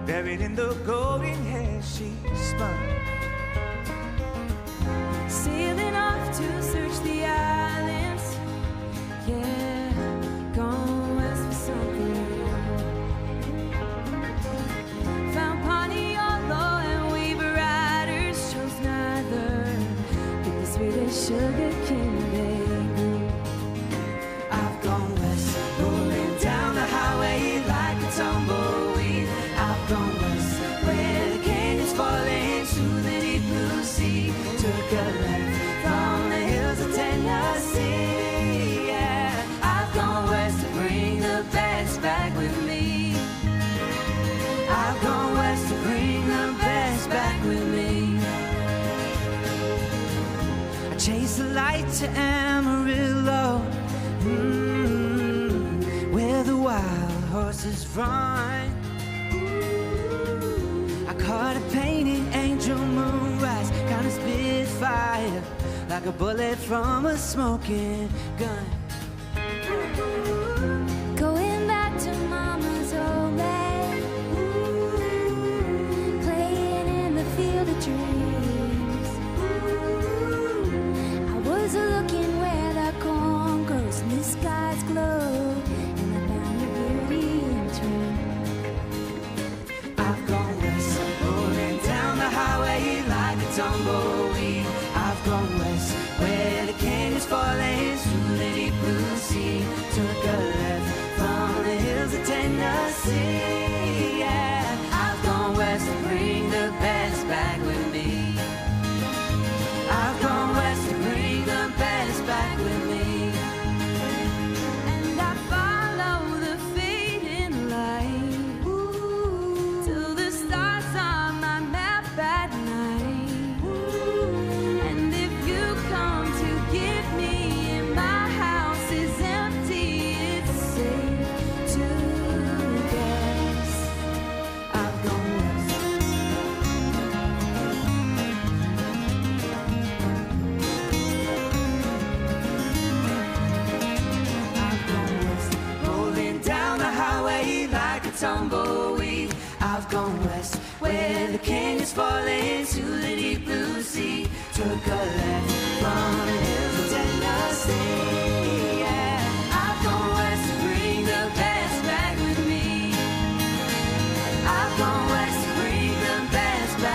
[SPEAKER 19] buried in the golden hair she spun.
[SPEAKER 18] Sailing off to search the islands. Yeah, gone west for something. Found Pontiolo and Weaver Riders, chose neither. But the sweetest sugar cane they grew.
[SPEAKER 19] I've gone west, rolling down the highway like a tumbleweed. I've gone west, where the canyons fall into the deep blue sea. Took a left from the hills of Tennessee. Yeah, I've gone west to bring the best back with me. I've gone west to bring the best back with me. I chased the light to Amarillo, where the wild horses run. I caught a painted angel moonrise, kind of spit fire like a bullet from a smoking gun.
[SPEAKER 18] Going back to Mama's old bed, playing in the field of dreams. I was looking where the corn grows and the skies glow, and I found your beauty in tune.
[SPEAKER 19] I've gone west, rolling down the highway like a tumbleweed. I've gone west, where the canyons fall into the deep blue sea. Took a left from the hills of Tennessee. Yeah, I've gone west to bring the best back with me. I've gone west to bring the best back with me.
[SPEAKER 18] And I follow the fading light till the stars on my map at night. And if you come to get me and my house is empty, it's safe to guess
[SPEAKER 19] I've gone west. I've gone west, rolling down the highway like a tumbleweed. I've gone west, where the canyons fall into the deep blue sea. Took a left from the hills of Tennessee. Yeah, I've gone west to bring the best back with me. I've gone west to bring the best back.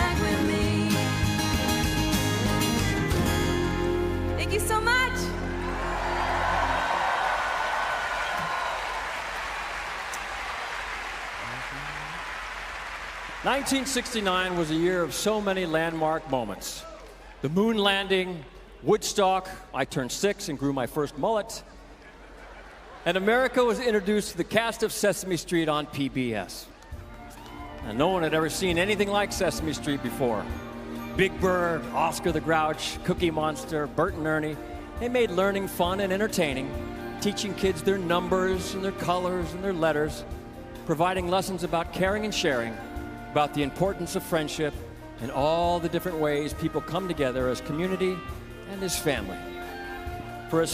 [SPEAKER 2] 1969 was a year of so many landmark moments. The moon landing, Woodstock, I turned 6 and grew my first mullet, and America was introduced to the cast of Sesame Street on PBS. And no one had ever seen anything like Sesame Street before. Big Bird, Oscar the Grouch, Cookie Monster, Bert and Ernie, they made learning fun and entertaining, teaching kids their numbers and their colors and their letters, providing lessons about caring and sharing, about the importance of friendship and all the different ways people come together as community and as family. For a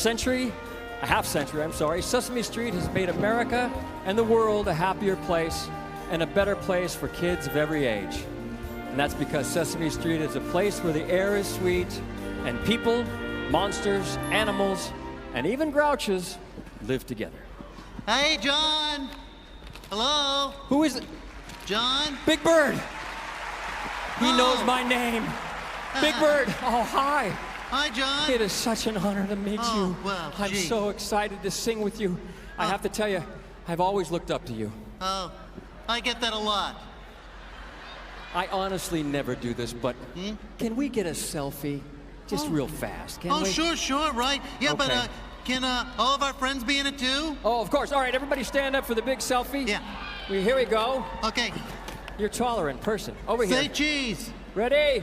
[SPEAKER 2] half century, Sesame Street has made America and the world a happier place and a better place for kids of every age. And that's because Sesame Street is a place where the air is sweet and people, monsters, animals, and even grouches live together.
[SPEAKER 21] Hey, John! Hello?
[SPEAKER 2] Who is it?
[SPEAKER 21] John?
[SPEAKER 2] Big Bird! He knows my name. Big Bird! Oh, hi!
[SPEAKER 21] Hi, John!
[SPEAKER 2] It is such an honor to meet you.
[SPEAKER 21] Well,
[SPEAKER 2] I'm so excited to sing with you. I have to tell you, I've always looked up to you.
[SPEAKER 21] Oh, I get that a lot.
[SPEAKER 2] I honestly never do this, but can we get a selfie? Just real fast, can we?
[SPEAKER 21] Sure, right. Yeah,
[SPEAKER 2] okay.
[SPEAKER 21] But can all of our friends be in it too?
[SPEAKER 2] Oh, of course. All right, everybody stand up for the big selfie.
[SPEAKER 21] Yeah.
[SPEAKER 2] Here we go.
[SPEAKER 21] Okay.
[SPEAKER 2] You're taller in person. Over here.
[SPEAKER 21] Say cheese.
[SPEAKER 2] Ready?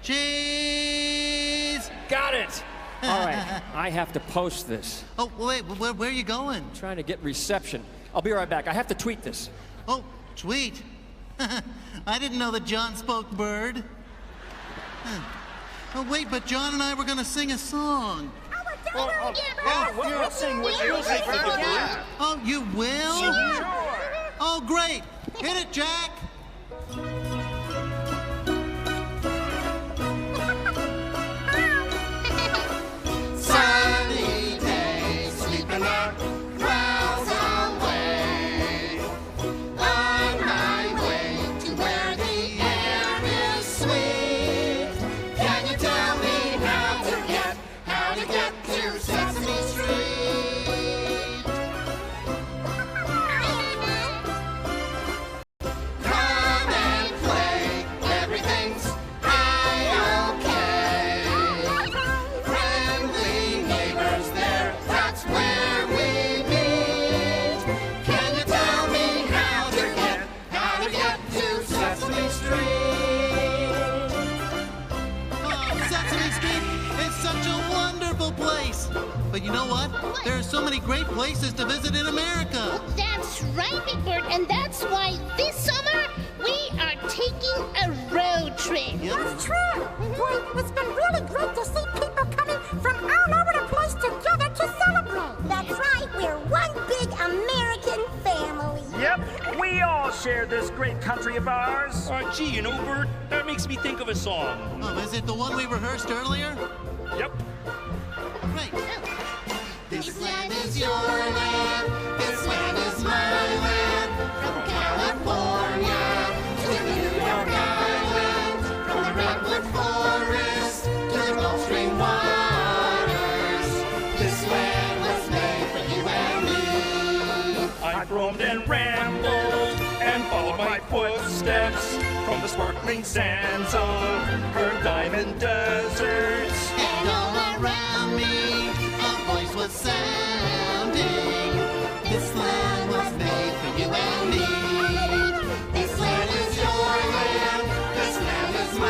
[SPEAKER 21] Cheese.
[SPEAKER 2] Got it. All right, I have to post this.
[SPEAKER 21] Oh, wait, where are you going?
[SPEAKER 2] I'm trying to get reception. I'll be right back. I have to tweet this.
[SPEAKER 21] Oh, tweet? I didn't know that John spoke bird. Oh, wait, but John and I were going to sing a song.
[SPEAKER 4] We'll sing with you.
[SPEAKER 21] Oh, you will?
[SPEAKER 4] Sure.
[SPEAKER 21] Oh, great. Hit it, Jack.
[SPEAKER 6] Sunny day, sweeping the clouds away. On my way to where the air is sweet. Can you tell me how to get to Sesame Street? Come and play, everything's A-okay. Friendly neighbors there, that's where we meet. Can you tell me how to get to Sesame Street?
[SPEAKER 21] Oh, Sesame Street is such a wonderful place. But you know what? There are so many great places to visit in America.
[SPEAKER 3] That's right, Big Bird, and that's why this summer we are taking a road trip.
[SPEAKER 21] That's
[SPEAKER 3] true. Boy, it's been really great to see people coming from all over the place together to celebrate. That's right. We're one big American family.
[SPEAKER 4] Yep, we all share this great country of ours.
[SPEAKER 5] Gee, you know, Bert, that makes me think of a song.
[SPEAKER 21] Oh, is it the one we rehearsed earlier?
[SPEAKER 5] Yep.
[SPEAKER 21] Great.
[SPEAKER 6] This land is your land, this land is my land. From California to New York Island, from the Redwood Forest to the Gulf Stream waters. This land was made for you and me.
[SPEAKER 4] I roamed and rambled and followed my footsteps from the sparkling sands of her diamond deserts.
[SPEAKER 21] And all around me, a voice was sounding. This land was made for you and me. This land is your land. This land is my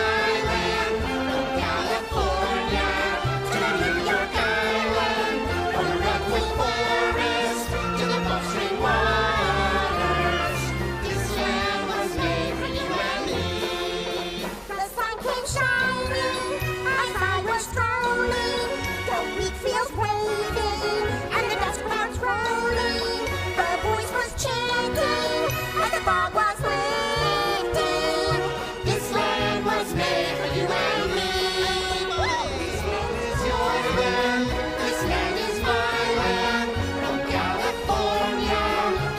[SPEAKER 21] land. From California to New York Island, from the Redwood Forest to the Gulf Stream waters. This land was made for you and me.
[SPEAKER 3] The sun came shining as I was strolling. The wheat fields waving and the dust clouds rolling. The voice was chanting as the fog was lifting.
[SPEAKER 6] This land was made for you and me. This land is your land. This land is my land. From California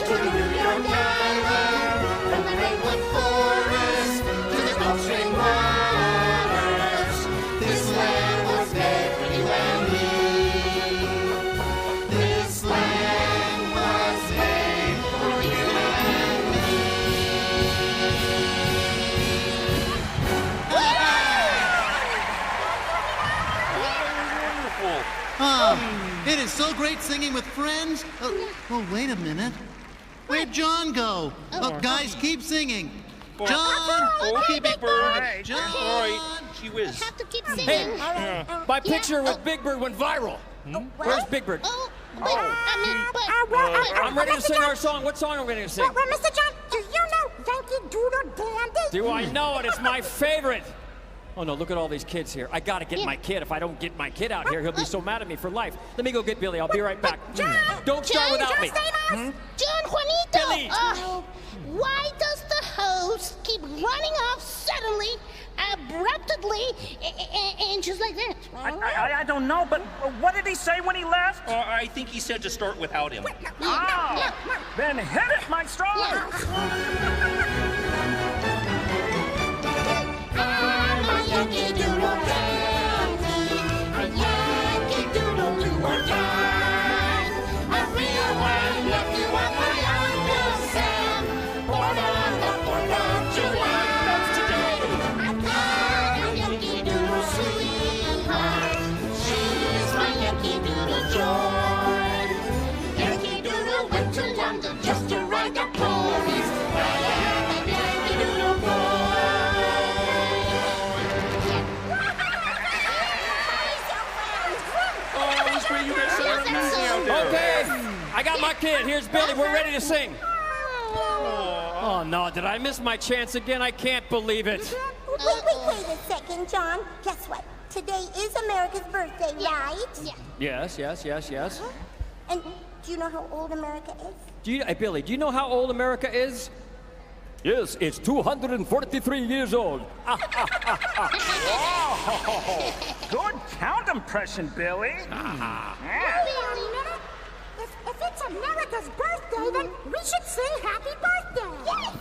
[SPEAKER 6] to New York Island, from the Redwood Forest to the Gulf Stream waters. This land was made for you and me. This land was made for you and me.
[SPEAKER 21] so great singing with friends. Oh, wait a minute. Where'd John go? Oh, guys, keep singing. John!
[SPEAKER 5] Okay, Big Bird.
[SPEAKER 21] John!
[SPEAKER 5] All right, gee whiz.
[SPEAKER 3] Have to keep singing.
[SPEAKER 2] Hey, my picture with Big Bird went viral. Where's Big Bird? I'm ready to sing our song. What song are we going to sing?
[SPEAKER 3] Well, Mr. John, do you know Yankee Doodle Dandy?
[SPEAKER 2] Do I know it? It's my favorite. Oh, no, look at all these kids here. I got to get my kid. If I don't get my kid out here, he'll be so mad at me for life. Let me go get Billy. I'll be right back.
[SPEAKER 3] John!
[SPEAKER 2] Don't start without me.
[SPEAKER 3] John Juanito!
[SPEAKER 2] Billy!
[SPEAKER 3] Why does the host keep running off suddenly, abruptly, and just like that?
[SPEAKER 7] I don't know, but what did he say when he left?
[SPEAKER 5] I think he said to start without him.
[SPEAKER 7] Then hit it, Maestro!
[SPEAKER 3] I'm a Yankee Doodle Dandy, a Yankee Doodle Doodle kind, a real one nephew of my Uncle Sam, born on the 4th of July. That's today. I'm a Yankee Doodle sweetheart, she's my Yankee Doodle joy. Yankee Doodle went to London just to ride the ponies. I am a Yankee Doodle boy.
[SPEAKER 2] Okay, I got my kid. Here's Billy. We're ready to sing. Oh, no. Did I miss my chance again? I can't believe it.
[SPEAKER 3] Wait a second, John. Guess what? Today is America's birthday, right? Yeah.
[SPEAKER 2] Yes.
[SPEAKER 3] And do you know how old America is?
[SPEAKER 2] Hey, Billy, do you know how old America is? Yes, it's 243 years old.
[SPEAKER 7] Whoa! Good count impression, Billy.
[SPEAKER 3] If it's America's birthday, then we should sing happy birthday.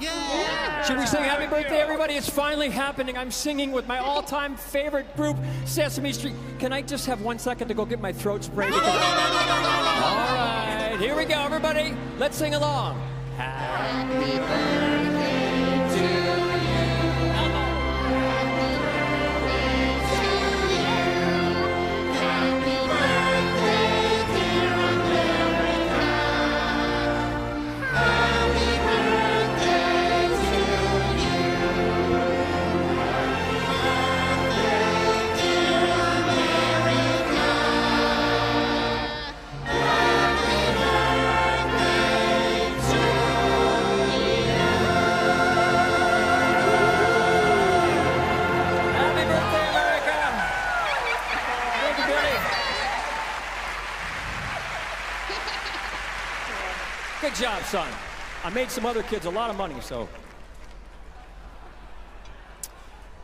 [SPEAKER 2] Yeah. Should we sing happy birthday, everybody? It's finally happening. I'm singing with my all-time favorite group, Sesame Street. Can I just have 1 second to go get my throat sprayed? All right, here we go, everybody. Let's sing along. Happy birthday to you. Good job, son. I made some other kids a lot of money, so.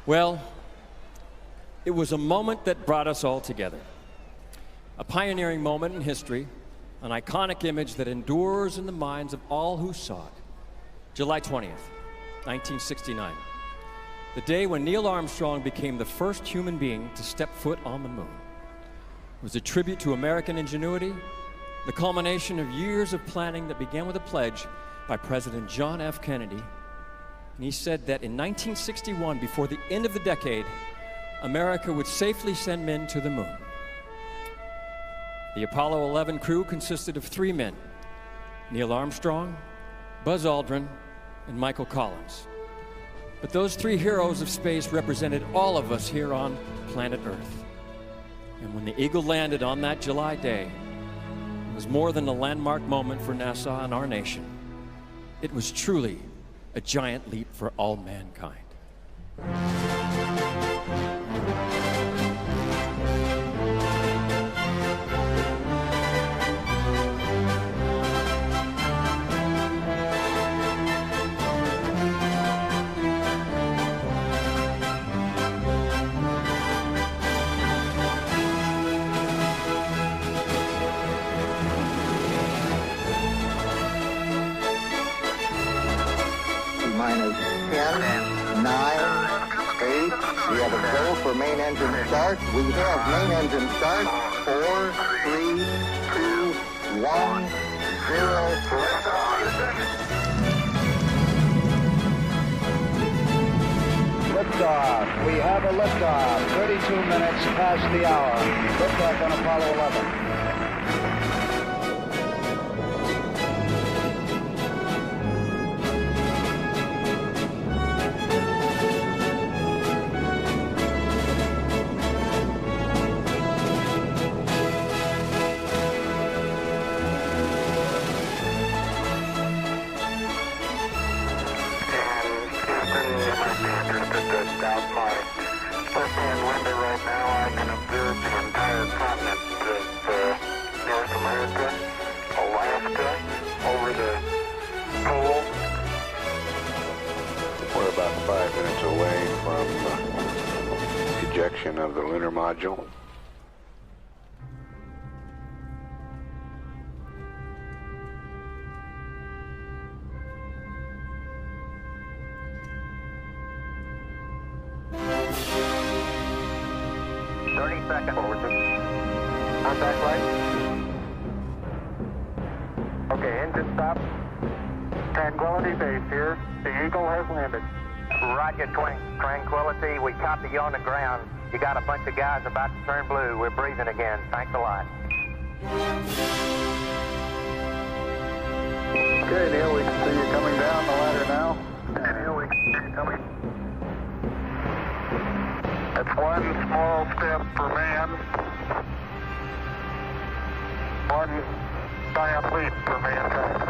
[SPEAKER 2] Well, it was a moment that brought us all together. A pioneering moment in history, an iconic image that endures in the minds of all who saw it. July 20th, 1969. The day when Neil Armstrong became the first human being to step foot on the moon. It was a tribute to American ingenuity, the culmination of years of planning that began with a pledge by President John F. Kennedy. And he said that in 1961, before the end of the decade, America would safely send men to the moon. The Apollo 11 crew consisted of 3 men, Neil Armstrong, Buzz Aldrin, and Michael Collins. But those 3 heroes of space represented all of us here on planet Earth. And when the Eagle landed on that July day, it was more than a landmark moment for NASA and our nation. It was truly a giant leap for all mankind.
[SPEAKER 22] Minus 10, 9, 8. We have a go for main engine start. We have main engine start. 4, 3, 2, 1, 0.
[SPEAKER 23] Liftoff. We have a liftoff. 32 minutes past the hour. Liftoff on Apollo 11.
[SPEAKER 13] firsthand window right now, I can observe the entire continent of North America, Alaska, over the pole.
[SPEAKER 14] We're about 5 minutes away from ejection of the lunar module.
[SPEAKER 13] Contact light. Okay, engine stop. Tranquility Base here. The Eagle has landed.
[SPEAKER 23] Roger, Tranquility. We copy you on the ground. You got a bunch of guys about to turn blue. We're breathing again. Thanks a lot.
[SPEAKER 13] Okay, Neil, we can see you coming down the ladder now. Okay, Neil, we can see you coming. That's one small step for man. One giant leap for mankind.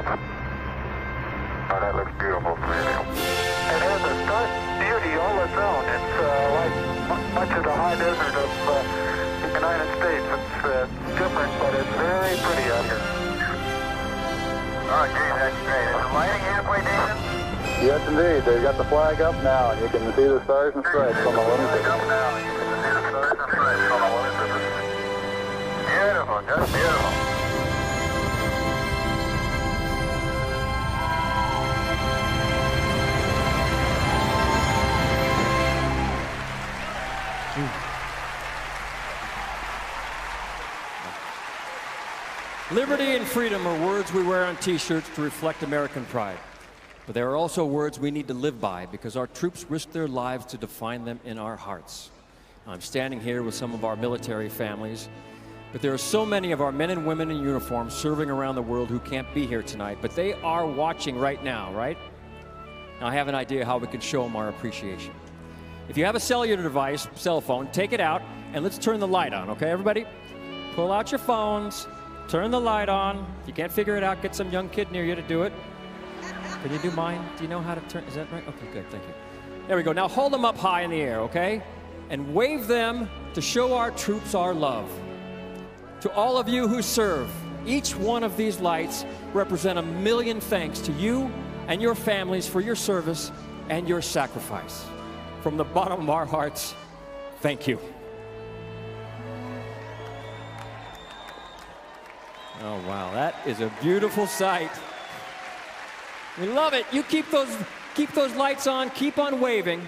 [SPEAKER 13] Oh, that looks beautiful for you, Neil. It has a stark beauty all its own. It's like much of the high desert of the United States. It's different, but it's very pretty out here.
[SPEAKER 14] Oh, gee, that's great. Is the lighting halfway decent?
[SPEAKER 13] Yes, indeed. They've got the flag up now, and you can see the stars and stripes on the lunar surface.
[SPEAKER 14] Beautiful, just beautiful.
[SPEAKER 2] Liberty and freedom are words we wear on t-shirts to reflect American pride. But there are also words we need to live by because our troops risk their lives to define them in our hearts. I'm standing here with some of our military families, but there are so many of our men and women in uniform serving around the world who can't be here tonight, but they are watching right now, right? Now I have an idea how we can show them our appreciation. If you have a cellular device, cell phone, take it out and let's turn the light on, okay, everybody? Pull out your phones, turn the light on. If you can't figure it out, get some young kid near you to do it. Can you do mine? Do you know how to turn? Is that right? Okay, good, thank you. There we go. Now hold them up high in the air, okay? And wave them to show our troops our love. To all of you who serve, each one of these lights represent 1,000,000 thanks to you and your families for your service and your sacrifice. From the bottom of our hearts, thank you. Oh, wow, that is a beautiful sight. We love it. You keep those lights on, keep on waving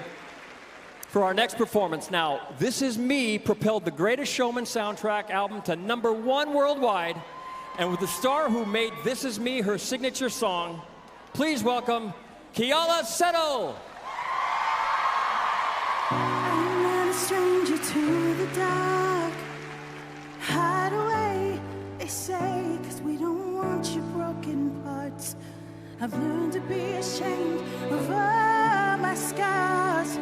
[SPEAKER 2] for our next performance. Now, This Is Me propelled the Greatest Showman soundtrack album to #1 worldwide. And with the star who made This Is Me her signature song, please welcome Keala Settle.
[SPEAKER 18] I'm not a stranger to the dark. Hide away, they say, 'cause we don't want your broken parts. I've learned to be ashamed of all my scars.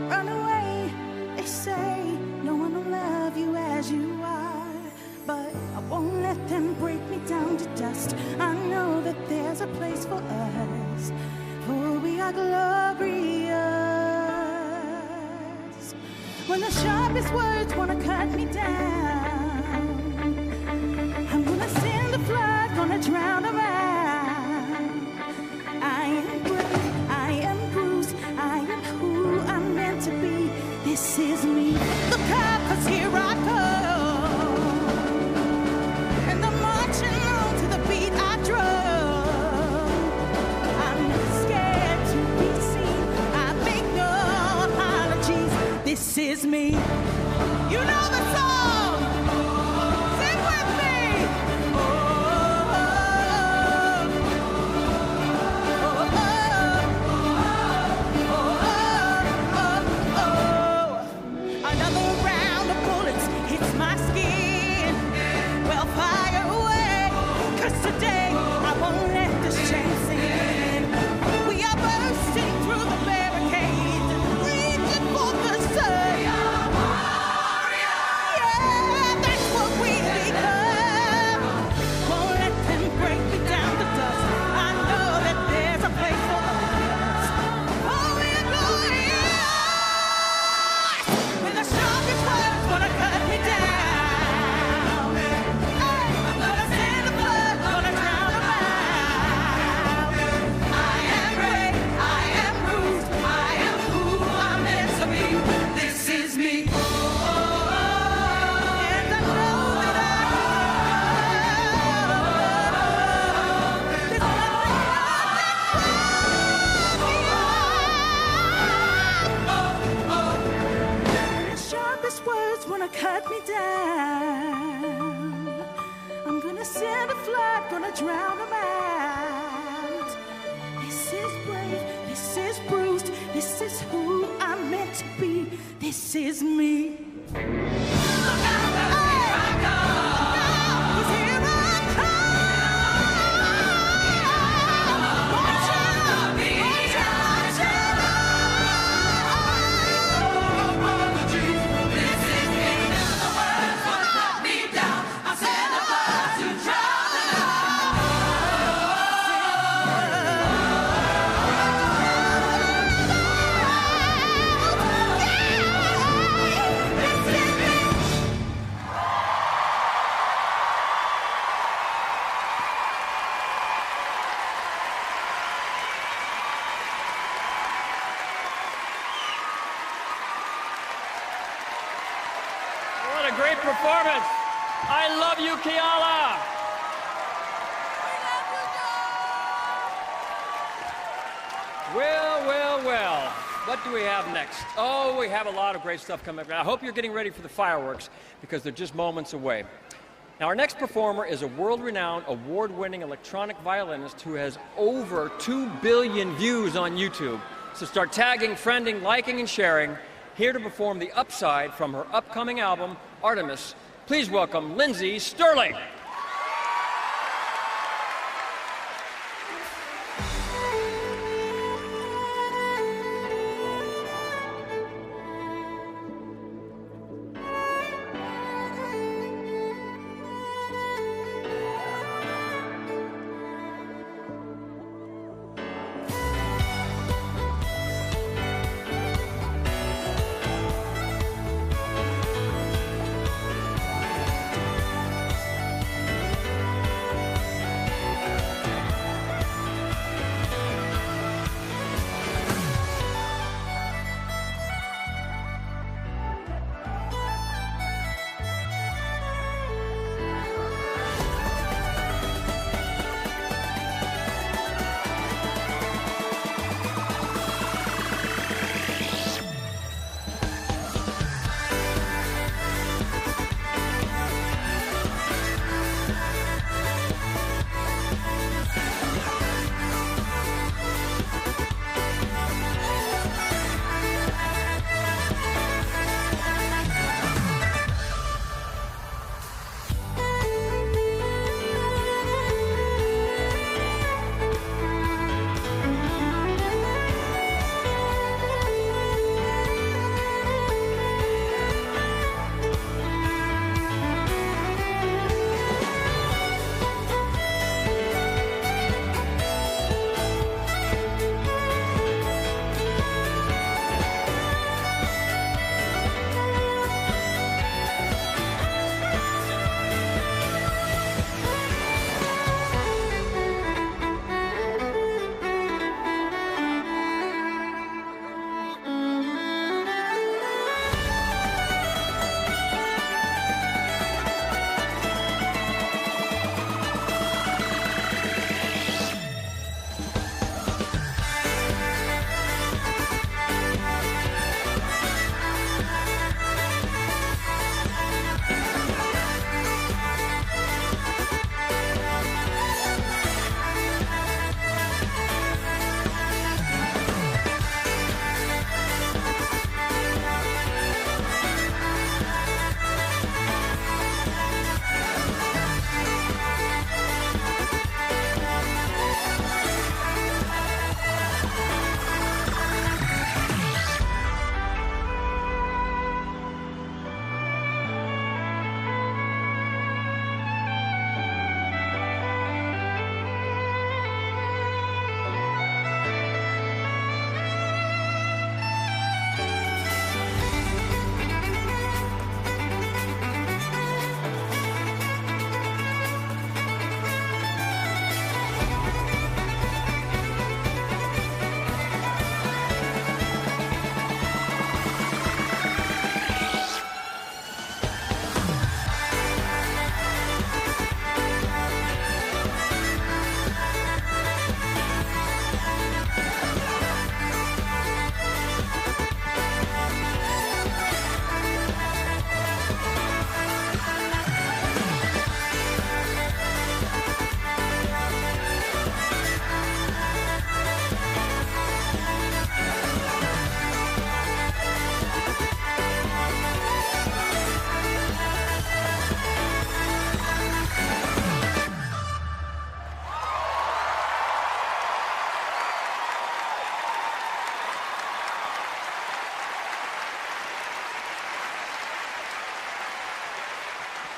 [SPEAKER 18] Run away, they say, no one will love you as you are. But I won't let them break me down to dust. I know that there's a place for us, for we are glorious. When the sharpest words wanna cut me down, I'm gonna send the flood, gonna drown them out. I am brave, I am bruised, I am who I'm meant to be. This is me. Look out, 'cause here I come. And I'm marching on to the beat I drum. I'm not scared to be seen. I make no apologies. This is me. You know the song. Sing with me. Another round of bullets hits my skin. Well, fire away, 'cause today I won't let the shame sink in. We are bursting through the barricades, reaching for the sun. We are warriors.
[SPEAKER 19] just wanna cut me down. I'm gonna send a flood, gonna drown them out. This is brave, this is bruised, this is who I'm meant to be. This is me.
[SPEAKER 2] What a great performance. I love you, Kiala. Well, well, well. What do we have next? Oh, we have a lot of great stuff coming up. I hope you're getting ready for the fireworks because they're just moments away. Now, our next performer is a world-renowned, award-winning electronic violinist who has over 2 billion views on YouTube. So start tagging, friending, liking, and sharing. Here to perform the upside from her upcoming album, Artemis. Please welcome Lindsay Sterling.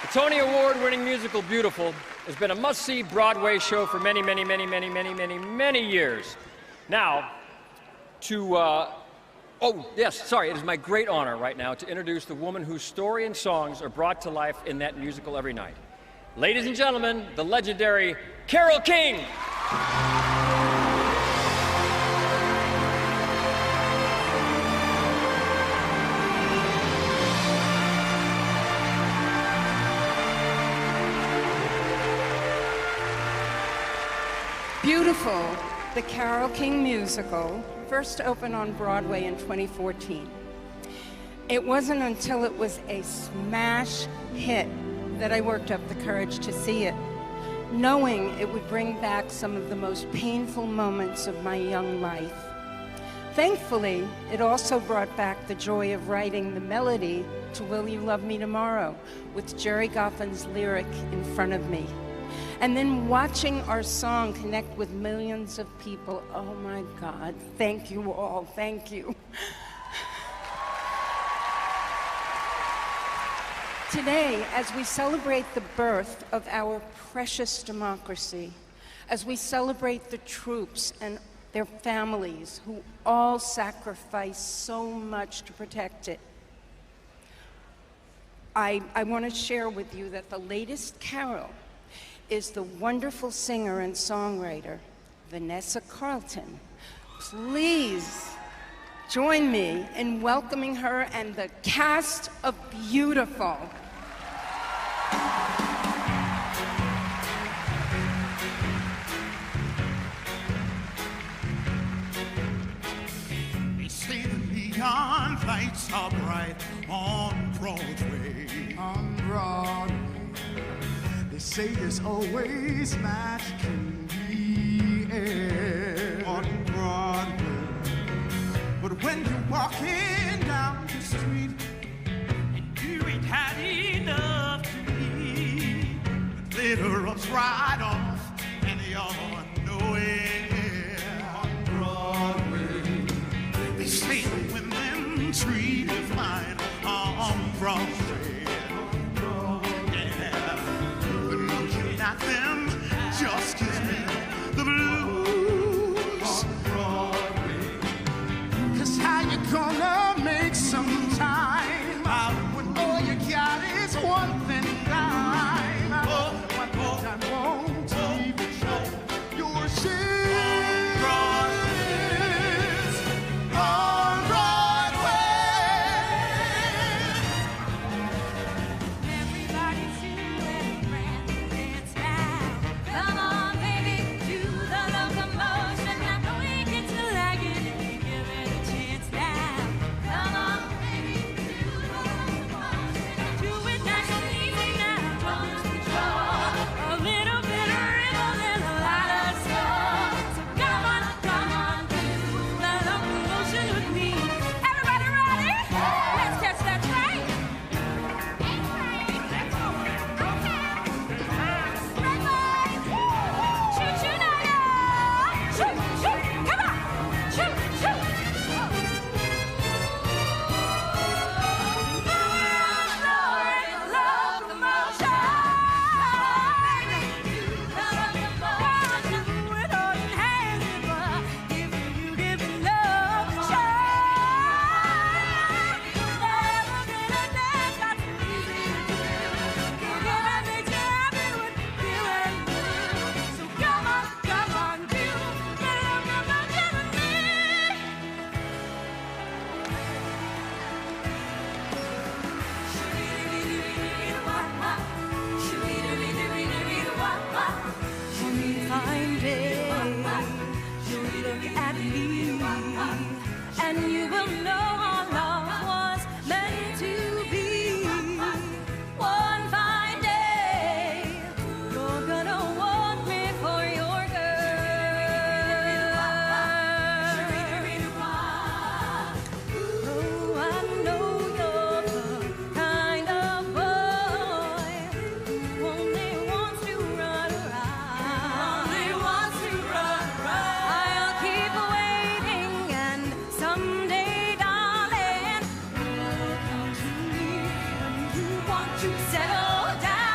[SPEAKER 2] The Tony Award-winning musical Beautiful has been a must-see Broadway show for many, many, many, many, many, many, many years. Now, it is my great honor right now to introduce the woman whose story and songs are brought to life in that musical every night. Ladies and gentlemen, the legendary Carole King.
[SPEAKER 8] Beautiful, the Carole King musical, first opened on Broadway in 2014. It wasn't until it was a smash hit that I worked up the courage to see it, knowing it would bring back some of the most painful moments of my young life. Thankfully, it also brought back the joy of writing the melody to Will You Love Me Tomorrow with Jerry Goffin's lyric in front of me. And then watching our song connect with millions of people. Oh my God, thank you all, thank you. Today, as we celebrate the birth of our precious democracy, as we celebrate the troops and their families who all sacrifice so much to protect it, I want to share with you that the latest carol is the wonderful singer and songwriter, Vanessa Carlton. Please join me in welcoming her and the cast of Beautiful.
[SPEAKER 9] They say the neon lights are bright on Broadway. On Broadway. They say there's always magic in the air on Broadway. But when you're walking down the street and you ain't had enough to eat, the glitter rubs right off and you're nowhere on Broadway. They say the women treat you fine on Broadway. At them just gives me the blues. 'Cause how you gonna make some time when all you got is one thin dime? One more time won't even show your shit. On Broadway. Everybody's doing grand. Come on, baby, do the locomotion. I know you get to like it if you give it a chance now. Come on, baby, do the locomotion. Do it nice and easy now. Don't lose control. A little bit of rhythm and a lot of soul. So come on, do the locomotion with me. Everybody ready? Let's catch that train. And you will know our love was meant to be. One fine day, you're gonna want me for your girl. Oh, I know you're the kind of boy who only wants to run around. Only wants to run around. I'll keep waiting, and someday, darling, you'll come to me. You want to settle down.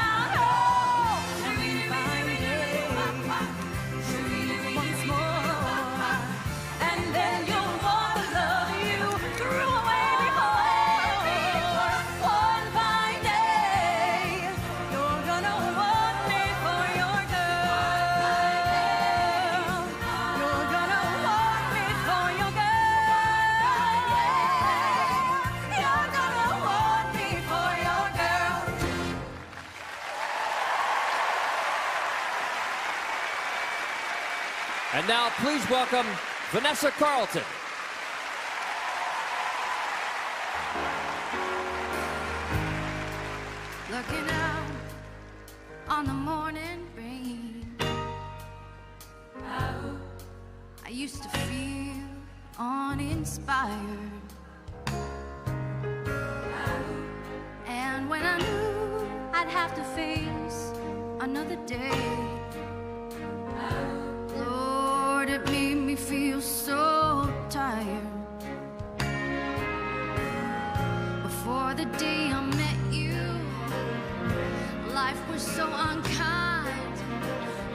[SPEAKER 2] And now please welcome Vanessa Carlton.
[SPEAKER 18] Looking out on the morning rain, I used to feel uninspired. And when I knew I'd have to face another day, Lord, it made me feel so tired. Before the day I met you, life was so unkind.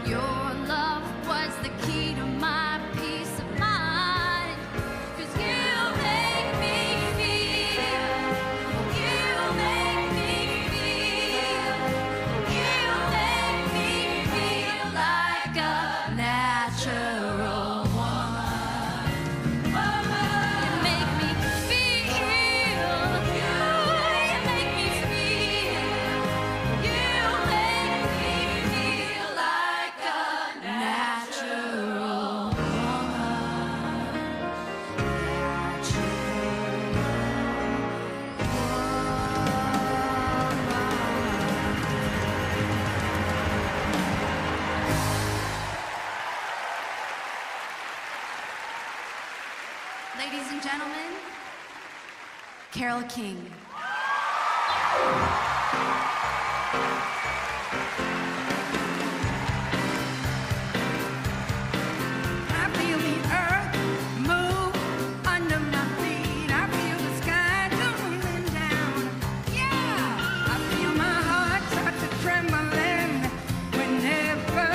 [SPEAKER 18] Your love was the key to my peace of mind. 'Cause you make me feel, you make me feel, you make me feel like a natural woman. You make me feel, you make me feel, you make me feel like a natural Ladies and gentlemen, Carole King.
[SPEAKER 19] I feel the earth move under my feet. I feel the sky tumbling down. Yeah, I feel my heart start to trembling whenever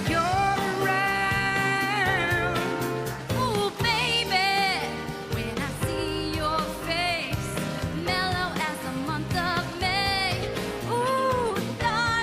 [SPEAKER 19] you're around.
[SPEAKER 18] Ooh, baby, when I see your face, mellow as the month of May. Ooh, darling.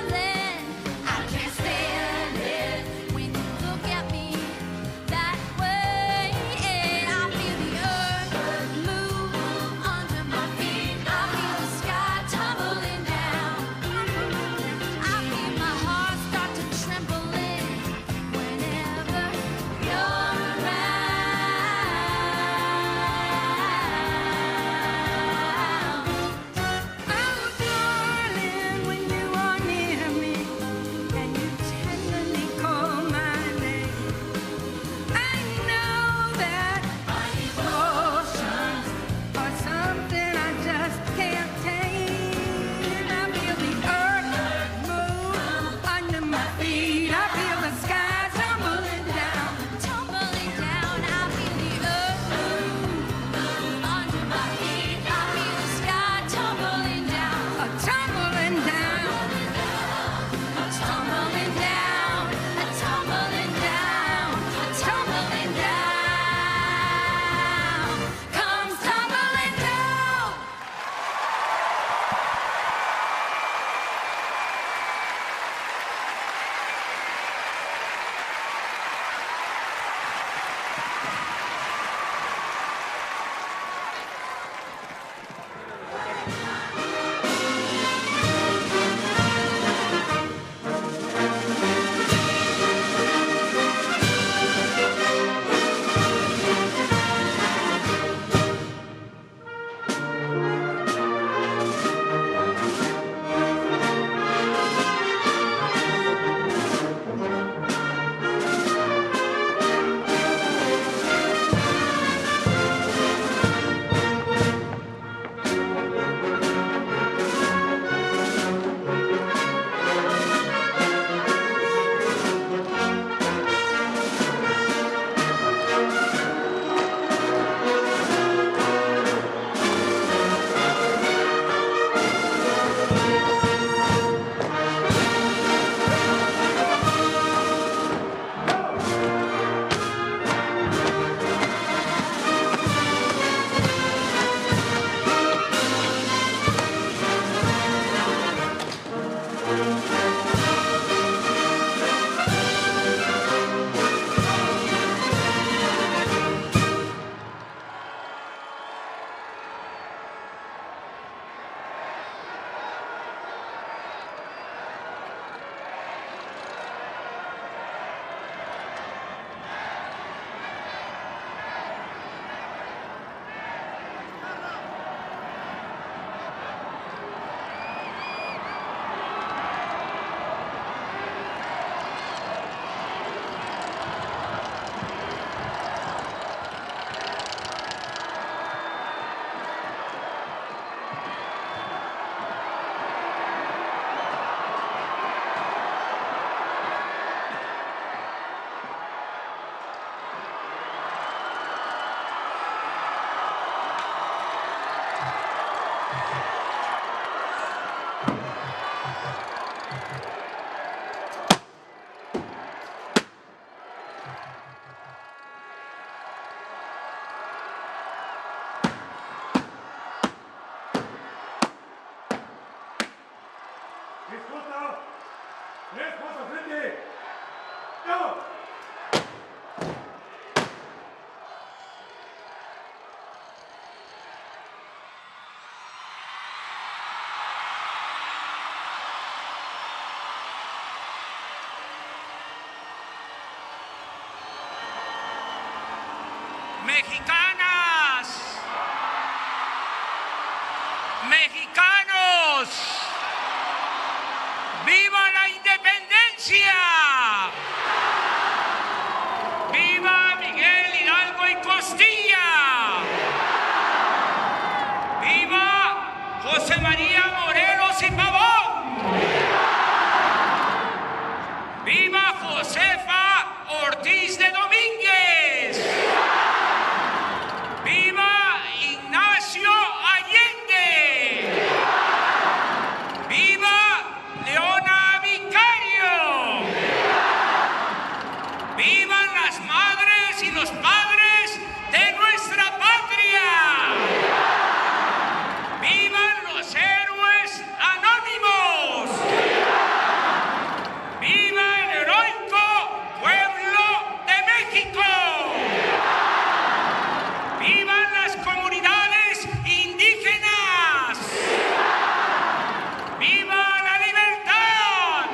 [SPEAKER 10] mexicanas, mexicanos, ¡viva la independencia! ¡Viva Miguel Hidalgo y Costilla! ¡Viva José María Morelos y Pavón! ¡Viva Josefa Ortiz de Domínguez! ¡Viva Ignacio Allende! ¡Viva Leona Vicario! ¡Vivan las madres y los padres de nuestra patria! ¡Vivan los héroes anónimos! ¡Viva el heroico pueblo de México! ¡Vivan las comunidades indígenas! ¡Viva la libertad!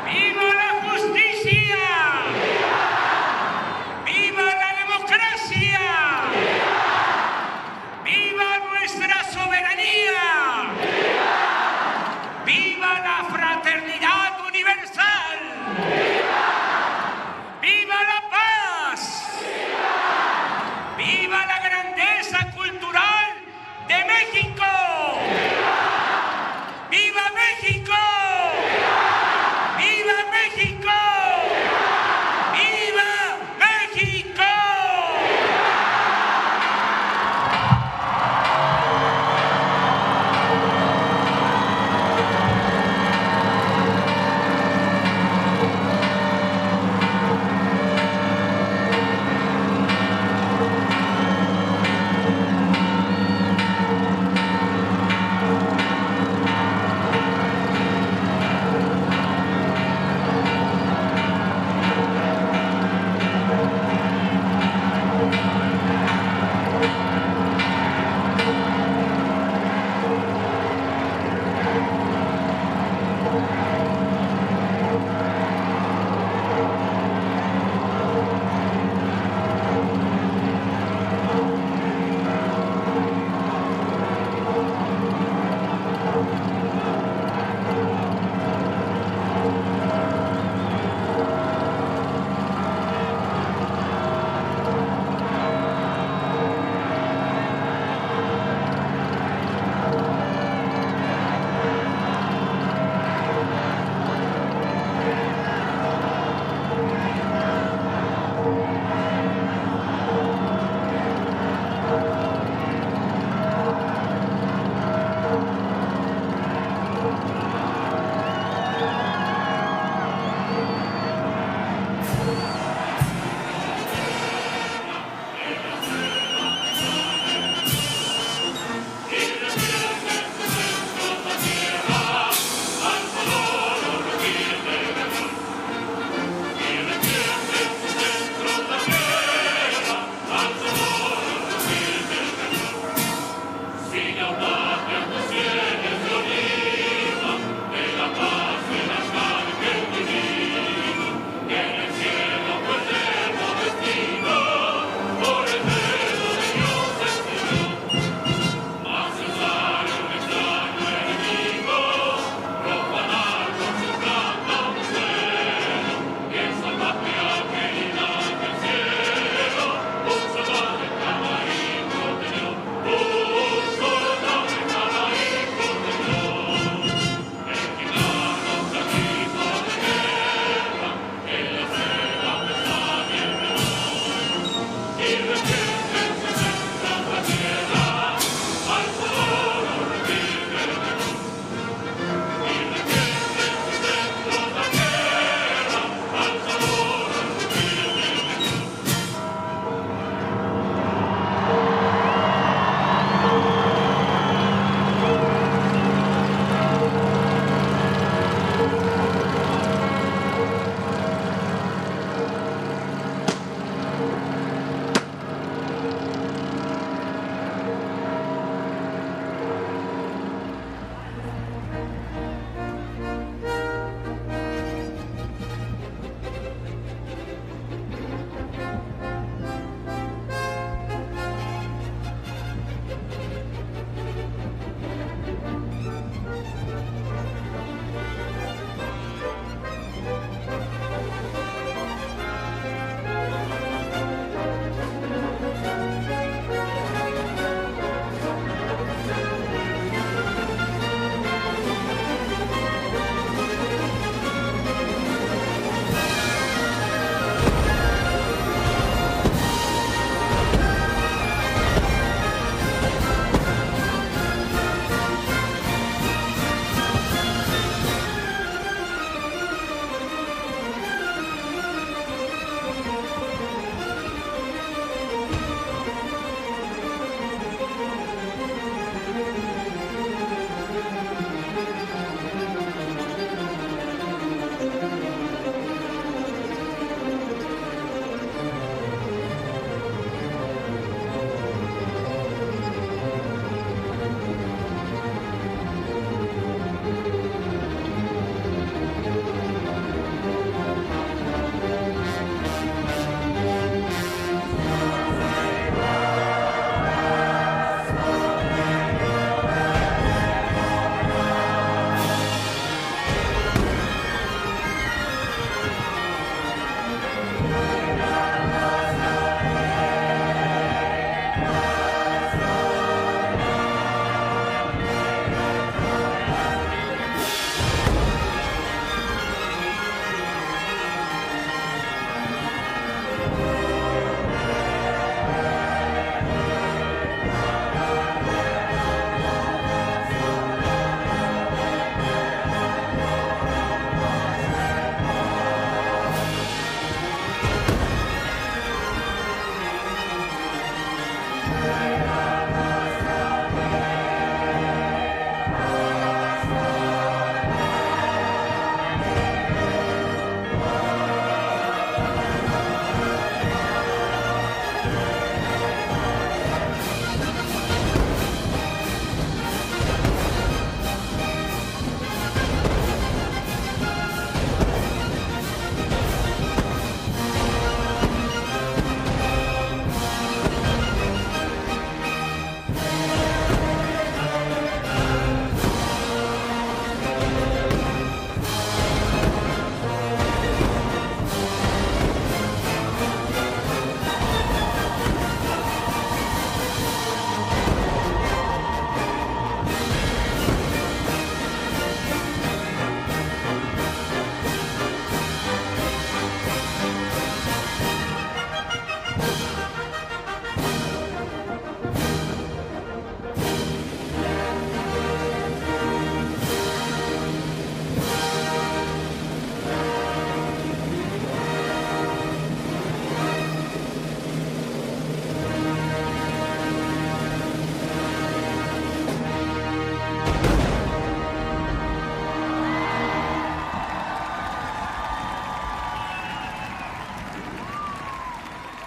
[SPEAKER 10] ¡Viva la justicia! ¡Viva la democracia! ¡Viva nuestra soberanía! ¡Viva la fraternidad universal! ¡Viva la paz! ¡Viva la grandeza cultural de México! ¡Viva México! ¡Viva México! ¡Viva México!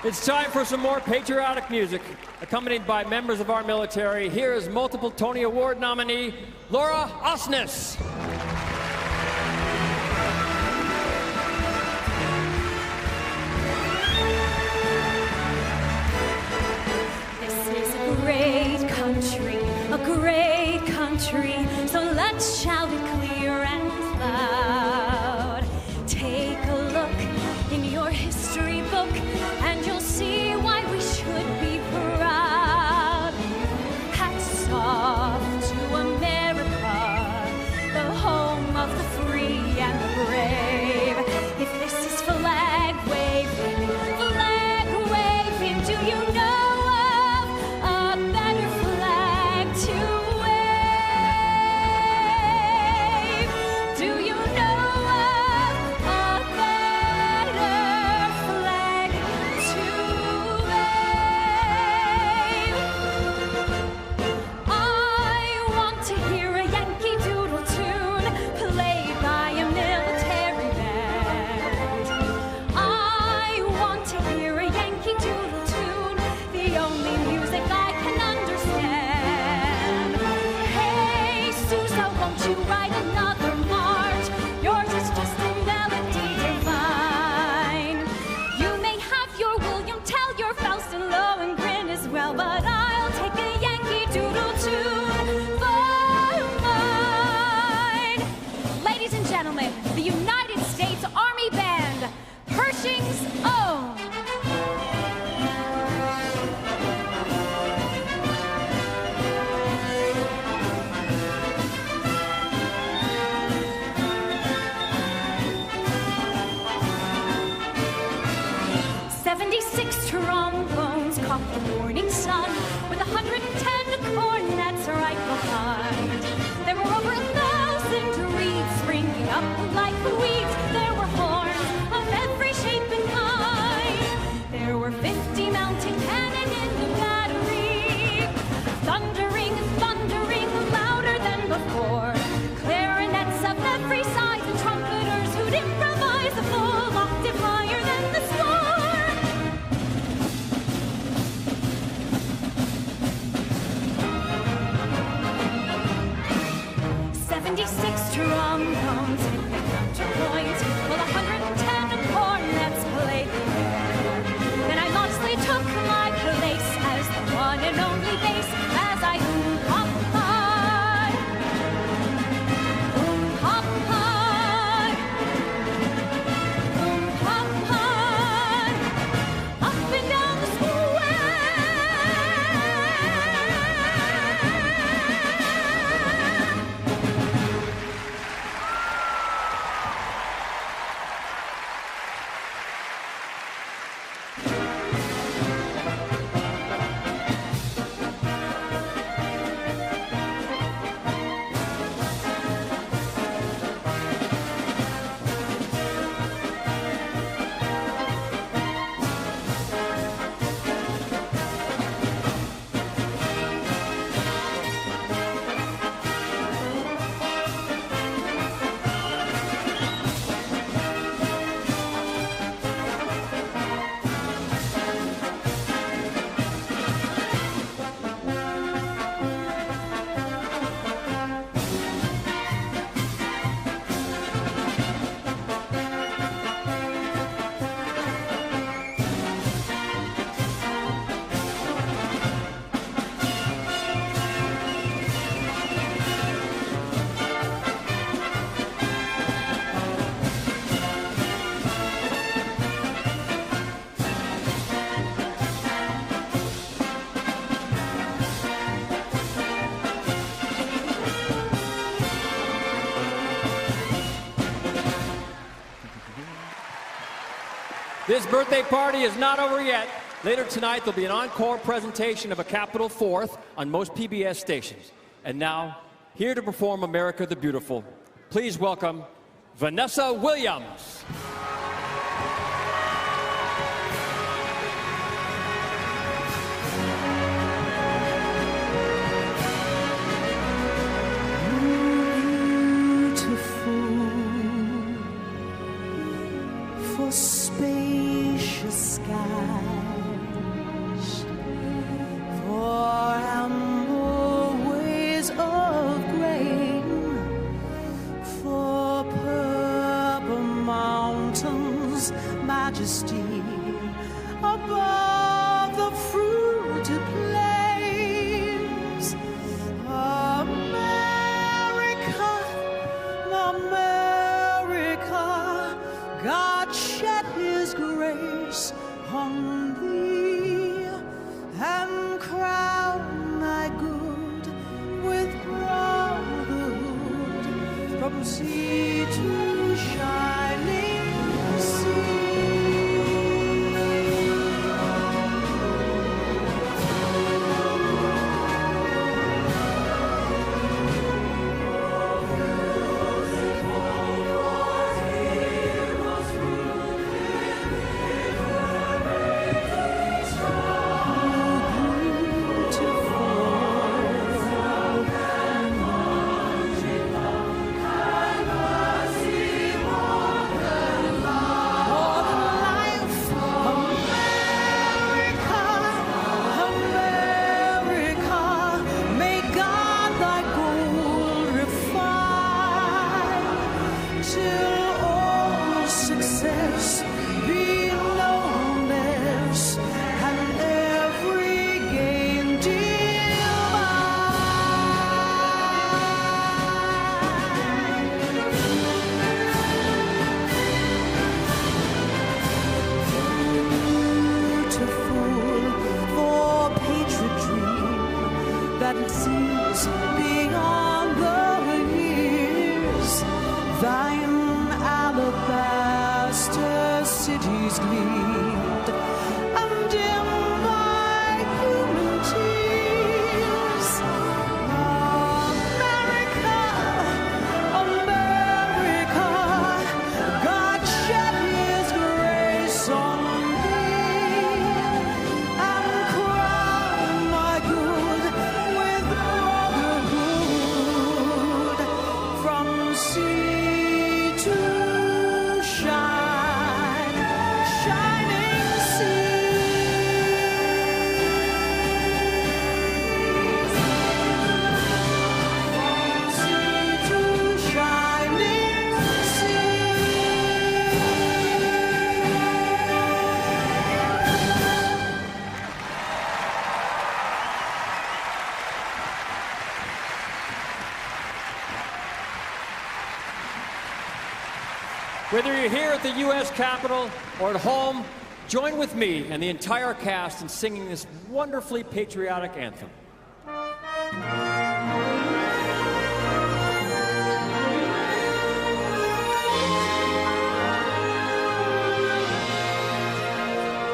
[SPEAKER 2] It's time for some more patriotic music, accompanied by members of our military. Here is multiple Tony Award nominee, Laura Osnes.
[SPEAKER 18] This is a great country, so let's shout it clear and loud. Take a look in your history book, and you'll see why we should be proud. Hats off to America, the home of the free and the brave. If this is flag waving, do you know of a better flag to wave? Do you know of a better flag to wave? I want to hear a Yankee Doodle tune played by a military band. I want to hear a Yankee Doodle tune, the only music I can understand. Hey, Sousa, won't you write another march? Yours is just a melody divine. You may have your William Tell, your Faust and Lohengrin as well, but I'll take a Yankee Doodle tune for mine. Ladies and gentlemen, the United States Army Band, Pershing's Own. Trombones caught the morning sun with 110 cornets right behind. There were over 1,000 reeds springing up like weeds. There were horns of every shape and kind. There were 50 mountain cannon in the battery, thundering, thundering louder than before. Clarinets of every size and trumpeters who'd improvise a full octave higher than the score. 76 trombones hit the counterpoint, while 110 cornets played the air. Then I modestly took my place as the one and only bass, as I hop high, hop high, hop high, up and down the square.
[SPEAKER 2] This birthday party is not over yet. Later tonight, there'll be an encore presentation of a Capitol Fourth on most PBS stations. And now, here to perform America the Beautiful, please welcome Vanessa Williams.
[SPEAKER 11] For spacious skies
[SPEAKER 19] majesty above the fruited plains. America, America, God shed his grace on thee and crown thy good with brotherhood from sea to shining sea. That it sees beyond the years, thine alabaster cities gleamed, and in thy human tears, America, America, God shed his grace on thee and crowned my good with brotherhood from sea to shining seas. From sea to shining
[SPEAKER 2] Whether you're here at the U.S. Capitol or at home, join with me and the entire cast in singing this wonderfully patriotic anthem.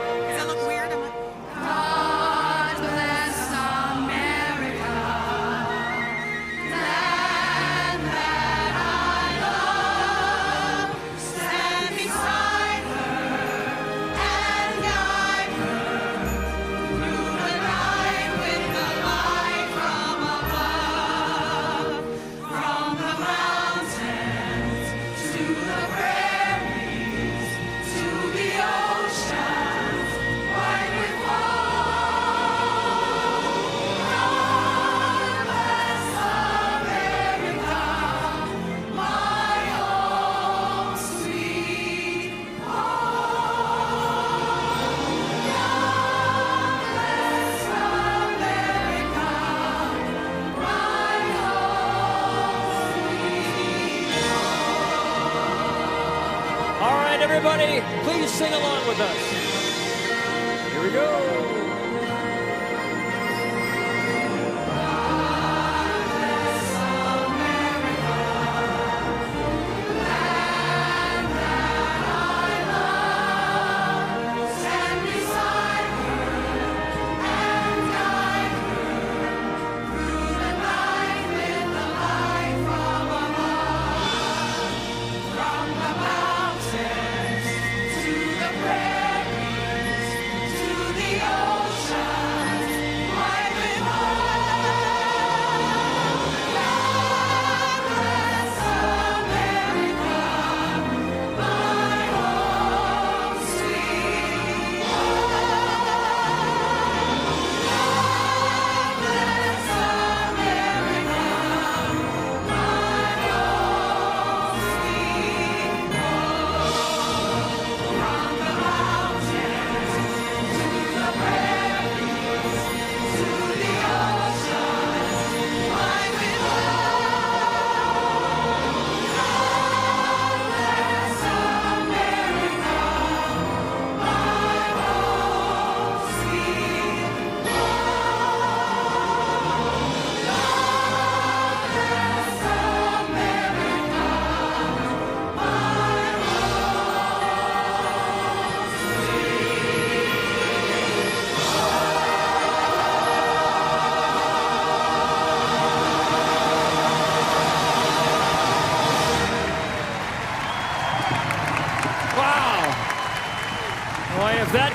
[SPEAKER 19] Does that look weird?
[SPEAKER 18] God bless America, land that I love. Stand beside her and guide her through the night with the light from above. From the mountains to the prairies to the oceans white with foam. God bless America, my home sweet home. God bless America, my home sweet home.
[SPEAKER 2] All right, everybody, please sing along with us. Here we go.
[SPEAKER 18] Stand beside her and guide her through the night with the light from above. From the mountains to the prairies to the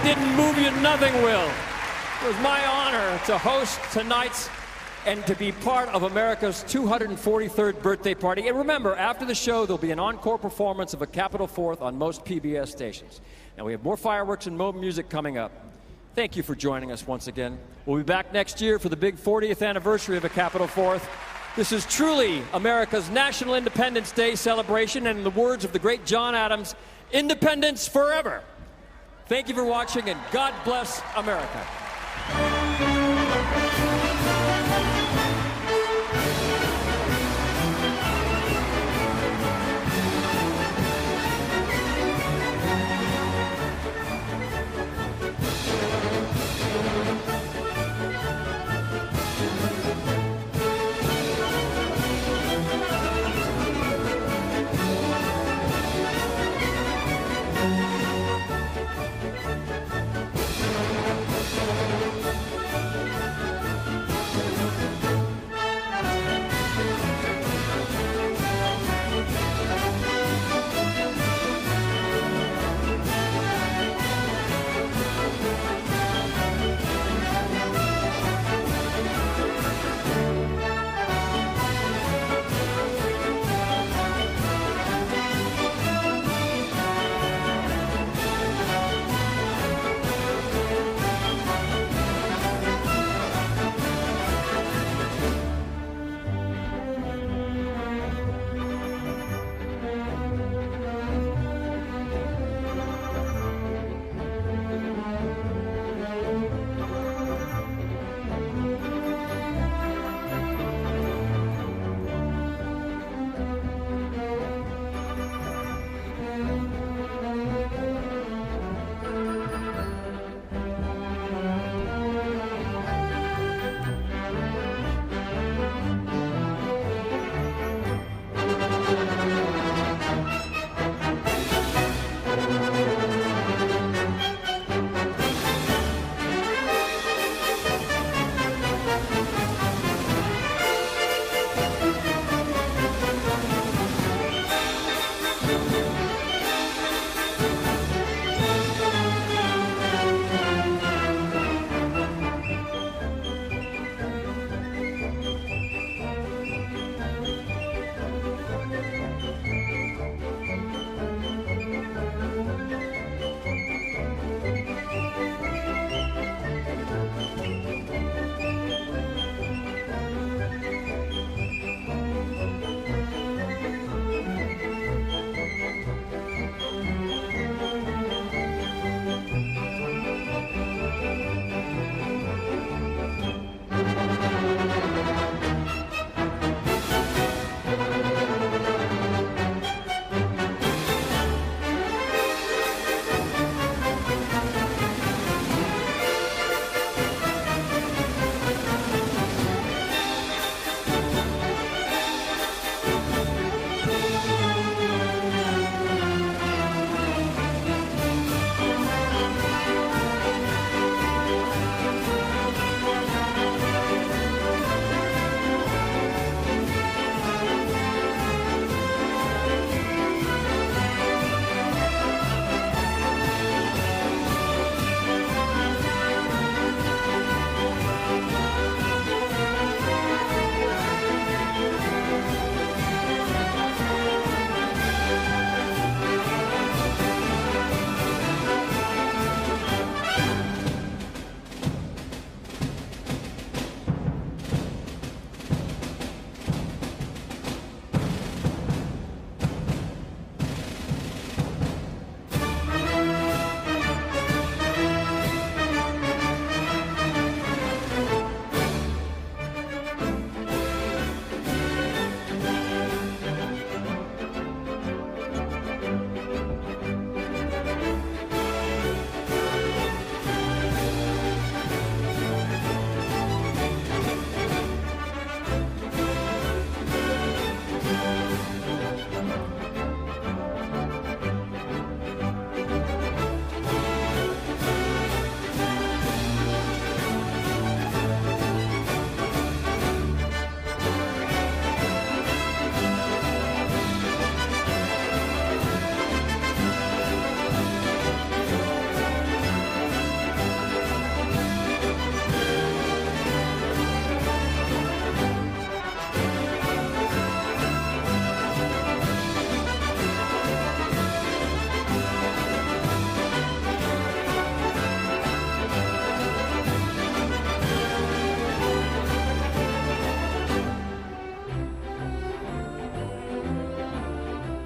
[SPEAKER 2] that didn't move you, nothing will. It was my honor to host tonight's and to be part of America's 243rd birthday party. And remember, after the show, there'll be an encore performance of A Capital Fourth on most PBS stations. And we have more fireworks and more music coming up. Thank you for joining us once again. We'll be back next year for the big 40th anniversary of A Capital Fourth. This is truly America's National Independence Day celebration, and in the words of the great John Adams, independence forever. Thank you for watching, and God bless America.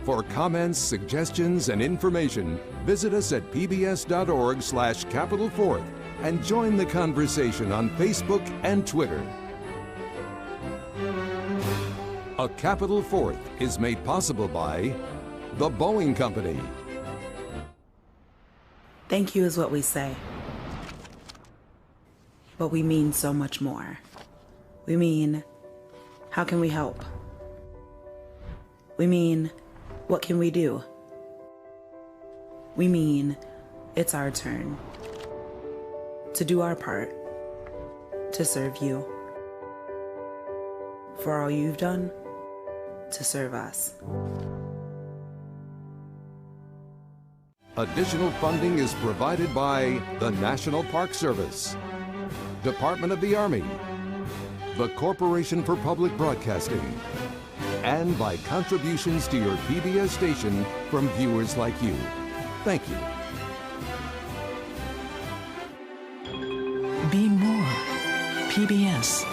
[SPEAKER 1] For comments, suggestions, and information, visit us at pbs.org/Capital Fourth and join the conversation on Facebook and Twitter. A Capital Fourth is made possible by the Boeing Company.
[SPEAKER 11] Thank you is what we say, but we mean so much more. We mean, how can we help? We mean, what can we do? We mean, it's our turn to do our part, to serve you, for all you've done to serve us.
[SPEAKER 1] Additional funding is provided by the National Park Service, Department of the Army, the Corporation for Public Broadcasting, and by contributions to your PBS station from viewers like you. Thank you.
[SPEAKER 12] Be more PBS.